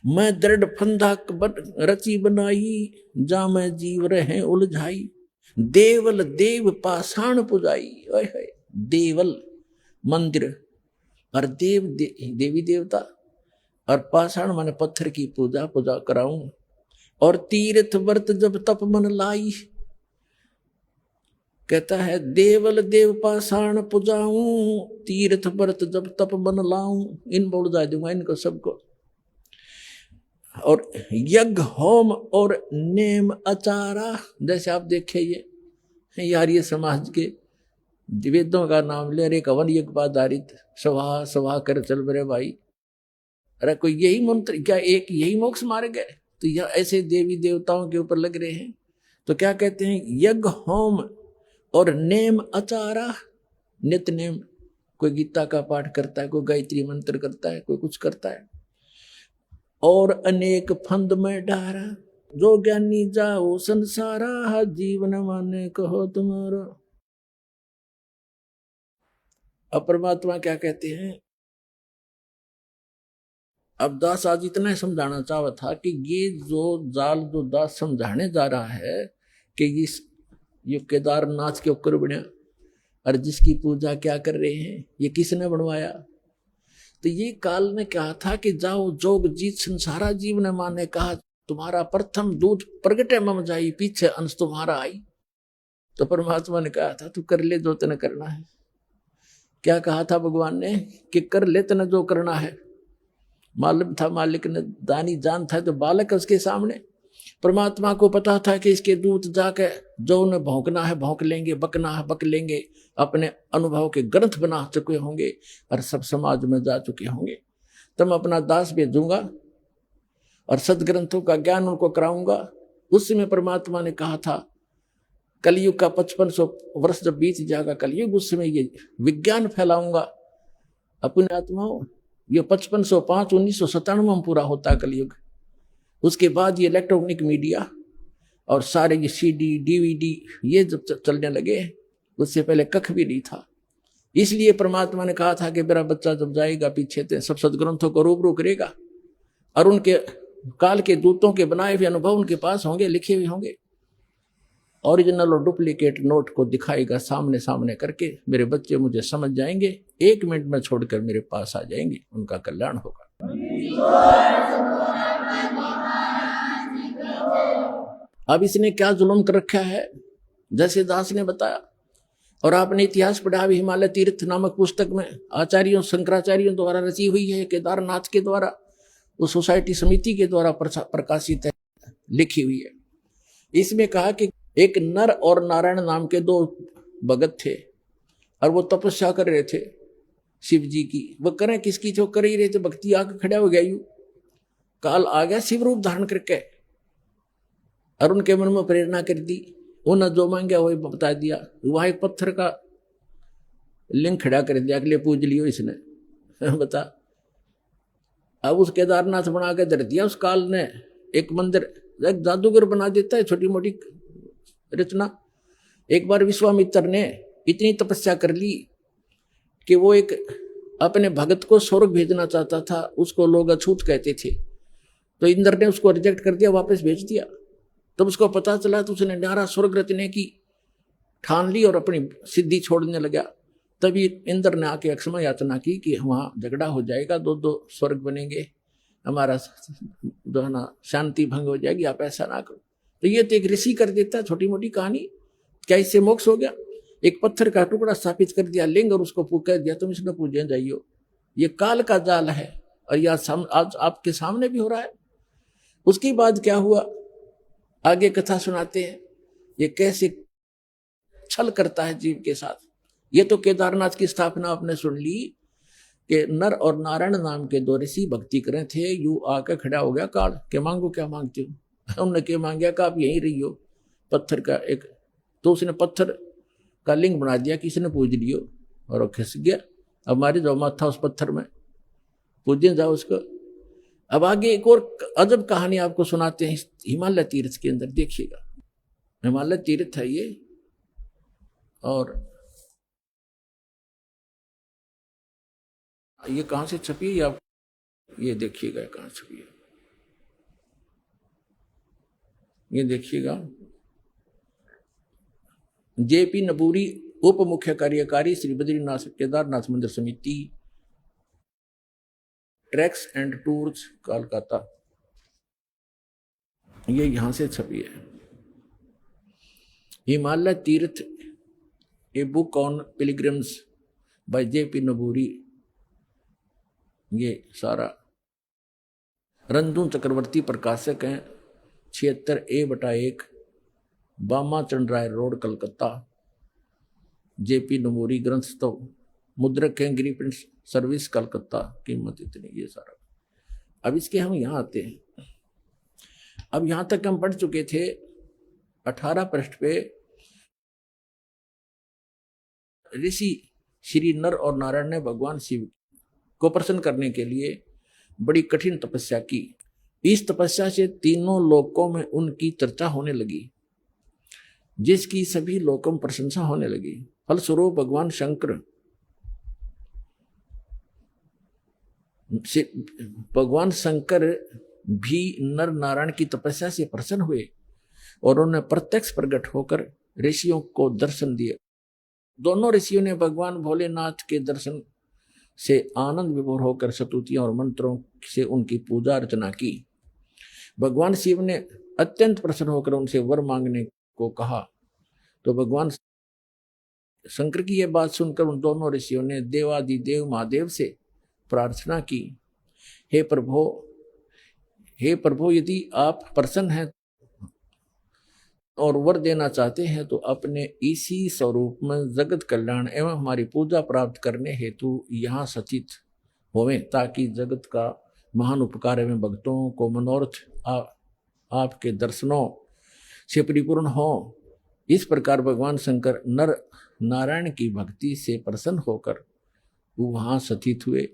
मैं दृढ़ फंदा रची बनाई, जा मैं जीव रहे उलझाई। देवल देव पाषाण पुजाई। देवल मंदिर और देवी देवता और पाषाण माने पत्थर की पूजा कराऊं। और तीर्थ व्रत जब तप मन लाई, कहता है देवल देव पाषाण पुजाऊं, तीर्थ व्रत जब तप मन लाऊं। इन बोल जा दूंगा इनको सबको। और यज्ञ होम और नेम आचारा, जैसे आप देखे ये आर्य समाज के वेदों का नाम ले रहे, कवन यज्ञ आधारित सभा सभा कर चल बरे भाई। अरे कोई यही मंत्र क्या, एक यही मोक्ष मार्ग है? तो यह ऐसे देवी देवताओं के ऊपर लग रहे हैं। तो क्या कहते हैं, यज्ञ होम और नेम आचारा, नित्य नेम। कोई गीता का पाठ करता है, कोई गायत्री मंत्र करता है, कोई कुछ करता है। और अनेक फंद में डारा, जो ज्ञानी जाओ संसारा, जीवन माने कहो तुम्हारा। अब परमात्मा क्या कहते हैं, अब दास आज इतना समझाना चाहता था कि ये जो जाल जो दास समझाने जा रहा है कि ये केदारनाथ के ऊपर बना और जिसकी पूजा क्या कर रहे हैं, ये किसने बनवाया? तो ये काल ने कहा था कि जाओ जोग जीत संसारा, जीव ने माने कहा तुम्हारा प्रथम दूत प्रगटे मम जाई, पीछे अंश तुम्हारा आई। तो परमात्मा ने कहा था तू कर ले जो तने करना है। क्या कहा था भगवान ने कि कर ले तने जो करना है। मालूम था मालिक ने, दानी जान था तो बालक उसके सामने। परमात्मा को पता था कि इसके दूत जाके जो उन्हें भौंकना है भौंक लेंगे, बकना है बक लेंगे, अपने अनुभव के ग्रंथ बना चुके होंगे और सब समाज में जा चुके होंगे। तब मैं अपना दास भेजूंगा और सदग्रंथों का ज्ञान उनको कराऊंगा। उस समय परमात्मा ने कहा था कलयुग का 5500 वर्ष जब बीत जाएगा कलयुग, उस समय ये विज्ञान फैलाऊंगा अपने आत्माओं। ये 5505 1997 में पूरा होता है कलयुग। उसके बाद ये इलेक्ट्रॉनिक मीडिया और सारे ये CD DVD ये जब चलने लगे, उससे पहले कख भी नहीं था। इसलिए परमात्मा ने कहा था कि मेरा बच्चा जब जाएगा पीछे तो सब सदग्रंथों को रूबरू करेगा और उनके काल के दूतों के बनाए हुए अनुभव उनके पास होंगे, लिखे हुए होंगे। ओरिजिनल और डुप्लीकेट नोट को दिखाएगा सामने सामने करके। मेरे बच्चे मुझे समझ जाएंगे, 1 मिनट में छोड़कर मेरे पास आ जाएंगे, उनका कल्याण होगा। अब इसने क्या जुल्म कर रखा है, जैसे दास ने बताया। और आपने इतिहास पढ़ा भी, हिमालय तीर्थ नामक पुस्तक में आचार्यों शंकराचार्यों द्वारा रची हुई है, केदारनाथ के द्वारा, उस सोसाइटी समिति के द्वारा प्रकाशित है, लिखी हुई है। इसमें कहा कि एक नर और नारायण नाम के 2 भगत थे और वो तपस्या कर रहे थे शिव जी की। वो करें किसकी थे, कर ही रहे थे, भक्ति आके खड़ा हो गया। यूं काल आ गया शिव रूप धारण करके और उनके मन में प्रेरणा कर दी। उन्हें जो मांगा वही बता दिया। वहां एक पत्थर का लिंग खड़ा कर दिया, अगले पूज लियो इसने बता। अब उस केदारनाथ बना के धर दिया। उस काल ने एक मंदिर, एक जादूगर बना देता है छोटी मोटी रचना। एक बार विश्वामित्र ने इतनी तपस्या कर ली कि वो एक अपने भगत को स्वर्ग भेजना चाहता था, उसको लोग अछूत कहते थे। तो इंद्र ने उसको रिजेक्ट कर दिया, वापस भेज दिया। तब उसको पता चला तो उसने नारा स्वर्ग रचने की ठान ली और अपनी सिद्धि छोड़ने लगा। तभी इंद्र ने आके अक्षमा याचना की कि वहाँ झगड़ा हो जाएगा, 2 स्वर्ग बनेंगे, हमारा जो है ना शांति भंग हो जाएगी, आप ऐसा ना करो। तो ये तो एक ऋषि कर देता है, छोटी मोटी कहानी। क्या इससे मोक्ष हो गया? एक पत्थर का टुकड़ा स्थापित कर दिया लिंग और उसको कह दिया तुम इसमें पूजने जाइयो। ये काल का जाल है और यह आज आपके सामने भी हो रहा है। उसके बाद क्या हुआ आगे कथा सुनाते हैं ये कैसे छल करता है जीव के साथ। ये तो केदारनाथ की स्थापना आपने सुन ली कि नर और नारायण नाम के दो ऋषि भक्ति करे थे, यू आके खड़ा हो गया काल के मांगो क्या मांगते हो। उन्होंने क्या मांगया कि आप यहीं रही हो, पत्थर का एक, तो उसने पत्थर का लिंग बना दिया, किसी ने पूज लियो और वो खिस गया। अब हमारे जो माथा उस पत्थर में पूजने जाओ उसको। अब आगे एक और अजब कहानी आपको सुनाते हैं हिमालय तीर्थ के अंदर, देखिएगा। हिमालय तीर्थ है ये, और ये कहां से छपी है आप ये देखिएगा, कहां छपी है ये देखिएगा। जेपी नबूरी, उप मुख्य कार्यकारी, श्री बद्रीनाथ केदारनाथ मंदिर समिति, ट्रैक्स एंड टूर्स, कोलकाता, ये यहां से छपी है। Himalaya Tirtha, a book on pilgrims by JP Naburi, ये सारा रंधू चक्रवर्ती प्रकाशक हैं, 76A/1, Bama Chandray road, Calcutta. JP Naburi ग्रंथ तो मुद्रक हैं, गिरी प्रिंट सर्विस, कलकत्ता, कीमत इतनी, ये सारा। अब इसके हम यहाँ आते हैं। अब यहाँ तक हम पढ़ चुके थे 18 पृष्ठ पे ऋषि श्री नर और नारायण ने भगवान शिव को प्रसन्न करने के लिए बड़ी कठिन तपस्या की। इस तपस्या से तीनों लोकों में उनकी चर्चा होने लगी, जिसकी सभी लोकों में प्रशंसा होने लगी। फलस्वरूप भगवान शंकर भी नर नारायण की तपस्या से प्रसन्न हुए और उन्हें प्रत्यक्ष प्रकट होकर ऋषियों को दर्शन दिए। दोनों ऋषियों ने भगवान भोलेनाथ के दर्शन से आनंद विभोर होकर स्तुतियों और मंत्रों से उनकी पूजा अर्चना की। भगवान शिव ने अत्यंत प्रसन्न होकर उनसे वर मांगने को कहा, तो भगवान शंकर की यह बात सुनकर उन दोनों ऋषियों ने देवादिदेव महादेव से प्रार्थना की, हे प्रभु, यदि आप प्रसन्न हैं और वर देना चाहते हैं तो अपने इसी स्वरूप में जगत कल्याण एवं हमारी पूजा प्राप्त करने हेतु यहाँ सचित होवें, ताकि जगत का महान उपकार एवं भक्तों को मनोरथ आपके दर्शनों से परिपूर्ण हो। इस प्रकार भगवान शंकर नर नारायण की भक्ति से प्रसन्न होकर वहाँ सचित हुए।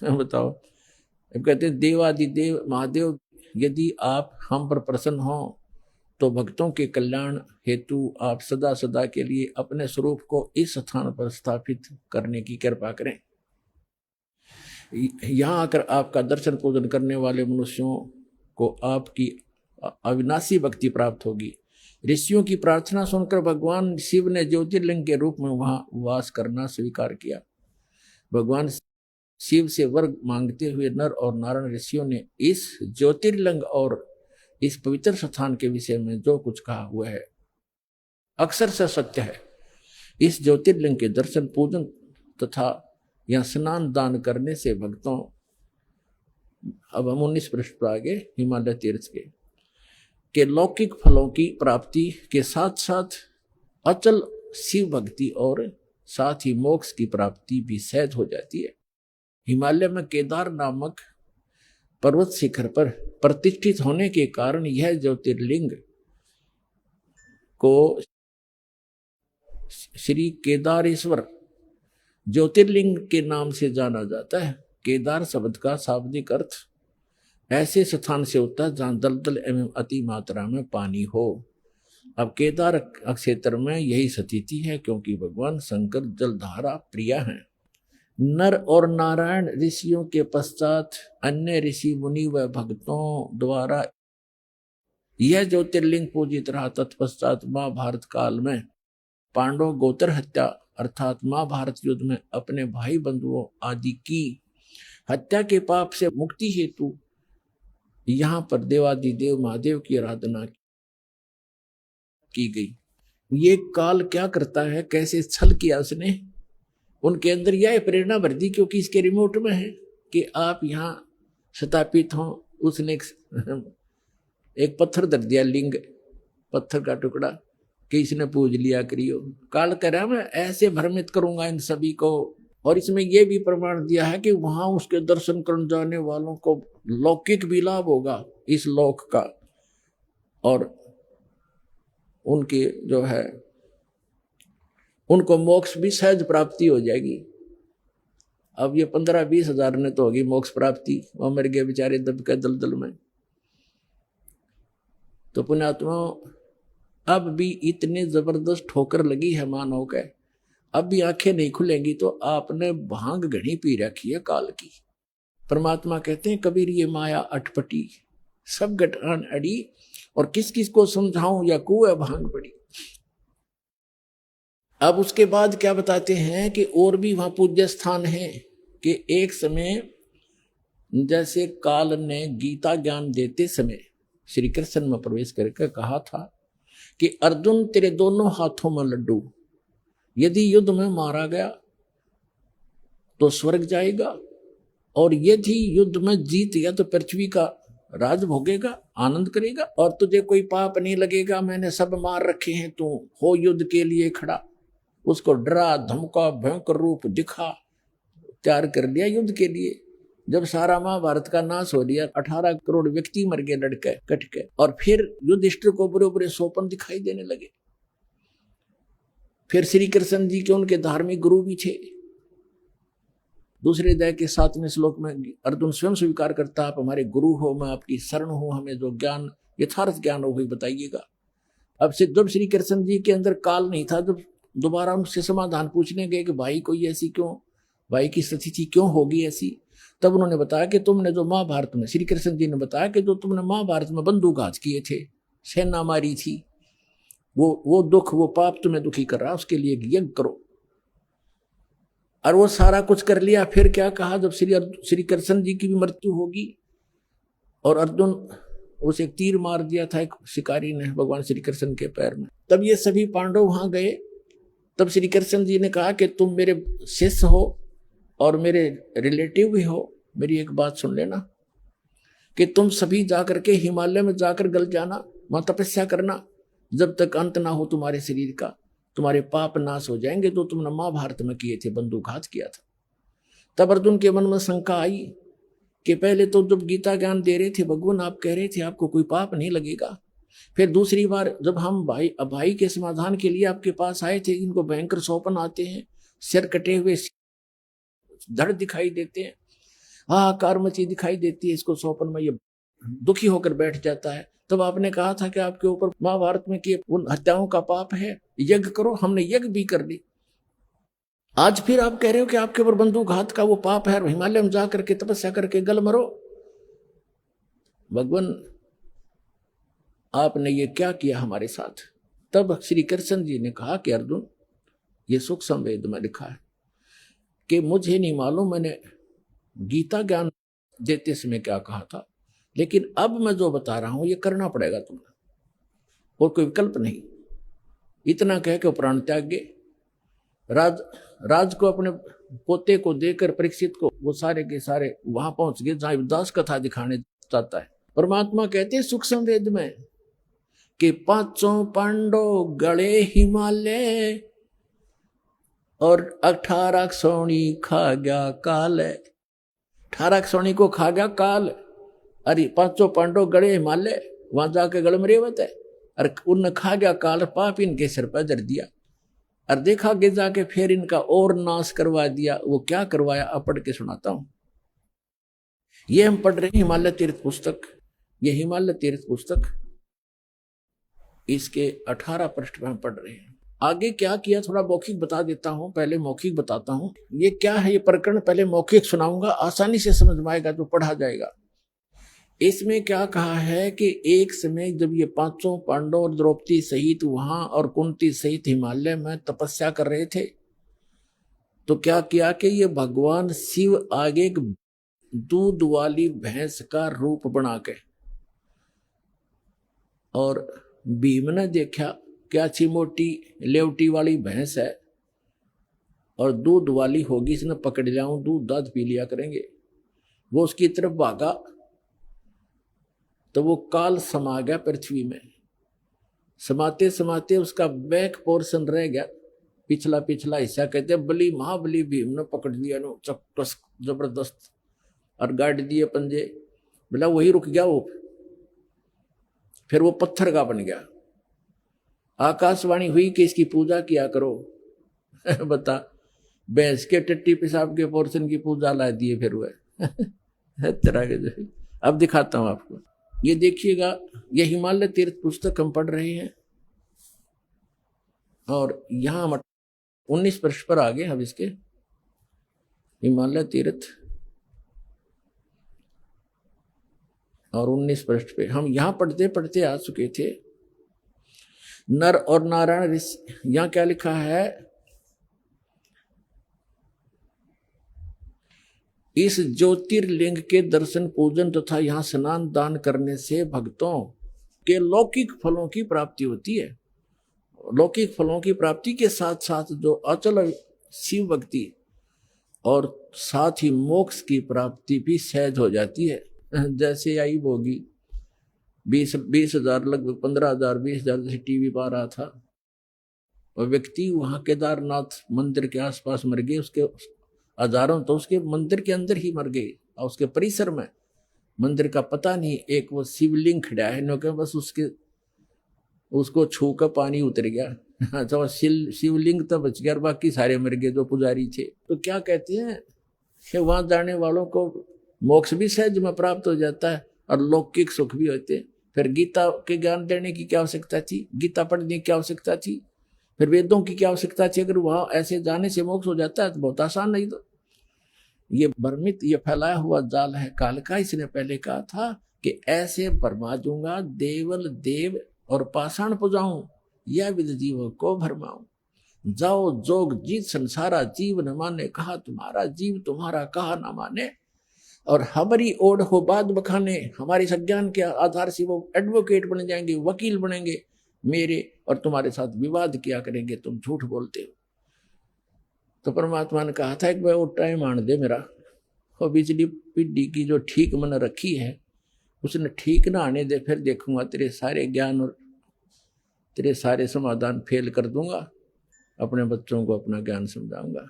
बताओ, अब कहते हैं देवादिदेव महादेव, यदि आप हम पर प्रसन्न हो तो भक्तों के कल्याण हेतु आप सदा सदा के लिए अपने स्वरूप को इस स्थान पर स्थापित करने की कृपा करें। यहाँ आकर आपका दर्शन पूजन करने वाले मनुष्यों को आपकी अविनाशी भक्ति प्राप्त होगी। ऋषियों की प्रार्थना सुनकर भगवान शिव ने ज्योतिर्लिंग के रूप में वहां वास करना स्वीकार किया। भगवान शिव से वर मांगते हुए नर और नारायण ऋषियों ने इस ज्योतिर्लिंग और इस पवित्र स्थान के विषय में जो कुछ कहा हुआ है अक्सर से सत्य है। इस ज्योतिर्लिंग के दर्शन पूजन तथा या स्नान दान करने से भक्तों, अब हम 19 पृष्ठ पर आगे हिमालय तीर्थ के लौकिक फलों की प्राप्ति के साथ साथ अचल शिव भक्ति और साथ ही मोक्ष की प्राप्ति भी सहज हो जाती है। हिमालय में केदार नामक पर्वत शिखर पर प्रतिष्ठित होने के कारण यह ज्योतिर्लिंग को श्री केदारेश्वर ज्योतिर्लिंग के नाम से जाना जाता है। केदार शब्द का शाब्दिक अर्थ ऐसे स्थान से होता है जहां दलदल एवं अति मात्रा में पानी हो। अब केदार क्षेत्र में यही स्थिति है, क्योंकि भगवान शंकर जलधारा प्रिय हैं। नर और नारायण ऋषियों के पश्चात अन्य ऋषि मुनि व भक्तों द्वारा यह ज्योतिर्लिंग पूजित रहा। तत्पश्चात महाभारत काल में पांडव गोत्र हत्या अर्थात महाभारत युद्ध में अपने भाई बंधुओं आदि की हत्या के पाप से मुक्ति हेतु यहाँ पर देवादिदेव महादेव की आराधना की गई। ये काल क्या करता है, कैसे छल किया उसने, उनके अंदर यह प्रेरणा भर दी, क्योंकि इसके रिमोट में है कि आप यहाँ स्थापित हों। उसने एक पत्थर धर दिया लिंग, पत्थर का टुकड़ा कि इसने पूज लिया करियो। काल कह रहा मैं ऐसे भ्रमित करूंगा इन सभी को। और इसमें यह भी प्रमाण दिया है कि वहां उसके दर्शन करने जाने वालों को लौकिक भी लाभ होगा इस लोक का, और उनकी जो है उनको मोक्ष भी सहज प्राप्ति हो जाएगी। अब ये 15-20 हजार ने तो होगी मोक्ष प्राप्ति, वो मर गए बेचारे दब के दलदल में। तो पुण्यात्मा अब भी इतने जबरदस्त ठोकर लगी है मानव के, अब भी आंखें नहीं खुलेंगी तो आपने भांग घनी पी रखी है काल की। परमात्मा कहते हैं कबीर ये माया अटपटी, सब गठान अड़ी, और किस किस को समझाऊं या कुएं भांग पड़ी। अब उसके बाद क्या बताते हैं कि और भी वहां पूज्य स्थान है कि एक समय जैसे काल ने गीता ज्ञान देते समय श्री कृष्ण में प्रवेश करके कहा था कि अर्जुन तेरे दोनों हाथों में लड्डू, यदि युद्ध में मारा गया तो स्वर्ग जाएगा, और यदि युद्ध में जीत गया तो पृथ्वी का राज भोगेगा, आनंद करेगा, और तुझे कोई पाप नहीं लगेगा, मैंने सब मार रखे हैं, तू हो युद्ध के लिए खड़ा। उसको डरा धमका भयंकर रूप दिखा, तैयार कर लिया युद्ध के लिए। जब सारा महाभारत का नाश हो लिया, 18 करोड़ व्यक्ति मर गए लड़के कट के, और फिर युधिष्ठिर को बुरे बुरे सोपन दिखाई देने लगे। फिर श्री कृष्ण जी के उनके धार्मिक गुरु भी थे। दूसरे अध्याय के 7वें श्लोक में अर्जुन स्वयं स्वीकार करता, आप हमारे गुरु हो, मैं आपकी शरण हूं, हमें जो ज्ञान यथार्थ ज्ञान हो गई बताइएगा। अब से जब श्री कृष्ण जी के अंदर काल नहीं था, जब दोबारा उनसे समाधान पूछने गए कि भाई कोई ऐसी क्यों, भाई की स्थिति क्यों होगी ऐसी, तब उन्होंने बताया कि तुमने जो महाभारत में, श्री कृष्ण जी ने बताया कि जो तुमने महाभारत में बंदूकघात किए थे, सेना मारी थी, वो दुख, वो पाप तुम्हें दुखी कर रहा, उसके लिए यज्ञ करो। और वो सारा कुछ कर लिया। फिर क्या कहा, जब श्री कृष्ण जी की भी मृत्यु होगी और अर्जुन उसे एक तीर मार दिया था एक शिकारी ने भगवान श्री कृष्ण के पैर में, तब ये सभी पांडव वहां गए। तब श्री कृष्ण जी ने कहा कि तुम मेरे शिष्य हो और मेरे रिलेटिव भी हो, मेरी एक बात सुन लेना कि तुम सभी जाकर के हिमालय में जाकर गल जाना, वहां तपस्या करना, जब तक अंत ना हो तुम्हारे शरीर का, तुम्हारे पाप नाश हो जाएंगे जो तुमने महाभारत में किए थे, बंदूकघात किया था। तब अर्जुन के मन में शंका आई कि पहले तो जब गीता ज्ञान दे रहे थे भगवान, आप कह रहे थे आपको कोई पाप नहीं लगेगा, फिर दूसरी बार जब हम भाई के समाधान के लिए आपके पास आए थे, इनको भयंकर सौपन आते हैं, सिर कटे हुए धड़ दिखाई देते हैं, हाहाकार मची दिखाई देती है, इसको सौपन में ये दुखी होकर बैठ जाता है। तब आपने कहा था कि आपके ऊपर महाभारत में किए उन हत्याओं का पाप है, यज्ञ करो, हमने यज्ञ भी कर ली। आज फिर आप कह रहे हो कि आपके ऊपर बंदूकघात का वो पाप है, हिमालय में जाकर के तपस्या करके गल मरो। भगवान आपने ये क्या किया हमारे साथ। तब श्री कृष्ण जी ने कहा कि अर्जुन, ये सूक्ष्म वेद में लिखा है कि मुझे नहीं मालूम मैंने गीता ज्ञान देते समय क्या कहा था, लेकिन अब मैं जो बता रहा हूं ये करना पड़ेगा तुम्हें, और कोई विकल्प नहीं। इतना कह के प्राण त्याग गए। राज को अपने पोते को देकर परीक्षित को वो सारे के सारे वहां पहुंच गए जहां दास कथा दिखाने चाहता है। परमात्मा कहते हैं सूक्ष्म वेद में कि 5 पांडव गड़े हिमालय और 18 सोनी खा गया काल। 18 सोनी को खा गया काल। अरे 5 पांडव गड़े हिमालय, वहां जाके गड़ मरे हुए थे, और उन खा गया काल, पाप इनके सिर पर धर दिया, और देखा आगे जाके फिर इनका और नाश करवा दिया। वो क्या करवाया अब पढ़ के सुनाता हूं। ये हम पढ़ रहे हैं हिमालय तीर्थ पुस्तक, ये हिमालय तीर्थ पुस्तक इसके 18 पृष्ठ में हम पढ़ रहे हैं। आगे क्या किया थोड़ा मौखिक बता देता हूं, पहले मौखिक बताता हूं। ये क्या है ये प्रकरण, पहले मौखिक सुनाऊंगा, आसानी से समझ में आएगा तो पढ़ा जाएगा। इसमें क्या कहा है कि एक समय जब ये 5 पांडव और द्रौपदी सहित वहां और कुंती सहित हिमालय में तपस्या कर रहे थे, तो क्या किया कि ये भगवान शिव आगे एक दूध वाली भैंस का रूप बना के, और भीम ने देखा क्या अच्छी मोटी लेवटी वाली भैंस है और दूध वाली होगी, इसने पकड़ लिया, दूध दाद पी लिया करेंगे। वो उसकी तरफ भागा तो वो काल समा गया पृथ्वी में, समाते समाते उसका बैक पोर्शन रह गया, पिछला पिछला हिस्सा, कहते बली महाबली भीम ने पकड़ लिया नो चक्कस जबरदस्त और गाड़ दिए पंजे। बोला वही रुक गया वो, फिर वो पत्थर का बन गया। आकाशवाणी हुई कि इसकी पूजा किया करो। बता, भैंस के टट्टी पेशाब के पोर्शन की पूजा ला दिए फिर वह। तरह के जो, अब दिखाता हूं आपको, ये देखिएगा, ये हिमालय तीर्थ पुस्तक हम पढ़ रहे हैं और यहां हम 19 पृष्ठ पर आ गए। अब इसके हिमालय तीर्थ और 19 पृष्ठ पे हम यहां पढ़ते पढ़ते आ चुके थे। नर और नारायण ऋषि, यहां क्या लिखा है, इस ज्योतिर्लिंग के दर्शन पूजन तथा यहाँ स्नान दान करने से भक्तों के लौकिक फलों की प्राप्ति होती है। लौकिक फलों की प्राप्ति के साथ साथ जो अचल शिव भक्ति और साथ ही मोक्ष की प्राप्ति भी सहज हो जाती है। जैसे आई भोगी 20,000 लगभग 15,000 20,000 जैसे टीवी पर आ रहा था, और व्यक्ति वहां केदारनाथ मंदिर के आसपास मर गए, उसके हजारों तो उसके मंदिर के अंदर ही मर गए, और उसके परिसर में मंदिर का पता नहीं, एक वो शिवलिंग खड़ा है नो के बस उसको छू कर पानी उतर गया। तो शिवलिंग तो बच गया, बाकी सारे मर गए जो पुजारी थे। तो क्या कहते हैं कि वहां जाने वालों को मोक्ष भी सहज में प्राप्त हो जाता है और लौकिक सुख भी होते हैं। फिर गीता के ज्ञान देने की क्या आवश्यकता थी, गीता पढ़ने की क्या आवश्यकता थी, फिर वेदों की क्या आवश्यकता थी। अगर वहां ऐसे जाने से मोक्ष हो जाता है तो बहुत आसान। नहीं तो ये भ्रमित, ये फैलाया हुआ जाल है काल का। इसने पहले कहा था कि ऐसे भरमा दूंगा, देवल देव और पाषाण पुजाऊं, यह विद जीवों को भरमाऊं। जाओ जोग जीत संसारा, जीव न माने कहा तुम्हारा, जीव तुम्हारा कहा न माने। और हमारी ओढ़ हो बात बखाने, हमारे सज्ञान के आधार से वो एडवोकेट बन जाएंगे, वकील बनेंगे मेरे, और तुम्हारे साथ विवाद किया करेंगे, तुम झूठ बोलते हो। तो परमात्मा ने कहा था एक बार वो टाइम आने दे मेरा, और बिजली पिड्डी की जो ठीक मन रखी है उसने ठीक ना आने दे, फिर देखूंगा तेरे सारे ज्ञान और तेरे सारे समाधान फेल कर दूंगा, अपने बच्चों को अपना ज्ञान समझाऊंगा।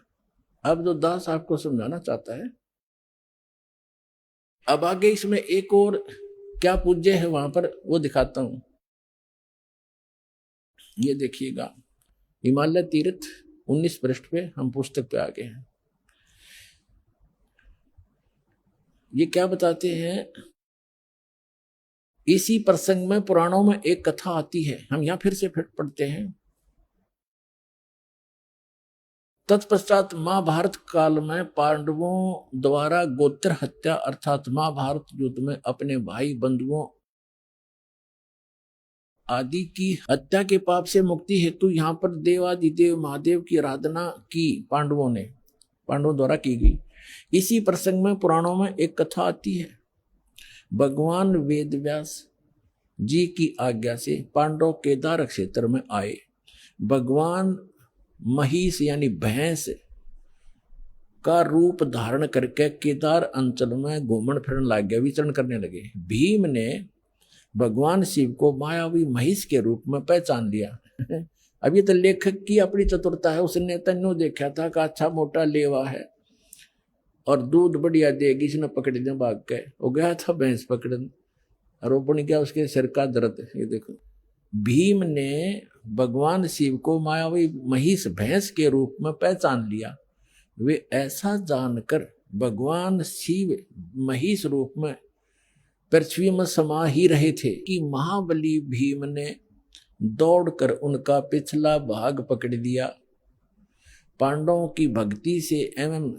अब जो दास आपको समझाना चाहता है, अब आगे इसमें एक और क्या पूज्य है वहां पर वो दिखाता हूं। ये देखिएगा, हिमालय तीर्थ 19 पृष्ठ पे हम पुस्तक पे आ गए हैं। ये क्या बताते हैं, इसी प्रसंग में पुराणों में एक कथा आती है, हम यहां फिर से पढ़ते हैं। तत्पश्चात महाभारत काल में पांडवों द्वारा गोत्र हत्या अर्थात महाभारत युद्ध में अपने भाई बंधुओं आदि की हत्या के पाप से मुक्ति हेतु यहाँ पर देवादिदेव महादेव की आराधना की पांडवों द्वारा की गई। इसी प्रसंग में पुराणों में एक कथा आती है। भगवान वेदव्यास जी की आज्ञा से पांडव केदार क्षेत्र में आए। भगवान महिष यानी भैंस का रूप धारण करके केदार अंचल में घूमन फिरन लग गया, विचरण करने लगे। भीम ने भगवान शिव को मायावी महिष के रूप में पहचान लिया। अब ये तो लेखक की अपनी चतुरता है, उसने तन्नो देखा था कि अच्छा मोटा लेवा है और दूध बढ़िया देगी, इसने पकड़ दिया भाग के। वो गया था भैंस पकड़न और वो बन गया उसके सिर का दर्द। ये देखो, भीम ने भगवान शिव को मायावी महिष भैंस के रूप में पहचान लिया। वे ऐसा जानकर भगवान शिव महिष रूप में पृथ्वी में समा ही रहे थे कि महाबली भीम ने दौड़कर उनका पिछला भाग पकड़ दिया। पांडवों की भक्ति से एवं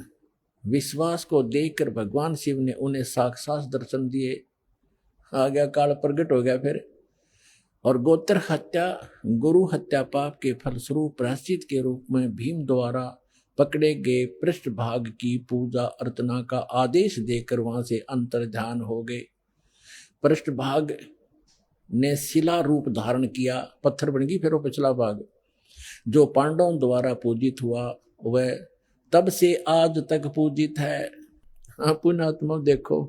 विश्वास को देखकर भगवान शिव ने उन्हें साक्षात दर्शन दिए। आ गया काल प्रकट हो गया फिर। और गोत्र हत्या गुरु हत्या पाप के फलस्वरूप प्रायश्चित के रूप में भीम द्वारा पकड़े गए पृष्ठभाग की पूजा अर्चना का आदेश देकर वहां से अंतर्ध्यान हो गए। पृष्ठभाग ने शिला रूप धारण किया, पत्थर बन गई फिर वो पिछला भाग जो पांडवों द्वारा पूजित हुआ वह तब से आज तक पूजित है। पुण्यात्मा देखो,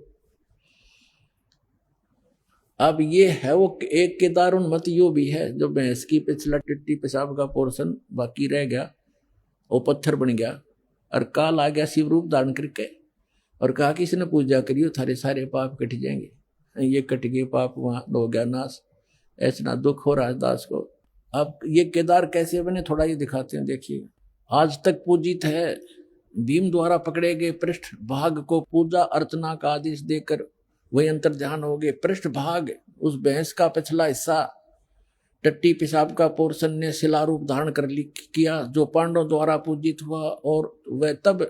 अब ये है वो एक केदारोन्मत यो भी है, जो भैंस की पिछला टिट्टी पेशाब का पोर्शन बाकी रह गया, वो पत्थर बन गया और काल आ गया शिव रूप धारण करके और कहा कि इसने पूजा करियो थारे सारे पाप कट जाएंगे। ये कट गए पाप, वहां हो गया नाश। ऐसा दुख हो रहा है दास को। अब ये केदार कैसे बने थोड़ा ये दिखाते हैं, देखिए। आज तक पूजित है, भीम द्वारा पकड़े गए पृष्ठ भाग को पूजा अर्चना का आदेश देकर वही अंतर ध्यान हो गए। पृष्ठ भाग उस भैंस का पिछला हिस्सा टट्टी पेशाब का पोर्शन ने शिला रूप धारण कर किया, जो पांडवों द्वारा पूजित हुआ और वह तब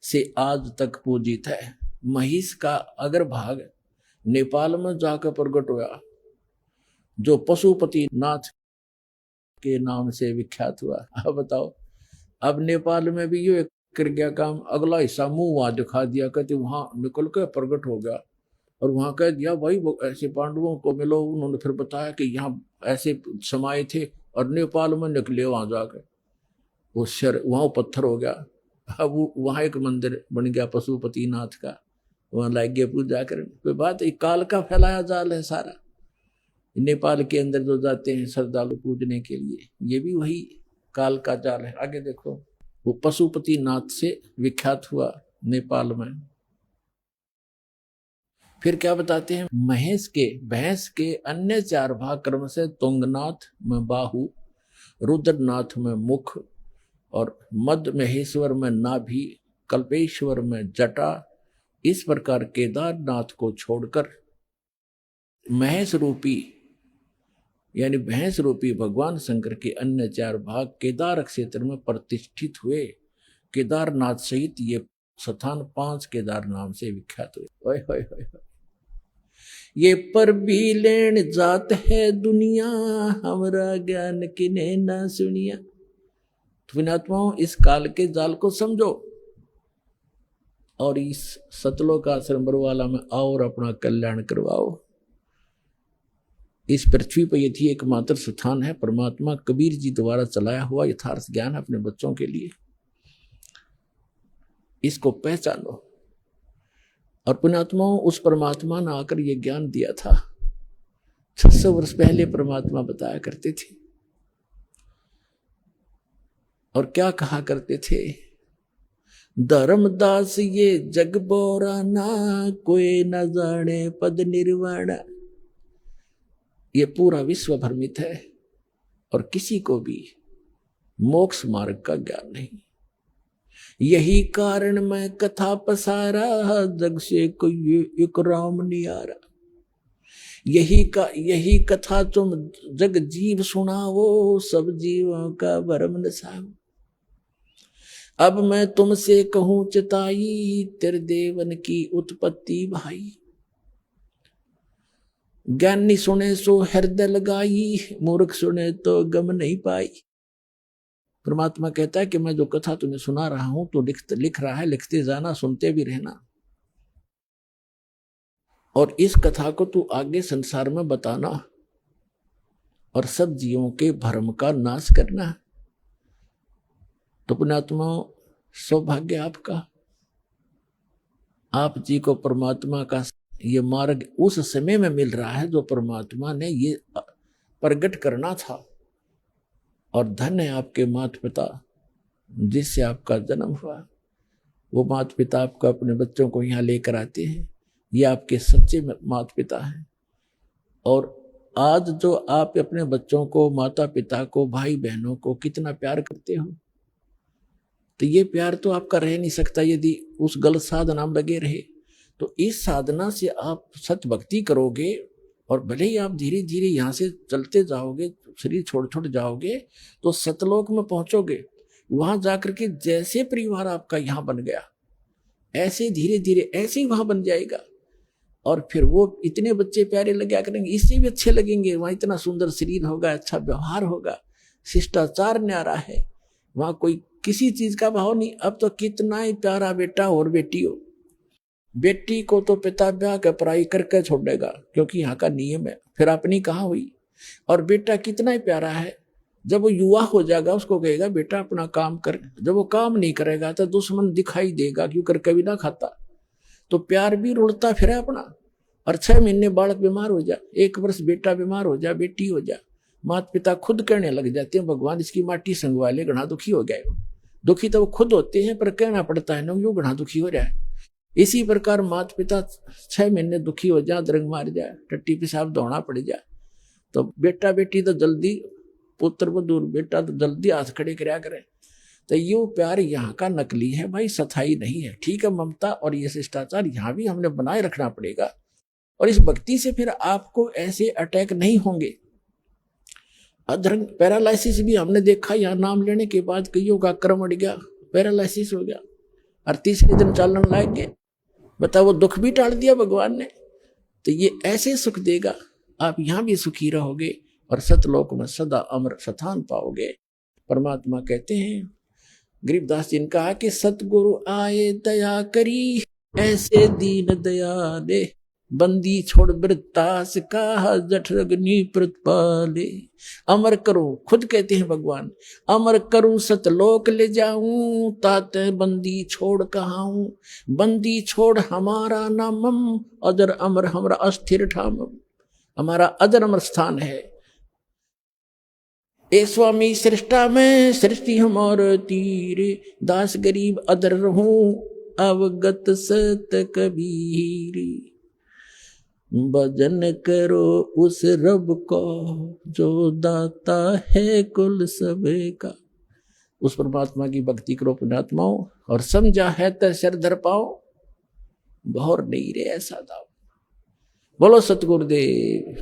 से आज तक पूजित है। महिष का अगर भाग नेपाल में जाकर प्रकट हुआ, जो पशुपति नाथ के नाम से विख्यात हुआ। अब बताओ, अब नेपाल में भी ये कर गया काम, अगला हिस्सा मुंह वहां दिखा दिया, कहते वहां निकल कर प्रकट हो गया और वहां कह दिया भाई ऐसे पांडवों को मिलो। उन्होंने फिर बताया कि यहाँ ऐसे समाये थे और नेपाल में निकले वहां जाकर, वो शर वहां पत्थर हो गया। अब वहां एक मंदिर बन गया पशुपति नाथ का, वहां लाग गए पूजा करने। कोई बात, एक काल का फैलाया जाल है सारा। नेपाल के अंदर जो जाते हैं श्रद्धालु पूजने के लिए, ये भी वही काल का जाल है। आगे देखो, वो पशुपति नाथ से विख्यात हुआ नेपाल में। फिर क्या बताते हैं, भैंस के अन्य 4 भाग क्रम से तुंगनाथ में बाहु, रुद्रनाथ में मुख और मध्य महेश्वर में नाभि, कल्पेश्वर में जटा। इस प्रकार केदारनाथ को छोड़कर महेश रूपी यानी भैंस रूपी भगवान शंकर के अन्य 4 भाग केदार क्षेत्र में प्रतिष्ठित हुए। केदारनाथ सहित ये स्थान 5 केदार नाम से विख्यात हुए। ओए होए होए, ये पर भी लेन जात है दुनिया, हमरा ज्ञान किने ना सुनिया। पुण्यात्माओं, इस काल के जाल को समझो और इस सतलोक आश्रम बरवाला में आओ और अपना कल्याण करवाओ। इस पृथ्वी पर यदि एकमात्र स्थान है परमात्मा कबीर जी द्वारा चलाया हुआ यथार्थ ज्ञान अपने बच्चों के लिए, इसको पहचानो। और पुण्यात्माओं, उस परमात्मा ने आकर ये ज्ञान दिया था। 600 वर्ष पहले परमात्मा बताया करते थे और क्या कहा करते थे, धर्मदास ये जग बोराना, कोई न जाने पद निर्वाणा। ये पूरा विश्व भ्रमित है और किसी को भी मोक्ष मार्ग का ज्ञान नहीं। यही कारण मैं कथा पसारा, जग से कोई एक राम नियारा। यही कथा तुम जग जीव सुनाओ, सब जीवों का भरम नसाओ। अब मैं तुमसे कहूं चिताई, तेरे देवन की उत्पत्ति भाई। ज्ञानी सुने सो हृदय लगाई, मूर्ख सुने तो गम नहीं पाई। परमात्मा कहता है कि मैं जो कथा तुम्हें सुना रहा हूं तो लिख रहा है, लिखते जाना, सुनते भी रहना। और इस कथा को तू आगे संसार में बताना और सब जीवों के भ्रम का नाश करना। तो पुण्यात्मा, सौभाग्य आपका, आप जी को परमात्मा का ये मार्ग उस समय में मिल रहा है जो परमात्मा ने ये प्रकट करना था। और धन्य है आपके माता पिता जिससे आपका जन्म हुआ। वो माता पिता आपको अपने बच्चों को यहाँ लेकर आते हैं, ये आपके सच्चे माता पिता हैं। और आज जो आप अपने बच्चों को, माता पिता को, भाई बहनों को कितना प्यार करते हो, तो ये प्यार तो आपका रह नहीं सकता यदि उस गलत साधना में लगे रहे। तो इस साधना से आप सत भक्ति करोगे और भले ही आप धीरे धीरे यहाँ से चलते जाओगे, शरीर छोड़ जाओगे, तो सतलोक में पहुंचोगे। वहां जाकर के जैसे परिवार आपका यहाँ बन गया, ऐसे धीरे धीरे ऐसे ही वहां बन जाएगा। और फिर वो इतने बच्चे प्यारे लगा करेंगे, इससे भी अच्छे लगेंगे। वहां इतना सुंदर शरीर होगा, अच्छा व्यवहार होगा, शिष्टाचार न्यारा है, वहां कोई किसी चीज का भाव नहीं। अब तो कितना ही प्यारा बेटा और बेटी हो, बेटी को तो पिता ब्याह के पढ़ाई करके छोड़ेगा क्योंकि यहाँ का नियम है, फिर अपनी कहाँ हुई। और बेटा कितना ही प्यारा है, जब वो युवा हो जाएगा उसको कहेगा बेटा अपना काम कर। जब वो काम नहीं करेगा तो दुश्मन दिखाई देगा, क्यों कर कभी ना खाता। तो प्यार भी रुड़ता फिर अपना। और 6 महीने बालक बीमार हो जा, 1 वर्ष बेटा बीमार हो जा, बेटी हो जा, माता पिता खुद कहने लग जाते हैं भगवान इसकी माटी संगवा ले, घना दुखी हो गया। दुखी तो वो खुद होते हैं पर कहना पड़ता है ना यो घना दुखी हो रहा है। इसी प्रकार माता पिता 6 महीने दुखी हो जाए, दरंग मार जाए, टट्टी पेशाब दौड़ना पड़ जाए, तो बेटा बेटी तो जल्दी, पुत्र बधूर बेटा तो जल्दी हाथ खड़े कराया करे। तो ये प्यार यहाँ का नकली है भाई, सथाई नहीं है। ठीक है, ममता और ये शिष्टाचार यहाँ भी हमने बनाए रखना पड़ेगा। और इस भक्ति से फिर आपको ऐसे अटैक नहीं होंगे। अधरंग पैरालिसिस भी हमने देखा, यहाँ नाम लेने के बाद कईयों का क्रम अड़ गया, पैरालिसिस हो गया और तीसरे दिन चालन लायक गए। बताओ, वो दुख भी टाल दिया भगवान ने। तो ये ऐसे सुख देगा, आप यहाँ भी सुखी रहोगे और सतलोक में सदा अमर स्थान पाओगे। परमात्मा कहते हैं, गरीबदास जी ने कहा कि सतगुरु आए दया करी, ऐसे दीन दयाले, बंदी छोड़ वृत्तास का जठ रगनी प्रतिपाले। अमर करूं, खुद कहते हैं भगवान, अमर करूं सतलोक ले जाऊं, ताते बंदी छोड़ कहाऊं। बंदी छोड़ हमारा नामम, अजर अमर हमरा अस्थिर ठामम। हमारा अजर अमर स्थान है। ए स्वामी सृष्टा में सृष्टि हमार तीरे, दास गरीब अदर रहूं, अवगत सत कबीर। भजन करो उस रब को, जो दाता है कुल सबे का। उस परमात्मा की भक्ति करो पुण्यात्माओं, और समझा है तो सिर धर पाओ, बहुर नहीं रे ऐसा दाओ। बोलो सतगुरुदेव।